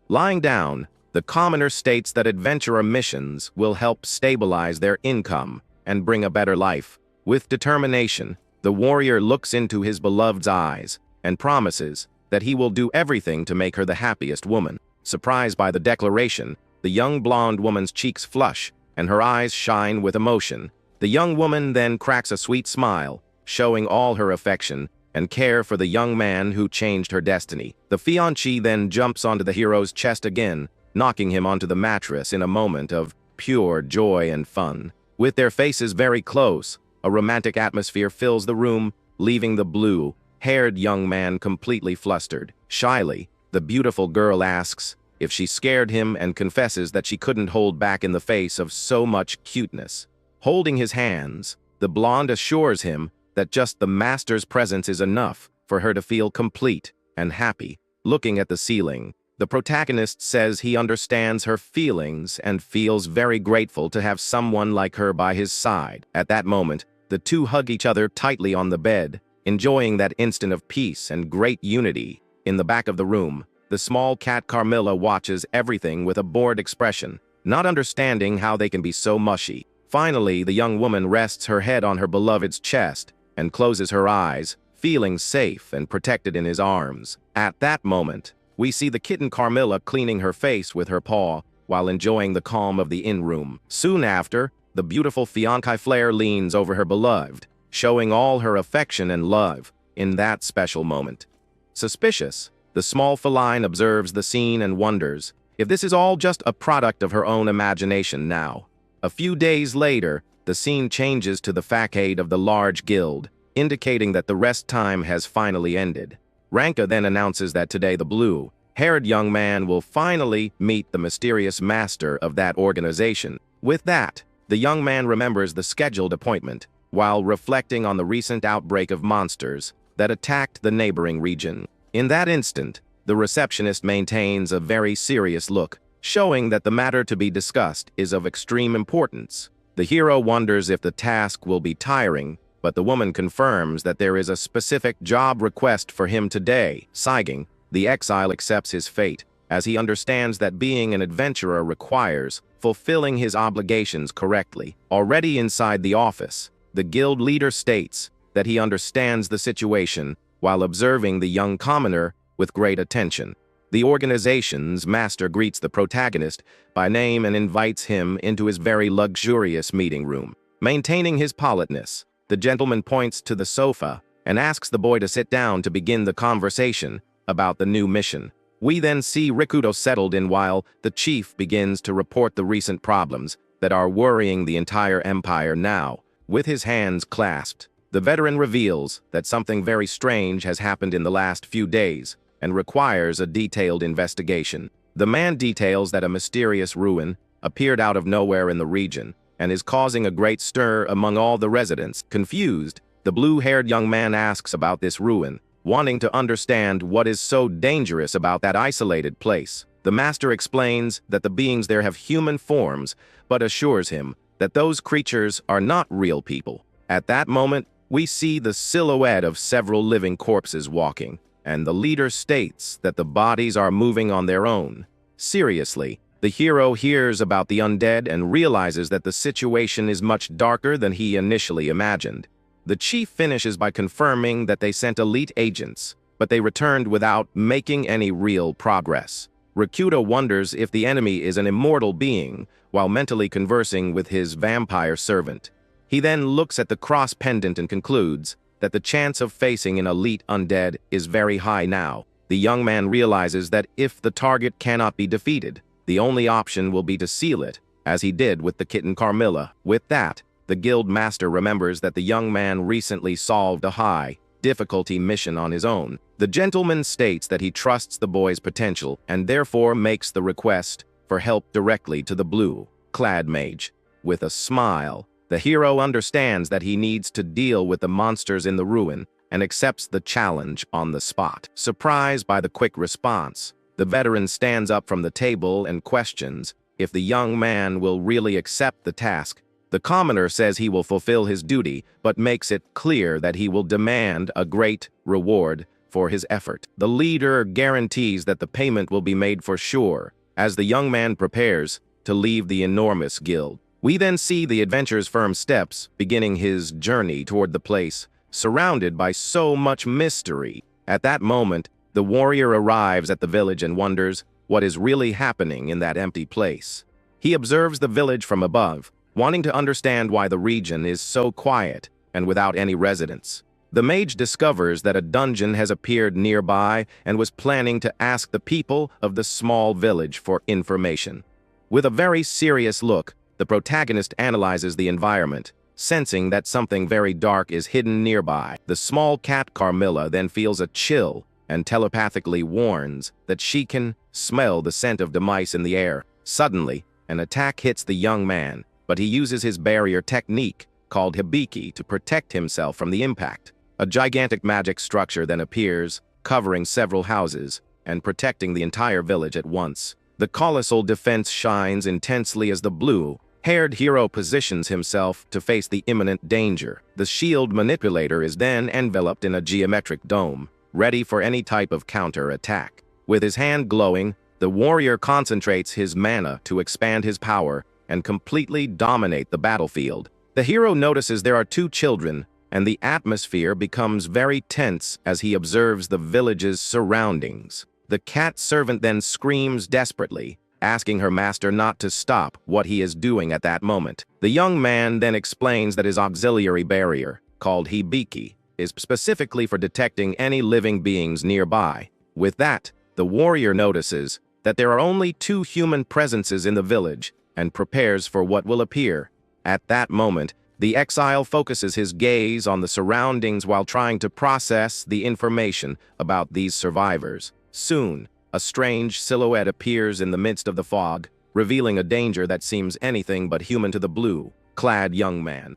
Lying down, the commoner states that adventurer missions will help stabilize their income and bring a better life. With determination, the warrior looks into his beloved's eyes and promises that he will do everything to make her the happiest woman. Surprised by the declaration, the young blonde woman's cheeks flush and her eyes shine with emotion. The young woman then cracks a sweet smile, showing all her affection and care for the young man who changed her destiny. The fiancé then jumps onto the hero's chest again, knocking him onto the mattress in a moment of pure joy and fun. With their faces very close, a romantic atmosphere fills the room, leaving the blue-haired young man completely flustered. Shyly, the beautiful girl asks if she scared him and confesses that she couldn't hold back in the face of so much cuteness. Holding his hands, the blonde assures him that just the master's presence is enough for her to feel complete and happy. Looking at the ceiling, the protagonist says he understands her feelings and feels very grateful to have someone like her by his side. At that moment, the two hug each other tightly on the bed, enjoying that instant of peace and great unity. In the back of the room, the small cat Carmilla watches everything with a bored expression, not understanding how they can be so mushy. Finally, the young woman rests her head on her beloved's chest and closes her eyes, feeling safe and protected in his arms. At that moment, we see the kitten Carmilla cleaning her face with her paw while enjoying the calm of the inn-room. Soon after, the beautiful fiancée Flare leans over her beloved, showing all her affection and love in that special moment. Suspicious, the small feline observes the scene and wonders if this is all just a product of her own imagination now. A few days later, the scene changes to the facade of the large guild, indicating that the rest time has finally ended. Ranka then announces that today the blue-haired young man will finally meet the mysterious master of that organization. With that, the young man remembers the scheduled appointment, while reflecting on the recent outbreak of monsters that attacked the neighboring region. In that instant, the receptionist maintains a very serious look, showing that the matter to be discussed is of extreme importance. The hero wonders if the task will be tiring, but the woman confirms that there is a specific job request for him today. Sighing, the exile accepts his fate, as he understands that being an adventurer requires fulfilling his obligations correctly. Already inside the office, the guild leader states that he understands the situation while observing the young commoner with great attention. The organization's master greets the protagonist by name and invites him into his very luxurious meeting room. Maintaining his politeness, the gentleman points to the sofa and asks the boy to sit down to begin the conversation about the new mission. We then see Rikudo settled in while the chief begins to report the recent problems that are worrying the entire empire now. With his hands clasped, the veteran reveals that something very strange has happened in the last few days and requires a detailed investigation. The man details that a mysterious ruin appeared out of nowhere in the region and is causing a great stir among all the residents. Confused, the blue-haired young man asks about this ruin, wanting to understand what is so dangerous about that isolated place. The master explains that the beings there have human forms, but assures him that those creatures are not real people. At that moment, we see the silhouette of several living corpses walking, and the leader states that the bodies are moving on their own. Seriously, the hero hears about the undead and realizes that the situation is much darker than he initially imagined. The chief finishes by confirming that they sent elite agents, but they returned without making any real progress. Rikudo wonders if the enemy is an immortal being while mentally conversing with his vampire servant. He then looks at the cross pendant and concludes that the chance of facing an elite undead is very high now. The young man realizes that if the target cannot be defeated, the only option will be to seal it, as he did with the kitten Carmilla. With that, the guild master remembers that the young man recently solved a high-difficulty mission on his own. The gentleman states that he trusts the boy's potential and therefore makes the request for help directly to the blue-clad mage. With a smile, the hero understands that he needs to deal with the monsters in the ruin and accepts the challenge on the spot. Surprised by the quick response, the veteran stands up from the table and questions if the young man will really accept the task. The commoner says he will fulfill his duty, but makes it clear that he will demand a great reward for his effort. The leader guarantees that the payment will be made for sure, as the young man prepares to leave the enormous guild. We then see the adventurer's firm steps beginning his journey toward the place, surrounded by so much mystery. At that moment, the warrior arrives at the village and wonders what is really happening in that empty place. He observes the village from above, wanting to understand why the region is so quiet and without any residents. The mage discovers that a dungeon has appeared nearby and was planning to ask the people of the small village for information. With a very serious look, the protagonist analyzes the environment, sensing that something very dark is hidden nearby. The small cat Carmilla then feels a chill and telepathically warns that she can smell the scent of mice in the air. Suddenly, an attack hits the young man, but he uses his barrier technique called Hibiki to protect himself from the impact. A gigantic magic structure then appears, covering several houses and protecting the entire village at once. The colossal defense shines intensely as the blue-haired hero positions himself to face the imminent danger. The shield manipulator is then enveloped in a geometric dome, ready for any type of counter-attack. With his hand glowing, the warrior concentrates his mana to expand his power and completely dominate the battlefield. The hero notices there are two children, and the atmosphere becomes very tense as he observes the village's surroundings. The cat servant then screams desperately, asking her master not to stop what he is doing at that moment. The young man then explains that his auxiliary barrier, called Hibiki, is specifically for detecting any living beings nearby. With that, the warrior notices that there are only two human presences in the village and prepares for what will appear. At that moment, the exile focuses his gaze on the surroundings while trying to process the information about these survivors. Soon, a strange silhouette appears in the midst of the fog, revealing a danger that seems anything but human to the blue-clad young man.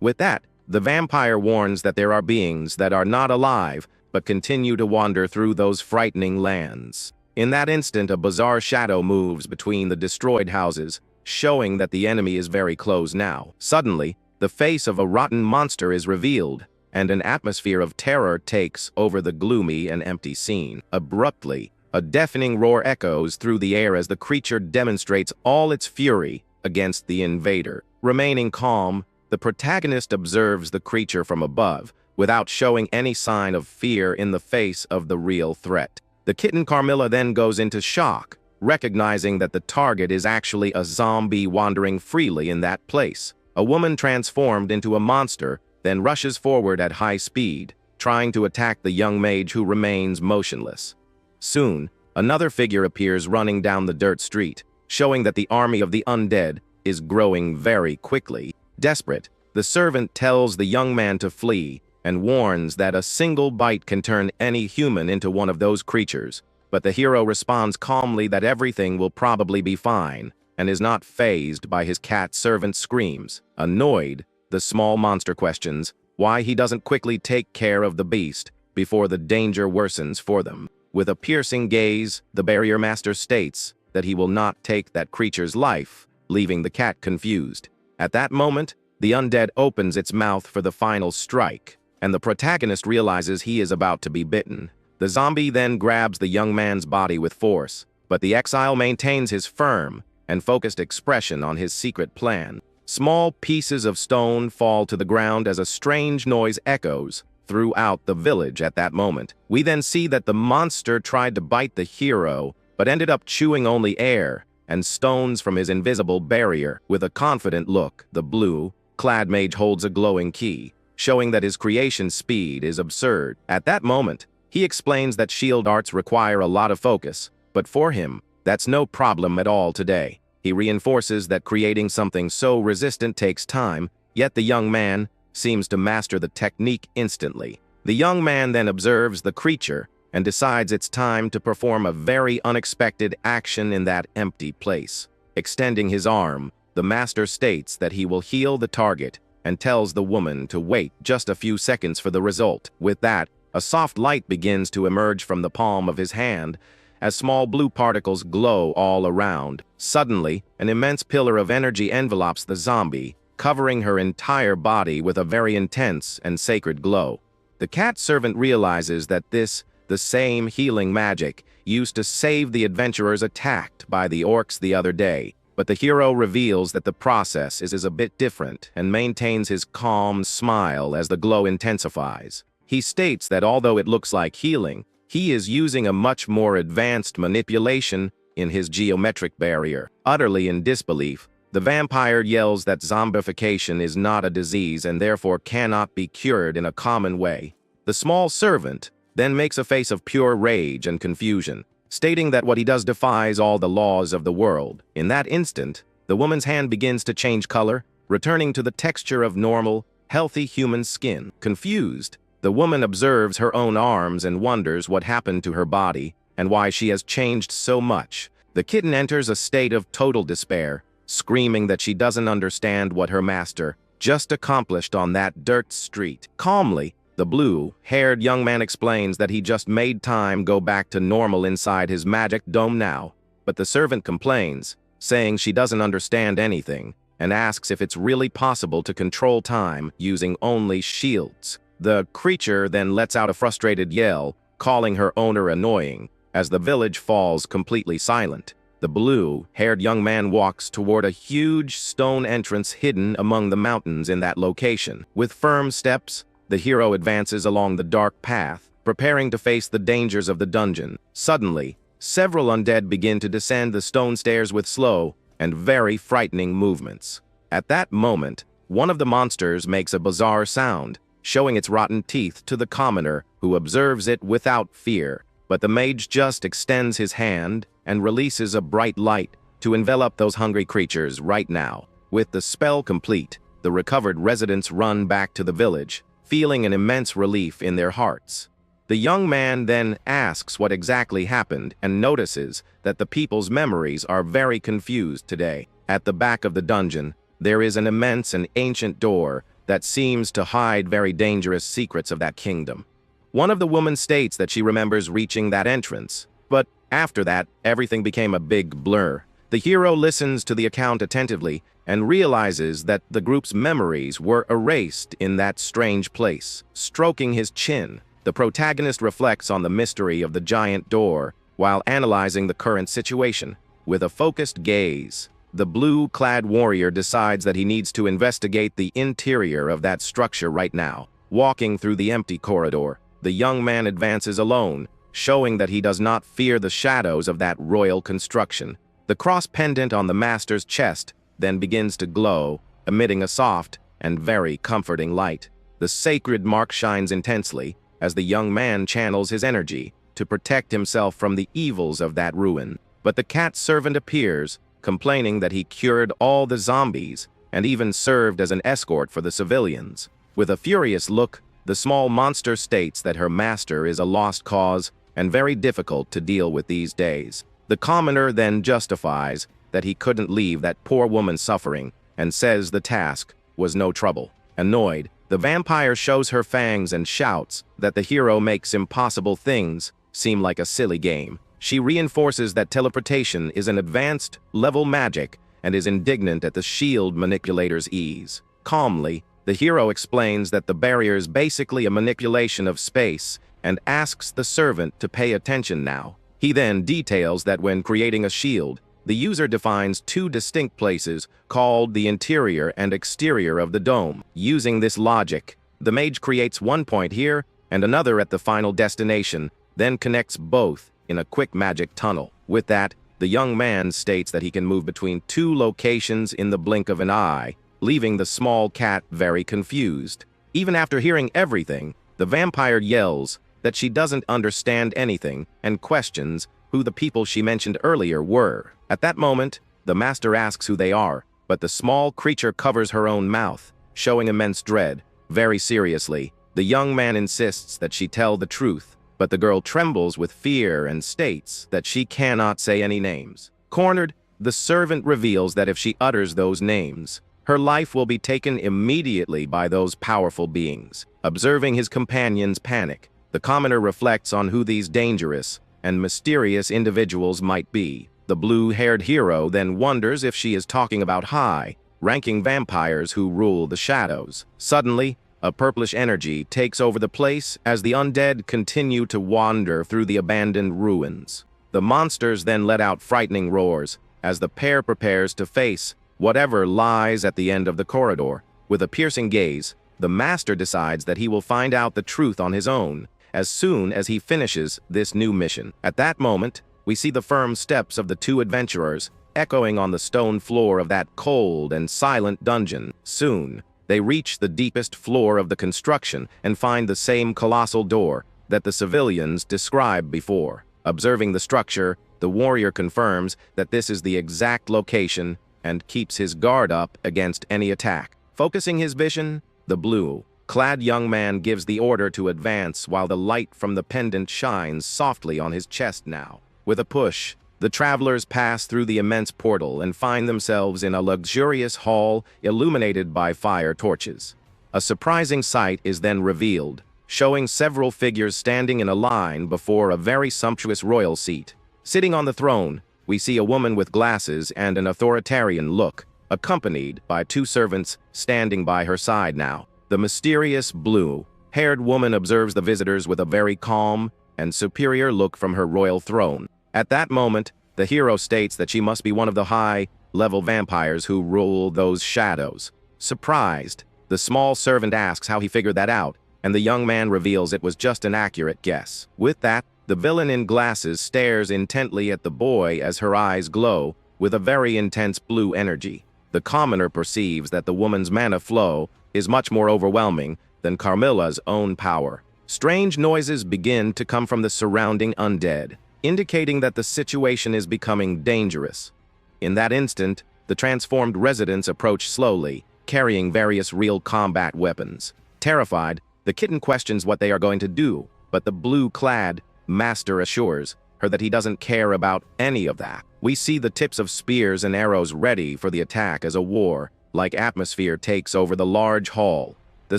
With that, the vampire warns that there are beings that are not alive but continue to wander through those frightening lands. In that instant, a bizarre shadow moves between the destroyed houses, showing that the enemy is very close now. Suddenly, the face of a rotten monster is revealed, and an atmosphere of terror takes over the gloomy and empty scene. Abruptly, a deafening roar echoes through the air as the creature demonstrates all its fury against the invader. Remaining calm, the protagonist observes the creature from above, without showing any sign of fear in the face of the real threat. The kitten Carmilla then goes into shock, recognizing that the target is actually a zombie wandering freely in that place. A woman transformed into a monster then rushes forward at high speed, trying to attack the young mage who remains motionless. Soon, another figure appears running down the dirt street, showing that the army of the undead is growing very quickly. Desperate, the servant tells the young man to flee and warns that a single bite can turn any human into one of those creatures. But the hero responds calmly that everything will probably be fine and is not fazed by his cat servant's screams. Annoyed, the small monster questions why he doesn't quickly take care of the beast before the danger worsens for them. With a piercing gaze, the barrier master states that he will not take that creature's life, leaving the cat confused. At that moment, the undead opens its mouth for the final strike, and the protagonist realizes he is about to be bitten. The zombie then grabs the young man's body with force, but the exile maintains his firm and focused expression on his secret plan. Small pieces of stone fall to the ground as a strange noise echoes throughout the village at that moment. We then see that the monster tried to bite the hero, but ended up chewing only air and stones from his invisible barrier. With a confident look, the blue-clad mage holds a glowing key, showing that his creation speed is absurd. At that moment, he explains that shield arts require a lot of focus, but for him, that's no problem at all today. He reinforces that creating something so resistant takes time, yet the young man seems to master the technique instantly. The young man then observes the creature and decides it's time to perform a very unexpected action in that empty place. Extending his arm, the master states that he will heal the target and tells the woman to wait just a few seconds for the result. With that, a soft light begins to emerge from the palm of his hand as small blue particles glow all around. Suddenly, an immense pillar of energy envelops the zombie, covering her entire body with a very intense and sacred glow. The cat servant realizes that the same healing magic used to save the adventurers attacked by the orcs the other day. But the hero reveals that the process is a bit different and maintains his calm smile as the glow intensifies. He states that although it looks like healing, he is using a much more advanced manipulation in his geometric barrier. Utterly in disbelief, The vampire yells that zombification is not a disease and therefore cannot be cured in a common way. The small servant then makes a face of pure rage and confusion, stating that what he does defies all the laws of the world. In that instant, the woman's hand begins to change color, returning to the texture of normal, healthy human skin. Confused, the woman observes her own arms and wonders what happened to her body and why she has changed so much. The kitten enters a state of total despair, screaming that she doesn't understand what her master just accomplished on that dirt street. Calmly, the blue-haired young man explains that he just made time go back to normal inside his magic dome now, but the servant complains, saying she doesn't understand anything, and asks if it's really possible to control time using only shields. The creature then lets out a frustrated yell, calling her owner annoying, as the village falls completely silent. The blue-haired young man walks toward a huge stone entrance hidden among the mountains in that location. With firm steps, the hero advances along the dark path, preparing to face the dangers of the dungeon. Suddenly, several undead begin to descend the stone stairs with slow and very frightening movements. At that moment, one of the monsters makes a bizarre sound, showing its rotten teeth to the commoner, who observes it without fear. But the mage just extends his hand and releases a bright light to envelop those hungry creatures right now. With the spell complete, the recovered residents run back to the village, feeling an immense relief in their hearts. The young man then asks what exactly happened and notices that the people's memories are very confused today. At the back of the dungeon, there is an immense and ancient door that seems to hide very dangerous secrets of that kingdom. One of the women states that she remembers reaching that entrance, but after that, everything became a big blur. The hero listens to the account attentively and realizes that the group's memories were erased in that strange place. Stroking his chin, the protagonist reflects on the mystery of the giant door while analyzing the current situation. With a focused gaze, the blue-clad warrior decides that he needs to investigate the interior of that structure right now. Walking through the empty corridor, the young man advances alone, showing that he does not fear the shadows of that royal construction. The cross pendant on the master's chest then begins to glow, emitting a soft and very comforting light. The sacred mark shines intensely as the young man channels his energy to protect himself from the evils of that ruin. But the cat servant appears, complaining that he cured all the zombies and even served as an escort for the civilians. With a furious look, the small monster states that her master is a lost cause and very difficult to deal with these days. The commoner then justifies that he couldn't leave that poor woman suffering and says the task was no trouble. Annoyed, the vampire shows her fangs and shouts that the hero makes impossible things seem like a silly game. She reinforces that teleportation is an advanced level magic and is indignant at the shield manipulator's ease. Calmly, the hero explains that the barrier is basically a manipulation of space and asks the servant to pay attention now. He then details that when creating a shield, the user defines two distinct places called the interior and exterior of the dome. Using this logic, the mage creates one point here and another at the final destination, then connects both in a quick magic tunnel. With that, the young man states that he can move between two locations in the blink of an eye, leaving the small cat very confused. Even after hearing everything, the vampire yells that she doesn't understand anything and questions who the people she mentioned earlier were. At that moment, the master asks who they are, but the small creature covers her own mouth, showing immense dread. Very seriously, the young man insists that she tell the truth, but the girl trembles with fear and states that she cannot say any names. Cornered, the servant reveals that if she utters those names, her life will be taken immediately by those powerful beings. Observing his companion's panic, the commoner reflects on who these dangerous and mysterious individuals might be. The blue-haired hero then wonders if she is talking about high-ranking vampires who rule the shadows. Suddenly, a purplish energy takes over the place as the undead continue to wander through the abandoned ruins. The monsters then let out frightening roars as the pair prepares to face whatever lies at the end of the corridor. With a piercing gaze, the master decides that he will find out the truth on his own as soon as he finishes this new mission. At that moment, we see the firm steps of the two adventurers echoing on the stone floor of that cold and silent dungeon. Soon, they reach the deepest floor of the construction and find the same colossal door that the civilians described before. Observing the structure, the warrior confirms that this is the exact location and keeps his guard up against any attack. Focusing his vision, the blue-clad young man gives the order to advance while the light from the pendant shines softly on his chest now. With a push, the travelers pass through the immense portal and find themselves in a luxurious hall illuminated by fire torches. A surprising sight is then revealed, showing several figures standing in a line before a very sumptuous royal seat. Sitting on the throne, we see a woman with glasses and an authoritarian look, accompanied by two servants standing by her side now. The mysterious blue-haired woman observes the visitors with a very calm and superior look from her royal throne. At that moment, the hero states that she must be one of the high-level vampires who rule those shadows. Surprised, the small servant asks how he figured that out, and the young man reveals it was just an accurate guess. With that, the villain in glasses stares intently at the boy as her eyes glow with a very intense blue energy. The commoner perceives that the woman's mana flow is much more overwhelming than Carmilla's own power. Strange noises begin to come from the surrounding undead, indicating that the situation is becoming dangerous. In that instant, the transformed residents approach slowly, carrying various real combat weapons. Terrified, the kitten questions what they are going to do, but the blue-clad master assures her that he doesn't care about any of that. We see the tips of spears and arrows ready for the attack as a war-like atmosphere takes over the large hall. The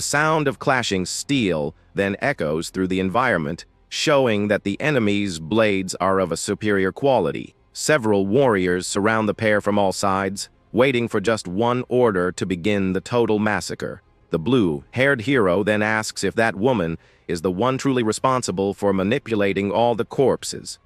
sound of clashing steel then echoes through the environment, showing that the enemy's blades are of a superior quality. Several warriors surround the pair from all sides, waiting for just one order to begin the total massacre. The blue-haired hero then asks if that woman is the one truly responsible for manipulating all the corpses.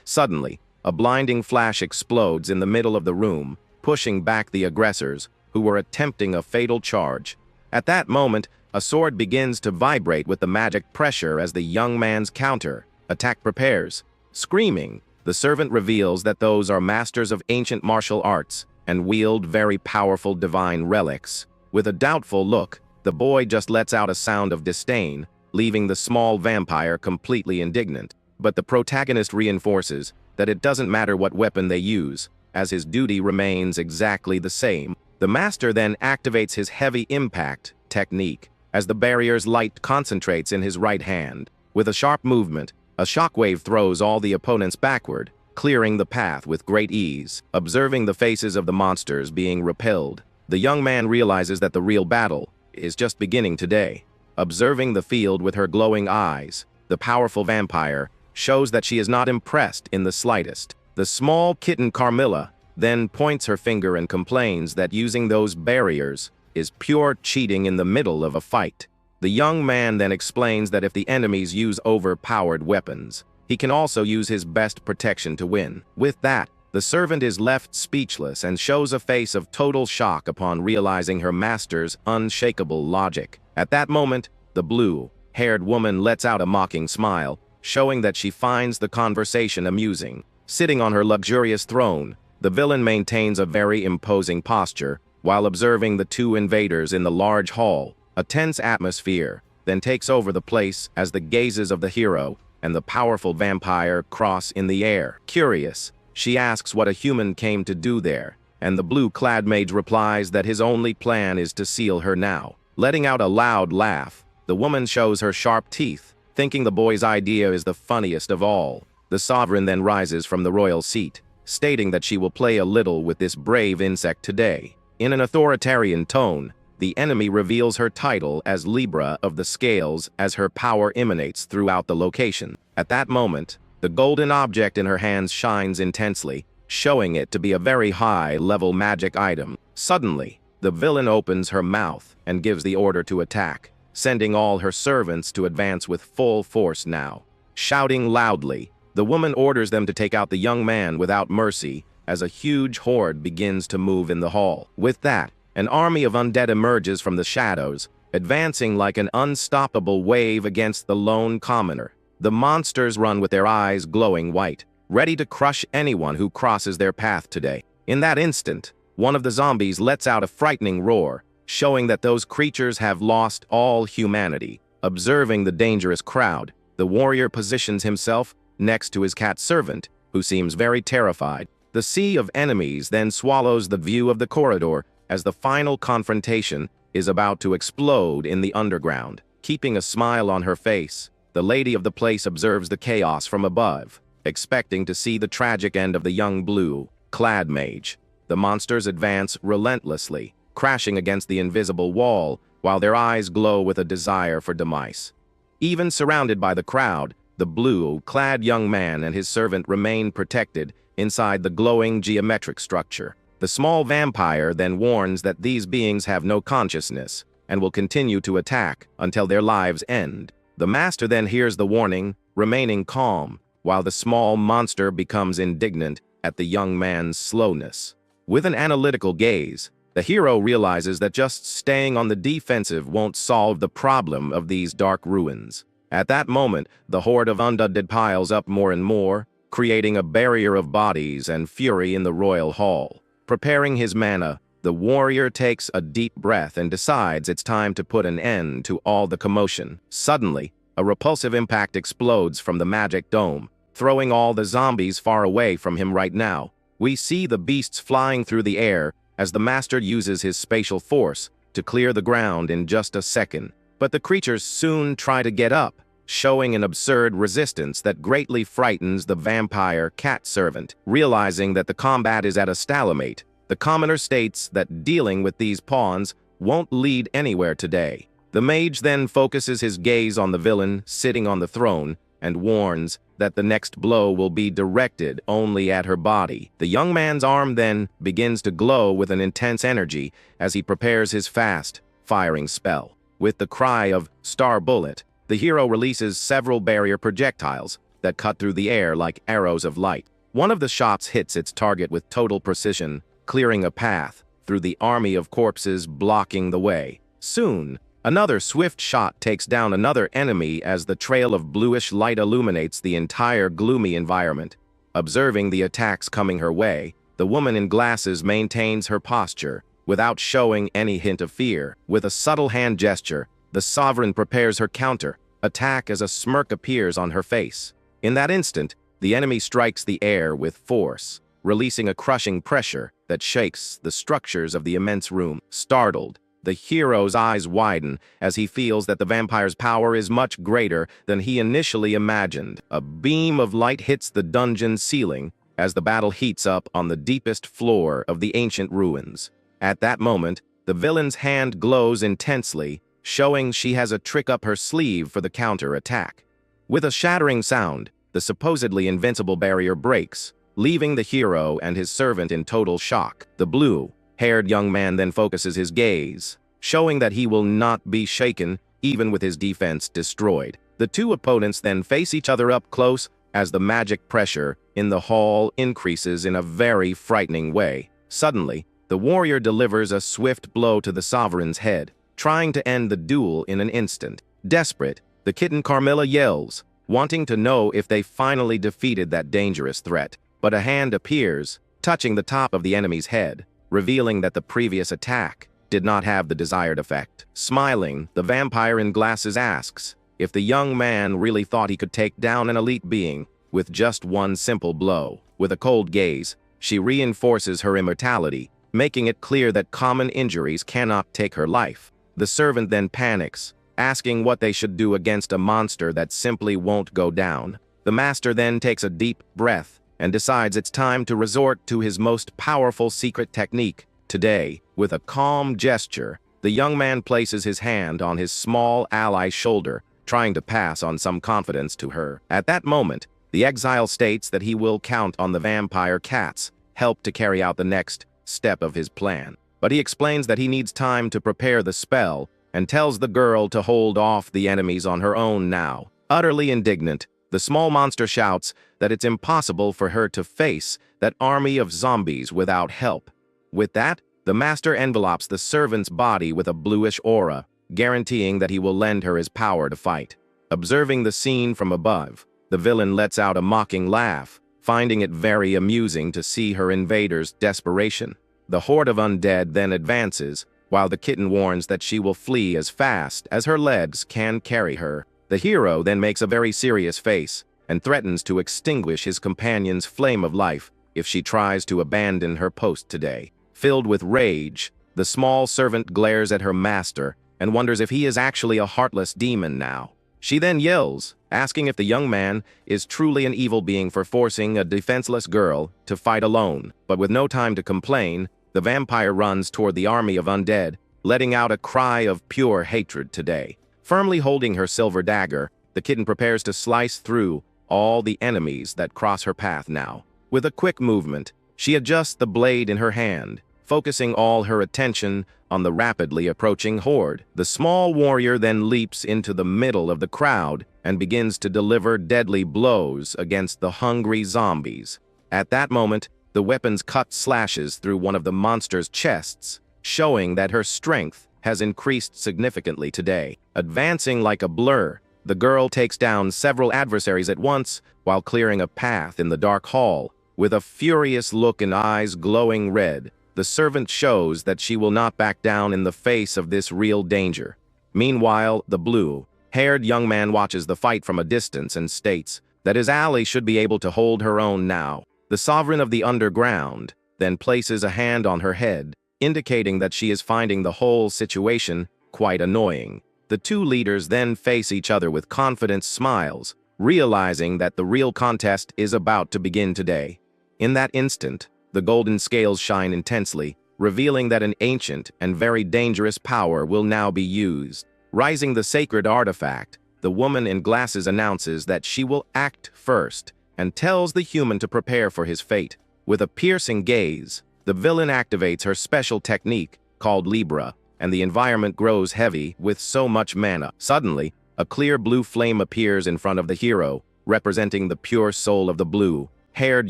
Suddenly, a blinding flash explodes in the middle of the room, pushing back the aggressors, who were attempting a fatal charge. At that moment, a sword begins to vibrate with the magic pressure as the young man's counter-attack prepares. Screaming, the servant reveals that those are masters of ancient martial arts and wield very powerful divine relics. With a doubtful look, the boy just lets out a sound of disdain, leaving the small vampire completely indignant. But the protagonist reinforces that it doesn't matter what weapon they use, as his duty remains exactly the same. The master then activates his heavy impact technique, as the barrier's light concentrates in his right hand. With a sharp movement, a shockwave throws all the opponents backward, clearing the path with great ease. Observing the faces of the monsters being repelled, the young man realizes that the real battle is just beginning today. Observing the field with her glowing eyes, the powerful vampire shows that she is not impressed in the slightest. The small kitten Carmilla then points her finger and complains that using those barriers is pure cheating in the middle of a fight. The young man then explains that if the enemies use overpowered weapons, he can also use his best protection to win. With that, the servant is left speechless and shows a face of total shock upon realizing her master's unshakable logic. At that moment, the blue-haired woman lets out a mocking smile, showing that she finds the conversation amusing. Sitting on her luxurious throne, the villain maintains a very imposing posture while observing the two invaders in the large hall. A tense atmosphere then takes over the place as the gazes of the hero and the powerful vampire cross in the air. Curious, she asks what a human came to do there, and the blue-clad mage replies that his only plan is to seal her now. Letting out a loud laugh, the woman shows her sharp teeth, thinking the boy's idea is the funniest of all. The sovereign then rises from the royal seat, stating that she will play a little with this brave insect today. In an authoritarian tone, the enemy reveals her title as Libra of the Scales as her power emanates throughout the location. At that moment, the golden object in her hands shines intensely, showing it to be a very high-level magic item. Suddenly, the villain opens her mouth and gives the order to attack, sending all her servants to advance with full force now. Shouting loudly, the woman orders them to take out the young man without mercy as a huge horde begins to move in the hall. With that, an army of undead emerges from the shadows, advancing like an unstoppable wave against the lone commoner. The monsters run with their eyes glowing white, ready to crush anyone who crosses their path today. In that instant, one of the zombies lets out a frightening roar, showing that those creatures have lost all humanity. Observing the dangerous crowd, the warrior positions himself next to his cat servant, who seems very terrified. The sea of enemies then swallows the view of the corridor as the final confrontation is about to explode in the underground. Keeping a smile on her face, the lady of the place observes the chaos from above, expecting to see the tragic end of the young blue-clad mage. The monsters advance relentlessly, crashing against the invisible wall, while their eyes glow with a desire for demise. Even surrounded by the crowd, the blue-clad young man and his servant remain protected inside the glowing geometric structure. The small vampire then warns that these beings have no consciousness and will continue to attack until their lives end. The master then hears the warning, remaining calm, while the small monster becomes indignant at the young man's slowness. With an analytical gaze, the hero realizes that just staying on the defensive won't solve the problem of these dark ruins. At that moment, the horde of undead piles up more and more, creating a barrier of bodies and fury in the royal hall. Preparing his mana, the warrior takes a deep breath and decides it's time to put an end to all the commotion. Suddenly, a repulsive impact explodes from the magic dome, throwing all the zombies far away from him right now. We see the beasts flying through the air as the master uses his spatial force to clear the ground in just a second. But the creatures soon try to get up, showing an absurd resistance that greatly frightens the vampire cat servant. Realizing that the combat is at a stalemate, the commoner states that dealing with these pawns won't lead anywhere today. The mage then focuses his gaze on the villain sitting on the throne and warns that the next blow will be directed only at her body. The young man's arm then begins to glow with an intense energy as he prepares his fast-firing spell. With the cry of "Star Bullet," the hero releases several barrier projectiles that cut through the air like arrows of light. One of the shots hits its target with total precision, clearing a path through the army of corpses blocking the way. Soon, another swift shot takes down another enemy as the trail of bluish light illuminates the entire gloomy environment. Observing the attacks coming her way, the woman in glasses maintains her posture without showing any hint of fear. With a subtle hand gesture, the sovereign prepares her counter-attack as a smirk appears on her face. In that instant, the enemy strikes the air with force, releasing a crushing pressure that shakes the structures of the immense room. Startled, the hero's eyes widen as he feels that the vampire's power is much greater than he initially imagined. A beam of light hits the dungeon ceiling as the battle heats up on the deepest floor of the ancient ruins. At that moment, the villain's hand glows intensely, showing she has a trick up her sleeve for the counter-attack. With a shattering sound, the supposedly invincible barrier breaks, leaving the hero and his servant in total shock. The blue-haired young man then focuses his gaze, showing that he will not be shaken even with his defense destroyed. The two opponents then face each other up close as the magic pressure in the hall increases in a very frightening way. Suddenly, the warrior delivers a swift blow to the sovereign's head, trying to end the duel in an instant. Desperate, the kitten Carmilla yells, wanting to know if they finally defeated that dangerous threat. But a hand appears, touching the top of the enemy's head, revealing that the previous attack did not have the desired effect. Smiling, the vampire in glasses asks if the young man really thought he could take down an elite being with just one simple blow. With a cold gaze, she reinforces her immortality, making it clear that common injuries cannot take her life. The servant then panics, asking what they should do against a monster that simply won't go down. The master then takes a deep breath and decides it's time to resort to his most powerful secret technique. Today, with a calm gesture, the young man places his hand on his small ally's shoulder, trying to pass on some confidence to her. At that moment, the exile states that he will count on the vampire cat's help to carry out the next step of his plan. But he explains that he needs time to prepare the spell and tells the girl to hold off the enemies on her own now. Utterly indignant, the small monster shouts that it's impossible for her to face that army of zombies without help. With that, the master envelopes the servant's body with a bluish aura, guaranteeing that he will lend her his power to fight. Observing the scene from above, the villain lets out a mocking laugh, finding it very amusing to see her invaders' desperation. The horde of undead then advances, while the kitten warns that she will flee as fast as her legs can carry her. The hero then makes a very serious face and threatens to extinguish his companion's flame of life if she tries to abandon her post today. Filled with rage, the small servant glares at her master and wonders if he is actually a heartless demon now. She then yells, asking if the young man is truly an evil being for forcing a defenseless girl to fight alone. But with no time to complain, the vampire runs toward the army of undead, letting out a cry of pure hatred today. Firmly holding her silver dagger, the kitten prepares to slice through all the enemies that cross her path now. With a quick movement, she adjusts the blade in her hand, focusing all her attention on the rapidly approaching horde. The small warrior then leaps into the middle of the crowd and begins to deliver deadly blows against the hungry zombies. At that moment, the weapon's cut slashes through one of the monster's chests, showing that her strength has increased significantly today. Advancing like a blur, the girl takes down several adversaries at once while clearing a path in the dark hall. With a furious look and eyes glowing red, the servant shows that she will not back down in the face of this real danger. Meanwhile, the blue-haired young man watches the fight from a distance and states that his ally should be able to hold her own now. The sovereign of the underground then places a hand on her head, indicating that she is finding the whole situation quite annoying. The two leaders then face each other with confident smiles, realizing that the real contest is about to begin today. In that instant, the golden scales shine intensely, revealing that an ancient and very dangerous power will now be used. Rising the sacred artifact, the woman in glasses announces that she will act first and tells the human to prepare for his fate. With a piercing gaze, the villain activates her special technique called Libra, and the environment grows heavy with so much mana. Suddenly, a clear blue flame appears in front of the hero, representing the pure soul of the blue-haired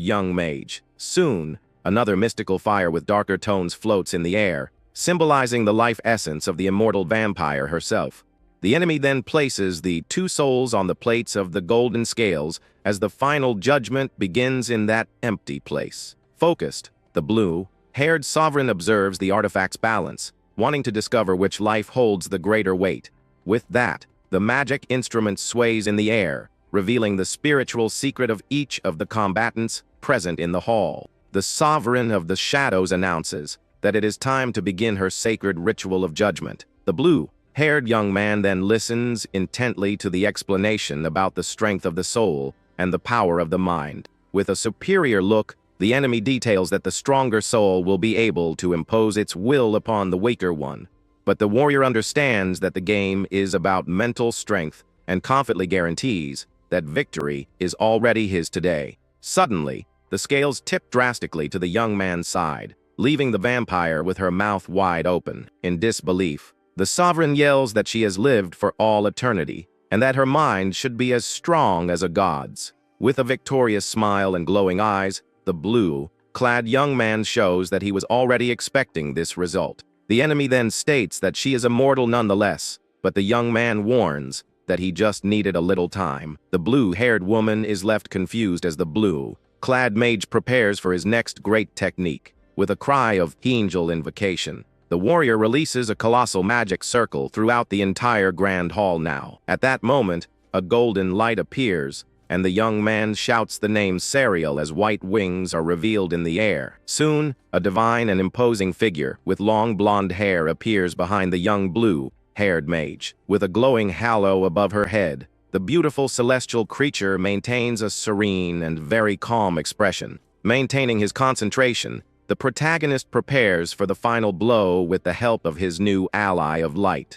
young mage. Soon, another mystical fire with darker tones floats in the air, symbolizing the life essence of the immortal vampire herself. The enemy then places the two souls on the plates of the golden scales as the final judgment begins in that empty place. Focused, the blue-haired sovereign observes the artifact's balance, wanting to discover which life holds the greater weight. With that, the magic instrument sways in the air, revealing the spiritual secret of each of the combatants present in the hall. The sovereign of the shadows announces that it is time to begin her sacred ritual of judgment. The blue-haired young man then listens intently to the explanation about the strength of the soul and the power of the mind. With a superior look, the enemy details that the stronger soul will be able to impose its will upon the weaker one. But the warrior understands that the game is about mental strength and confidently guarantees that victory is already his today. Suddenly, the scales tip drastically to the young man's side, leaving the vampire with her mouth wide open. In disbelief, the sovereign yells that she has lived for all eternity, and that her mind should be as strong as a god's. With a victorious smile and glowing eyes, the blue-clad young man shows that he was already expecting this result. The enemy then states that she is immortal nonetheless, but the young man warns that he just needed a little time. The blue-haired woman is left confused as the blue-clad mage prepares for his next great technique. With a cry of angel invocation, the warrior releases a colossal magic circle throughout the entire grand hall now. At that moment, a golden light appears, and the young man shouts the name Serial as white wings are revealed in the air. Soon, a divine and imposing figure with long blonde hair appears behind the young blue-haired mage. With a glowing halo above her head, the beautiful celestial creature maintains a serene and very calm expression. Maintaining his concentration, the protagonist prepares for the final blow with the help of his new ally of light.